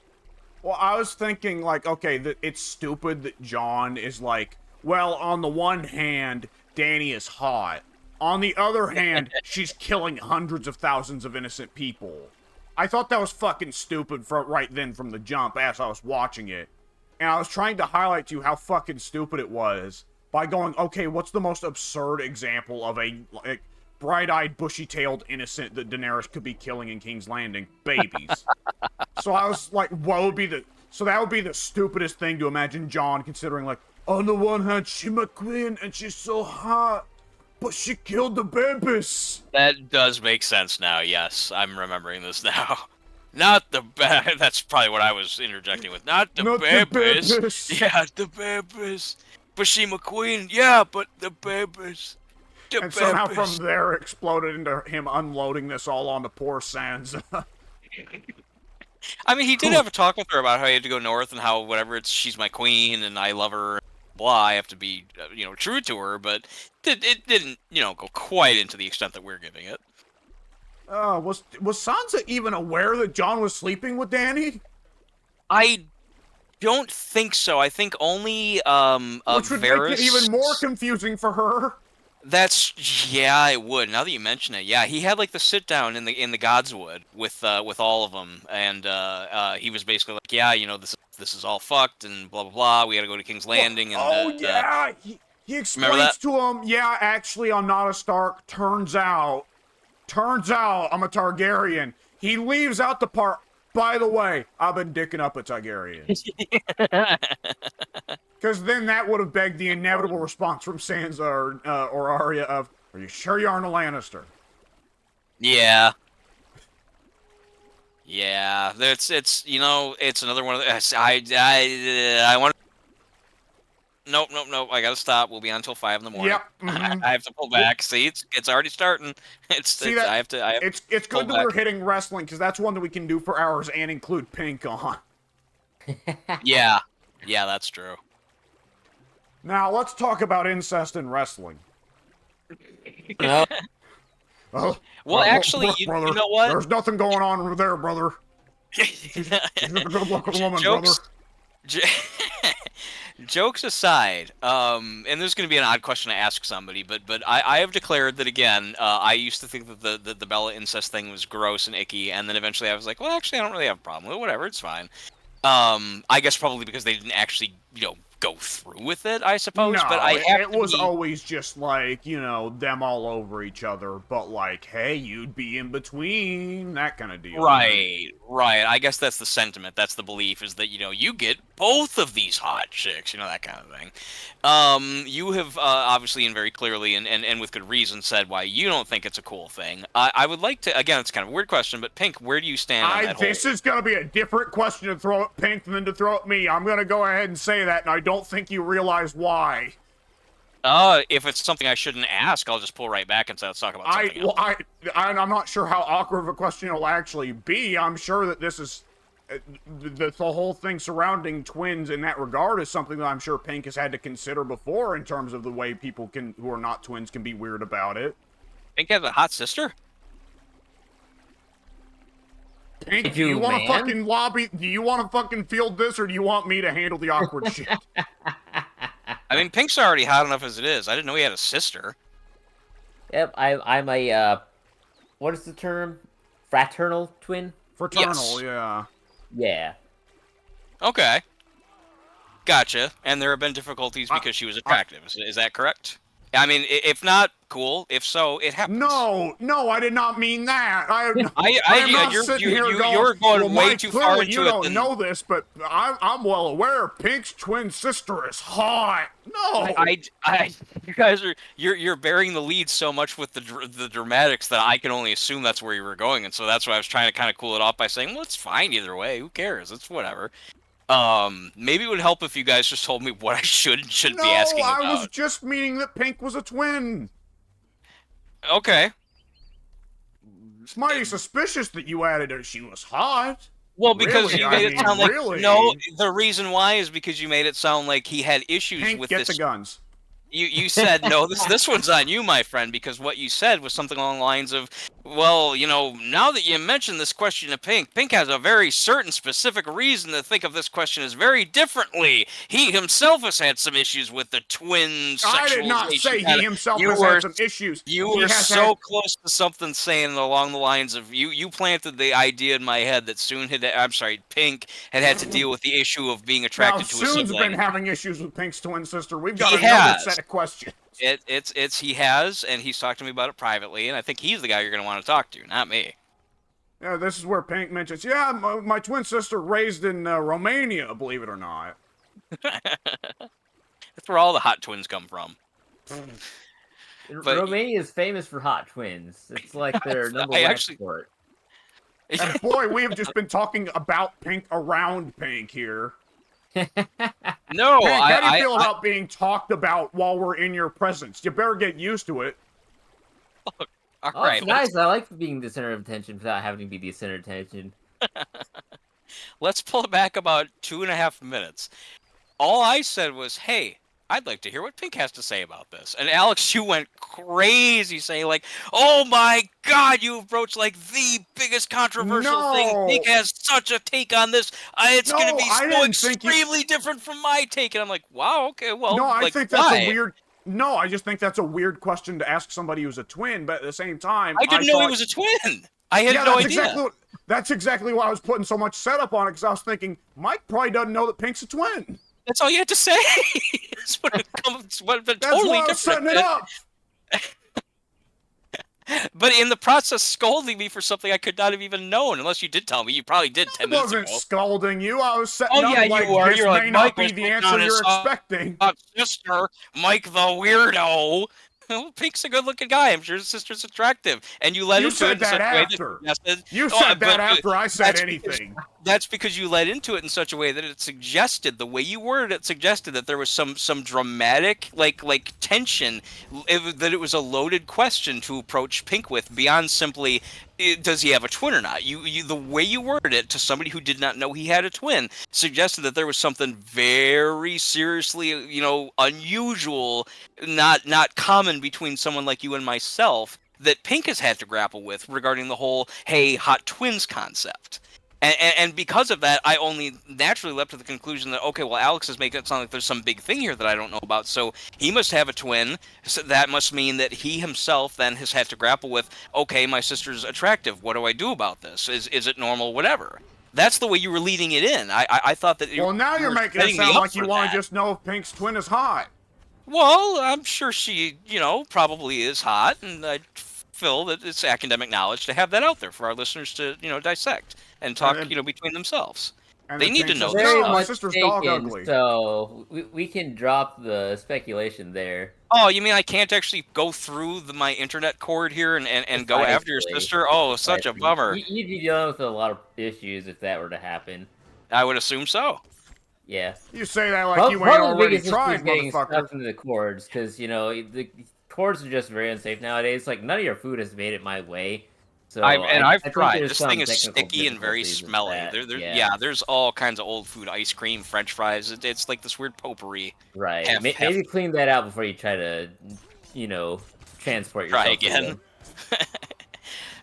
[SPEAKER 1] Well, I was thinking, like, okay, that it's stupid that Jon is like, well, on the one hand, Dany is hot. On the other hand, she's killing hundreds of thousands of innocent people. I thought that was fucking stupid right then from the jump as I was watching it. And I was trying to highlight to you how fucking stupid it was. by going, okay, what's the most absurd example of a like, bright-eyed, bushy-tailed innocent that Daenerys could be killing in King's Landing? Babies. So I was like, what would be the... So that would be the stupidest thing to imagine Jon considering, like, on the one hand, she's my queen, and she's so hot, but she killed the babies.
[SPEAKER 2] That does make sense now, yes. I'm remembering this now. Not the that's probably what I was interjecting with. Not the babies. Yeah, the babies. But she McQueen, yeah, but the babies.
[SPEAKER 1] And somehow from there exploded into him unloading this all onto poor Sansa.
[SPEAKER 2] I mean, he did have a talk with her about how he had to go north and how whatever she's my queen and I love her, blah. I have to be, true to her, but it didn't, go quite into the extent that we're giving it.
[SPEAKER 1] Was Sansa even aware that Jon was sleeping with Dany?
[SPEAKER 2] I don't think so. I think only
[SPEAKER 1] Which would
[SPEAKER 2] Varys...
[SPEAKER 1] make it even more confusing for her.
[SPEAKER 2] Yeah, it would. Now that you mention it, yeah, he had like the sit down in the Godswood with all of them, and he was basically like, yeah, this is all fucked and blah blah blah. We got to go to King's Landing. And
[SPEAKER 1] he explains to him, yeah, actually, I'm not a Stark. Turns out, I'm a Targaryen. He leaves out the part. By the way, I've been dicking up a Targaryen. Because then that would have begged the inevitable response from Sansa or Arya of, are you sure you aren't a Lannister?
[SPEAKER 2] Yeah. Yeah, it's another one of the... I want... Nope, I gotta stop. We'll be on until 5 in the morning.
[SPEAKER 1] Yep. Mm-hmm.
[SPEAKER 2] I have to pull back. See, it's already starting. It's good
[SPEAKER 1] that we're hitting wrestling, because that's one that we can do for hours and include Pink on.
[SPEAKER 2] Yeah, that's true.
[SPEAKER 1] Now, let's talk about incest in wrestling.
[SPEAKER 2] Well, actually, you know what?
[SPEAKER 1] There's nothing going on over there, brother. She's a good-looking woman, brother.
[SPEAKER 2] Jokes aside, and this is going to be an odd question to ask somebody, but I have declared that again. I used to think that the Bella incest thing was gross and icky, and then eventually I was like, well, actually, I don't really have a problem with it. Whatever, it's fine. I guess probably because they didn't actually, go through with it, I suppose.
[SPEAKER 1] No,
[SPEAKER 2] but
[SPEAKER 1] it was always just like, them all over each other, but like, hey, you'd be in between, that kind of deal.
[SPEAKER 2] Right. I guess that's the sentiment, that's the belief, is that, you get both of these hot chicks, that kind of thing. You have obviously and very clearly and with good reason said why you don't think it's a cool thing. I would like to, again, it's kind of a weird question, but Pink, where do you stand on that
[SPEAKER 1] This is going to be a different question to throw at Pink than to throw at me. I'm going to go ahead and say that, and I don't think you realize why.
[SPEAKER 2] If it's something I shouldn't ask, I'll just pull right back and say let's talk about something else.
[SPEAKER 1] I'm not sure how awkward of a question it'll actually be. I'm sure that this is the whole thing surrounding twins in that regard is something that I'm sure Pink has had to consider before in terms of the way people who are not twins can be weird about it.
[SPEAKER 2] Pink has a hot sister?
[SPEAKER 1] Pink, do you want to fucking lobby? Do you want to fucking field this, or do you want me to handle the awkward shit?
[SPEAKER 2] I mean, Pink's already hot enough as it is. I didn't know he had a sister.
[SPEAKER 3] Yep, I'm a, what is the term? Fraternal twin?
[SPEAKER 1] Fraternal, yes.
[SPEAKER 3] Yeah.
[SPEAKER 2] Okay. Gotcha. And there have been difficulties because she was attractive. Is that correct? I mean, if not, cool. If so, it happens.
[SPEAKER 1] No, I did not mean that.
[SPEAKER 2] You're going way too far into it.
[SPEAKER 1] You don't know this, but I'm well aware Pink's twin sister is hot. No,
[SPEAKER 2] you guys you're bearing the lead so much with the dramatics that I can only assume that's where you were going, and so that's why I was trying to kind of cool it off by saying, well, it's fine either way. Who cares? It's whatever. Maybe it would help if you guys just told me what I should and shouldn't be asking about.
[SPEAKER 1] No, I was just meaning that Pink was a twin.
[SPEAKER 2] Okay.
[SPEAKER 1] It's mighty suspicious that you added her. She was hot.
[SPEAKER 2] Well, because
[SPEAKER 1] really?
[SPEAKER 2] You made it sound like...
[SPEAKER 1] Really?
[SPEAKER 2] No, the reason why is because you made it sound like he had issues
[SPEAKER 1] Pink,
[SPEAKER 2] with
[SPEAKER 1] get
[SPEAKER 2] this...
[SPEAKER 1] the guns.
[SPEAKER 2] You said, no, this one's on you, my friend, because what you said was something along the lines of, well, now that you mentioned this question to Pink, Pink has a very certain specific reason to think of this question as very differently. He himself has had some issues with the twin sexualization.
[SPEAKER 1] I did not say he himself has had some issues.
[SPEAKER 2] You were so close to something saying along the lines of, you planted the idea in my head that Pink had to deal with the issue of being attracted to a sibling.
[SPEAKER 1] Soon's been having issues with Pink's twin sister. We've got a noted set of that question.
[SPEAKER 2] It's he has, and he's talked to me about it privately, and I think he's the guy you're going to want to talk to, not me.
[SPEAKER 1] Yeah, this is where Pink mentions, yeah, my twin sister raised in Romania, believe it or not.
[SPEAKER 2] That's where all the hot twins come from. But
[SPEAKER 3] Romania is famous for hot twins. It's like their number
[SPEAKER 2] I
[SPEAKER 3] one
[SPEAKER 2] actually-
[SPEAKER 3] export.
[SPEAKER 1] And boy, we have just been talking about Pink around Pink here.
[SPEAKER 2] no,
[SPEAKER 1] Pink, how do you feel
[SPEAKER 2] I
[SPEAKER 1] about being talked about while we're in your presence? You better get used to it.
[SPEAKER 2] all
[SPEAKER 3] Oh,
[SPEAKER 2] right.
[SPEAKER 3] it's nice. I like being the center of attention without having to be the center of attention.
[SPEAKER 2] Let's pull it back about 2.5 minutes. All I said was, hey, I'd like to hear what Pink has to say about this. And Alex, you went crazy saying like, oh my god, you've broached like the biggest controversial thing.
[SPEAKER 1] No.
[SPEAKER 2] Pink has such a take on this. It's
[SPEAKER 1] No,
[SPEAKER 2] going to be
[SPEAKER 1] I
[SPEAKER 2] so
[SPEAKER 1] didn't think you-
[SPEAKER 2] extremely different from my take. And I'm like, wow, okay, well,
[SPEAKER 1] No, I
[SPEAKER 2] like,
[SPEAKER 1] think that's
[SPEAKER 2] why?
[SPEAKER 1] a weird... No, I just think that's a weird question to ask somebody who's a twin, but at the same time...
[SPEAKER 2] I didn't know he
[SPEAKER 1] thought-
[SPEAKER 2] was a twin. I had
[SPEAKER 1] Yeah,
[SPEAKER 2] no
[SPEAKER 1] that's
[SPEAKER 2] idea.
[SPEAKER 1] that's exactly why I was putting so much setup on it, because I was thinking, Mike probably doesn't know that Pink's a twin.
[SPEAKER 2] That's all you had to say. That's what it comes. But
[SPEAKER 1] That's
[SPEAKER 2] totally
[SPEAKER 1] why I was
[SPEAKER 2] different.
[SPEAKER 1] setting it up.
[SPEAKER 2] But in the process, scolding me for something I could not have even known, unless you did tell me. You probably did 10
[SPEAKER 1] I
[SPEAKER 2] minutes
[SPEAKER 1] wasn't
[SPEAKER 2] ago.
[SPEAKER 1] scolding you. I was setting
[SPEAKER 2] Oh,
[SPEAKER 1] up
[SPEAKER 2] yeah, you
[SPEAKER 1] like
[SPEAKER 2] were.
[SPEAKER 1] this
[SPEAKER 2] You're like,
[SPEAKER 1] may not
[SPEAKER 2] Mike
[SPEAKER 1] be
[SPEAKER 2] was
[SPEAKER 1] the
[SPEAKER 2] putting
[SPEAKER 1] answer
[SPEAKER 2] on
[SPEAKER 1] you're
[SPEAKER 2] his
[SPEAKER 1] expecting.
[SPEAKER 2] Sister, Mike the weirdo. Well, Pink's a good-looking guy. I'm sure his sister's attractive, and you led
[SPEAKER 1] You
[SPEAKER 2] into
[SPEAKER 1] said
[SPEAKER 2] it in
[SPEAKER 1] that
[SPEAKER 2] such a way
[SPEAKER 1] after.
[SPEAKER 2] that suggested.
[SPEAKER 1] You
[SPEAKER 2] Oh,
[SPEAKER 1] said that
[SPEAKER 2] but
[SPEAKER 1] after I said
[SPEAKER 2] that's
[SPEAKER 1] anything.
[SPEAKER 2] That's because you led into it in such a way that it suggested, the way you worded it suggested that there was some dramatic like tension, that it was a loaded question to approach Pink with beyond simply does he have a twin or not. You the way you worded it to somebody who did not know he had a twin suggested that there was something very seriously unusual, not common between someone like you and myself that Pink has had to grapple with regarding the whole hey hot twins concept. And because of that, I only naturally leapt to the conclusion that, okay, well, Alex is making it sound like there's some big thing here that I don't know about. So he must have a twin. So that must mean that he himself then has had to grapple with, okay, my sister's attractive. What do I do about this? Is it normal? Whatever. That's the way you were leading it in. I thought that.
[SPEAKER 1] Well, now you're making it
[SPEAKER 2] setting me
[SPEAKER 1] sound
[SPEAKER 2] up
[SPEAKER 1] like you
[SPEAKER 2] for
[SPEAKER 1] want
[SPEAKER 2] that.
[SPEAKER 1] to just know if Pink's twin is hot.
[SPEAKER 2] Well, I'm sure she, probably is hot, and I feel that it's academic knowledge to have that out there for our listeners to, dissect and talk,
[SPEAKER 1] then-
[SPEAKER 2] between themselves.
[SPEAKER 1] And
[SPEAKER 2] They
[SPEAKER 1] then
[SPEAKER 2] need to
[SPEAKER 1] Pink
[SPEAKER 2] know
[SPEAKER 1] says,
[SPEAKER 2] this
[SPEAKER 3] Very
[SPEAKER 1] "No,
[SPEAKER 2] stuff."
[SPEAKER 1] my
[SPEAKER 3] much
[SPEAKER 1] sister's dog
[SPEAKER 3] taken,
[SPEAKER 1] ugly.
[SPEAKER 3] so we can drop the speculation there.
[SPEAKER 2] Oh, you mean I can't actually go through my internet cord here and go after your
[SPEAKER 3] Precisely.
[SPEAKER 2] sister? Oh, such a
[SPEAKER 3] Precisely.
[SPEAKER 2] bummer.
[SPEAKER 3] You'd be dealing with a lot of issues if that were to happen.
[SPEAKER 2] I would assume so.
[SPEAKER 3] Yeah.
[SPEAKER 1] You say that like
[SPEAKER 3] Prob-
[SPEAKER 1] you ain't
[SPEAKER 3] probably the
[SPEAKER 1] already
[SPEAKER 3] biggest issue
[SPEAKER 1] tried,
[SPEAKER 3] is getting
[SPEAKER 1] motherfucker.
[SPEAKER 3] stuck into the cords, because the cords are just very unsafe nowadays. Like none of your food has made it my way. So
[SPEAKER 2] I've
[SPEAKER 3] I think
[SPEAKER 2] tried.
[SPEAKER 3] there's
[SPEAKER 2] This
[SPEAKER 3] some
[SPEAKER 2] thing is
[SPEAKER 3] technical
[SPEAKER 2] sticky and very
[SPEAKER 3] difficulties with
[SPEAKER 2] smelly.
[SPEAKER 3] that.
[SPEAKER 2] Yeah, there's all kinds of old food, ice cream, French fries. It's like this weird potpourri.
[SPEAKER 3] Right.
[SPEAKER 2] Half-
[SPEAKER 3] Maybe clean that out before you try to, transport yourself.
[SPEAKER 2] Try
[SPEAKER 3] to
[SPEAKER 2] again.
[SPEAKER 3] them.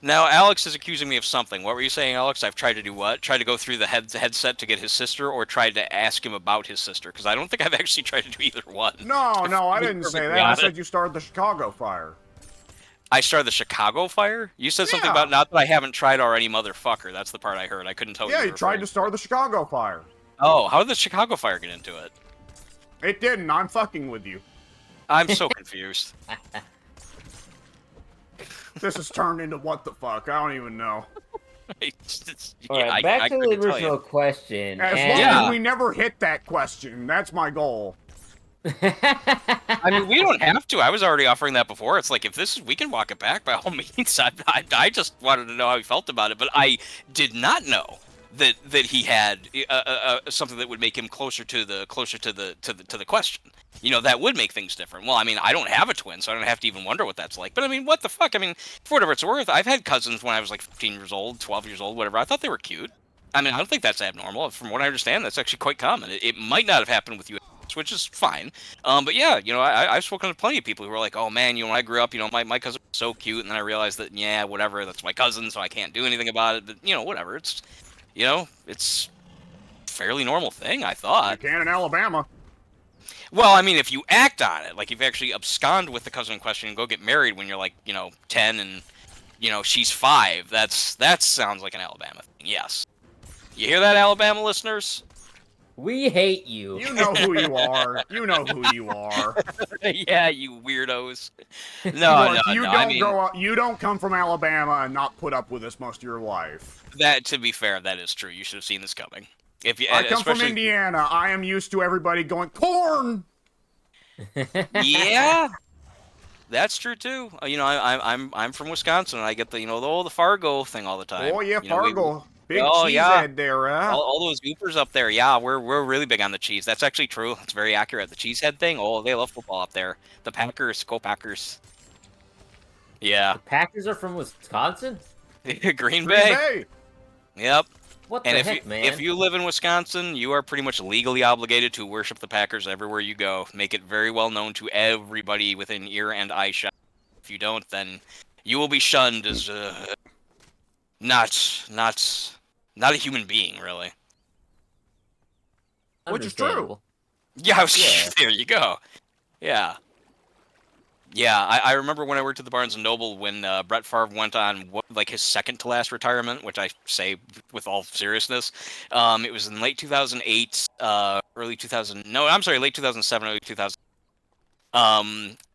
[SPEAKER 2] Now, Alex is accusing me of something. What were you saying, Alex? I've tried to do what? Tried to go through the headset to get his sister, or tried to ask him about his sister? Because I don't think I've actually tried to do either one.
[SPEAKER 1] No, I
[SPEAKER 2] be
[SPEAKER 1] didn't say
[SPEAKER 2] perfectly
[SPEAKER 1] that. I
[SPEAKER 2] honest.
[SPEAKER 1] said you started the Chicago fire.
[SPEAKER 2] I started the Chicago fire? You said something
[SPEAKER 1] Yeah.
[SPEAKER 2] about not that I haven't tried already, motherfucker. That's the part I heard. I couldn't tell
[SPEAKER 1] Yeah,
[SPEAKER 2] you.
[SPEAKER 1] you tried to start the Chicago fire.
[SPEAKER 2] Oh, how did the Chicago fire get into it?
[SPEAKER 1] It didn't. I'm fucking with you.
[SPEAKER 2] I'm so confused.
[SPEAKER 1] This has turned into what the fuck? I don't even know.
[SPEAKER 3] All right, back to the
[SPEAKER 2] couldn't tell you.
[SPEAKER 3] original question.
[SPEAKER 1] As
[SPEAKER 3] and...
[SPEAKER 1] long
[SPEAKER 2] Yeah.
[SPEAKER 1] as we never hit that question, that's my goal.
[SPEAKER 2] I mean, we don't have to. I was already offering that before. It's like, if this is, we can walk it back by all means. I just wanted to know how he felt about it, but I did not know that he had something that would make him closer to the question. That would make things different. Well, I mean, I don't have a twin, so I don't have to even wonder what that's like. But I mean, what the fuck? I mean, for whatever it's worth, I've had cousins when I was like 15 years old, 12 years old, whatever. I thought they were cute. I mean, I don't think that's abnormal. From what I understand, that's actually quite common. It might not have happened with you, which is fine. But yeah, I've spoken to plenty of people who were like, oh man, when I grew up, my cousin was so cute, and then I realized that, yeah, whatever, that's my cousin, so I can't do anything about it. But, whatever. It's, it's a fairly normal thing, I
[SPEAKER 1] You
[SPEAKER 2] thought.
[SPEAKER 1] can in Alabama.
[SPEAKER 2] Well, I mean, if you act on it, like if you actually abscond with the cousin in question and go get married when you're like, 10 and, she's 5, that sounds like an Alabama thing, yes. You hear that, Alabama listeners?
[SPEAKER 3] We hate you.
[SPEAKER 1] You know who you are. You know who you are.
[SPEAKER 2] Yeah, you weirdos. No, no,
[SPEAKER 1] Look, you
[SPEAKER 2] no. I
[SPEAKER 1] don't
[SPEAKER 2] mean,
[SPEAKER 1] grow up. You don't come from Alabama and not put up with this most of your life.
[SPEAKER 2] that to be fair, that is true. You should have seen this coming. If you,
[SPEAKER 1] I come from
[SPEAKER 2] especially,
[SPEAKER 1] Indiana. I am used to everybody going corn.
[SPEAKER 2] yeah, that's true too. You know, I'm from Wisconsin, and I get the Fargo thing all the time.
[SPEAKER 1] Oh yeah,
[SPEAKER 2] You know,
[SPEAKER 1] Fargo, big
[SPEAKER 2] oh yeah,
[SPEAKER 1] cheesehead there, huh?
[SPEAKER 2] all those goopers up there. Yeah, we're really big on the cheese. That's actually true. It's very accurate. The cheesehead thing. Oh, they love football up there. The Packers, go Packers. Yeah,
[SPEAKER 3] The Packers are from Wisconsin?
[SPEAKER 2] Green
[SPEAKER 1] Green
[SPEAKER 2] Bay.
[SPEAKER 1] Bay.
[SPEAKER 2] Yep.
[SPEAKER 3] What
[SPEAKER 2] And
[SPEAKER 3] the
[SPEAKER 2] if
[SPEAKER 3] heck,
[SPEAKER 2] you
[SPEAKER 3] man?
[SPEAKER 2] if you live in Wisconsin, you are pretty much legally obligated to worship the Packers everywhere you go. Make it very well known to everybody within ear and eye shot. If you don't, then you will be shunned as not a human being, really.
[SPEAKER 1] Which is true.
[SPEAKER 3] Understandable.
[SPEAKER 2] Yeah,
[SPEAKER 3] Yeah.
[SPEAKER 2] there you go. Yeah. Yeah, I remember when I worked at the Barnes & Noble when Brett Favre went on his second to last retirement, which I say with all seriousness. It was in late 2008, early 2000. No, I'm sorry, late 2007, early 2000.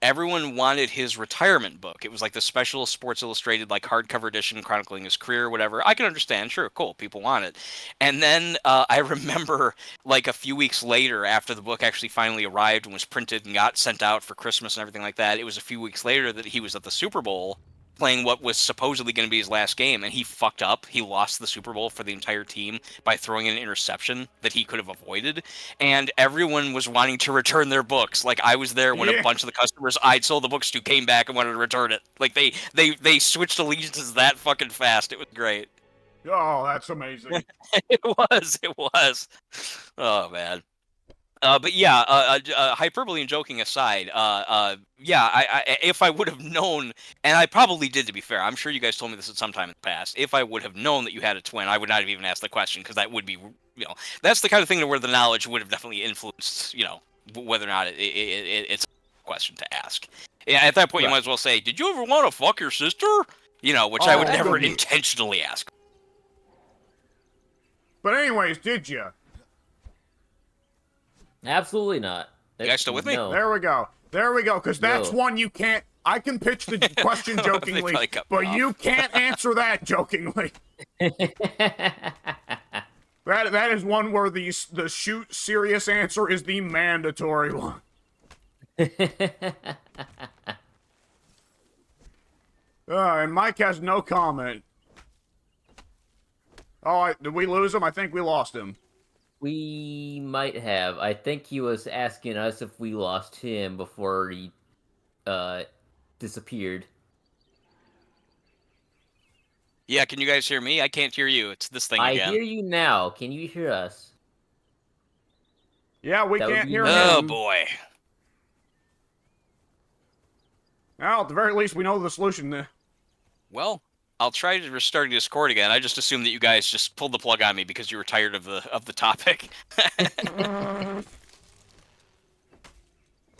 [SPEAKER 2] Everyone wanted his retirement book. It was like the special Sports Illustrated, like hardcover edition chronicling his career, whatever. I can understand, sure, cool, people want it. And then I remember, like a few weeks later, after the book actually finally arrived and was printed and got sent out for Christmas and everything like that, it was a few weeks later that he was at the Super Bowl playing what was supposedly going to be his last game, and he fucked up. He lost the Super Bowl for the entire team by throwing an interception that he could have avoided, and everyone was wanting to return their books. Like, I was there when
[SPEAKER 1] Yeah.
[SPEAKER 2] a bunch of the customers I'd sold the books to came back and wanted to return it. Like, they switched allegiances that fucking fast. It was great.
[SPEAKER 1] Oh, that's amazing.
[SPEAKER 2] It was. Oh, man. But yeah, hyperbole and joking aside, yeah, if I would have known, and I probably did, to be fair, I'm sure you guys told me this at some time in the past. If I would have known that you had a twin, I would not have even asked the question, because that would be, that's the kind of thing where the knowledge would have definitely influenced, whether or not it's a question to ask. Yeah, at that point, you
[SPEAKER 1] Right.
[SPEAKER 2] might as well say, "Did you ever want to fuck your sister?" Which I would
[SPEAKER 1] Oh,
[SPEAKER 2] never
[SPEAKER 1] good.
[SPEAKER 2] intentionally ask.
[SPEAKER 1] But anyways, did you?
[SPEAKER 3] Absolutely not.
[SPEAKER 2] You guys still with me?
[SPEAKER 3] No.
[SPEAKER 1] There we go. There we go. Because that's
[SPEAKER 3] No.
[SPEAKER 1] one you can't. I can pitch the question
[SPEAKER 2] They
[SPEAKER 1] jokingly,
[SPEAKER 2] probably cut me
[SPEAKER 1] but
[SPEAKER 2] off.
[SPEAKER 1] you can't answer that jokingly. That is one where the shoot serious answer is the mandatory one. And Mike has no comment. Oh, did we lose him? I think we lost him.
[SPEAKER 3] We might have. I think he was asking us if we lost him before he disappeared.
[SPEAKER 2] Yeah, can you guys hear me? I can't hear you. It's this thing
[SPEAKER 3] I
[SPEAKER 2] again.
[SPEAKER 3] hear you now. Can you hear us?
[SPEAKER 1] Yeah, we
[SPEAKER 3] That would
[SPEAKER 1] can't
[SPEAKER 3] be
[SPEAKER 1] hear
[SPEAKER 3] nice.
[SPEAKER 2] Oh
[SPEAKER 1] him.
[SPEAKER 2] boy.
[SPEAKER 1] Well, at the very least, we know the solution. There.
[SPEAKER 2] Well, I'll try to restart Discord again. I just assumed that you guys just pulled the plug on me because you were tired of the topic.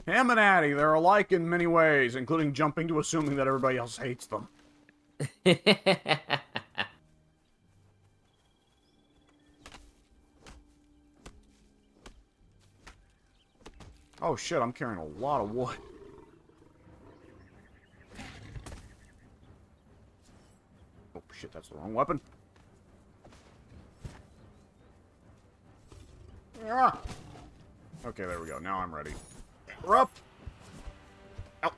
[SPEAKER 1] Him and Addie, they're alike in many ways, including jumping to assuming that everybody else hates them. Oh shit, I'm carrying a lot of wood. Oh shit, that's the wrong weapon. Ah! Okay, there we go. Now I'm ready. We're up! Ow.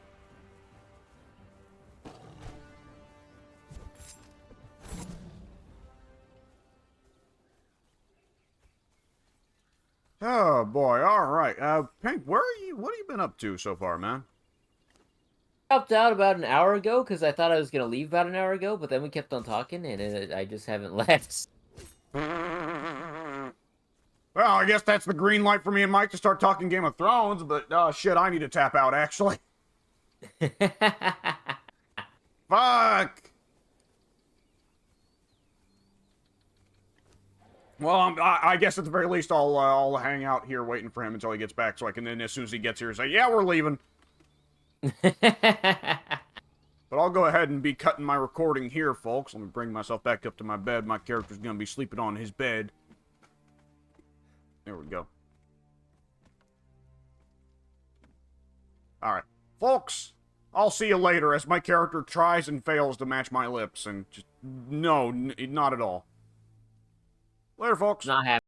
[SPEAKER 1] Oh boy, alright. Pink, where are you? What have you been up to so far, man?
[SPEAKER 3] Helped out about an hour ago because I thought I was gonna leave about an hour ago, but then we kept on talking and I just haven't left.
[SPEAKER 1] Well, I guess that's the green light for me and Mike to start talking Game of Thrones, but shit, I need to tap out actually. Fuck! Well, I guess at the very least I'll hang out here waiting for him until he gets back so I can then, as soon as he gets here, say, yeah, we're leaving. But I'll go ahead and be cutting my recording here, folks. Let me bring myself back up to my bed. My character's gonna be sleeping on his bed. There we go. Alright. Folks, I'll see you later as my character tries and fails to match my lips, and just... No, not at all. Later, folks.
[SPEAKER 3] Not happy.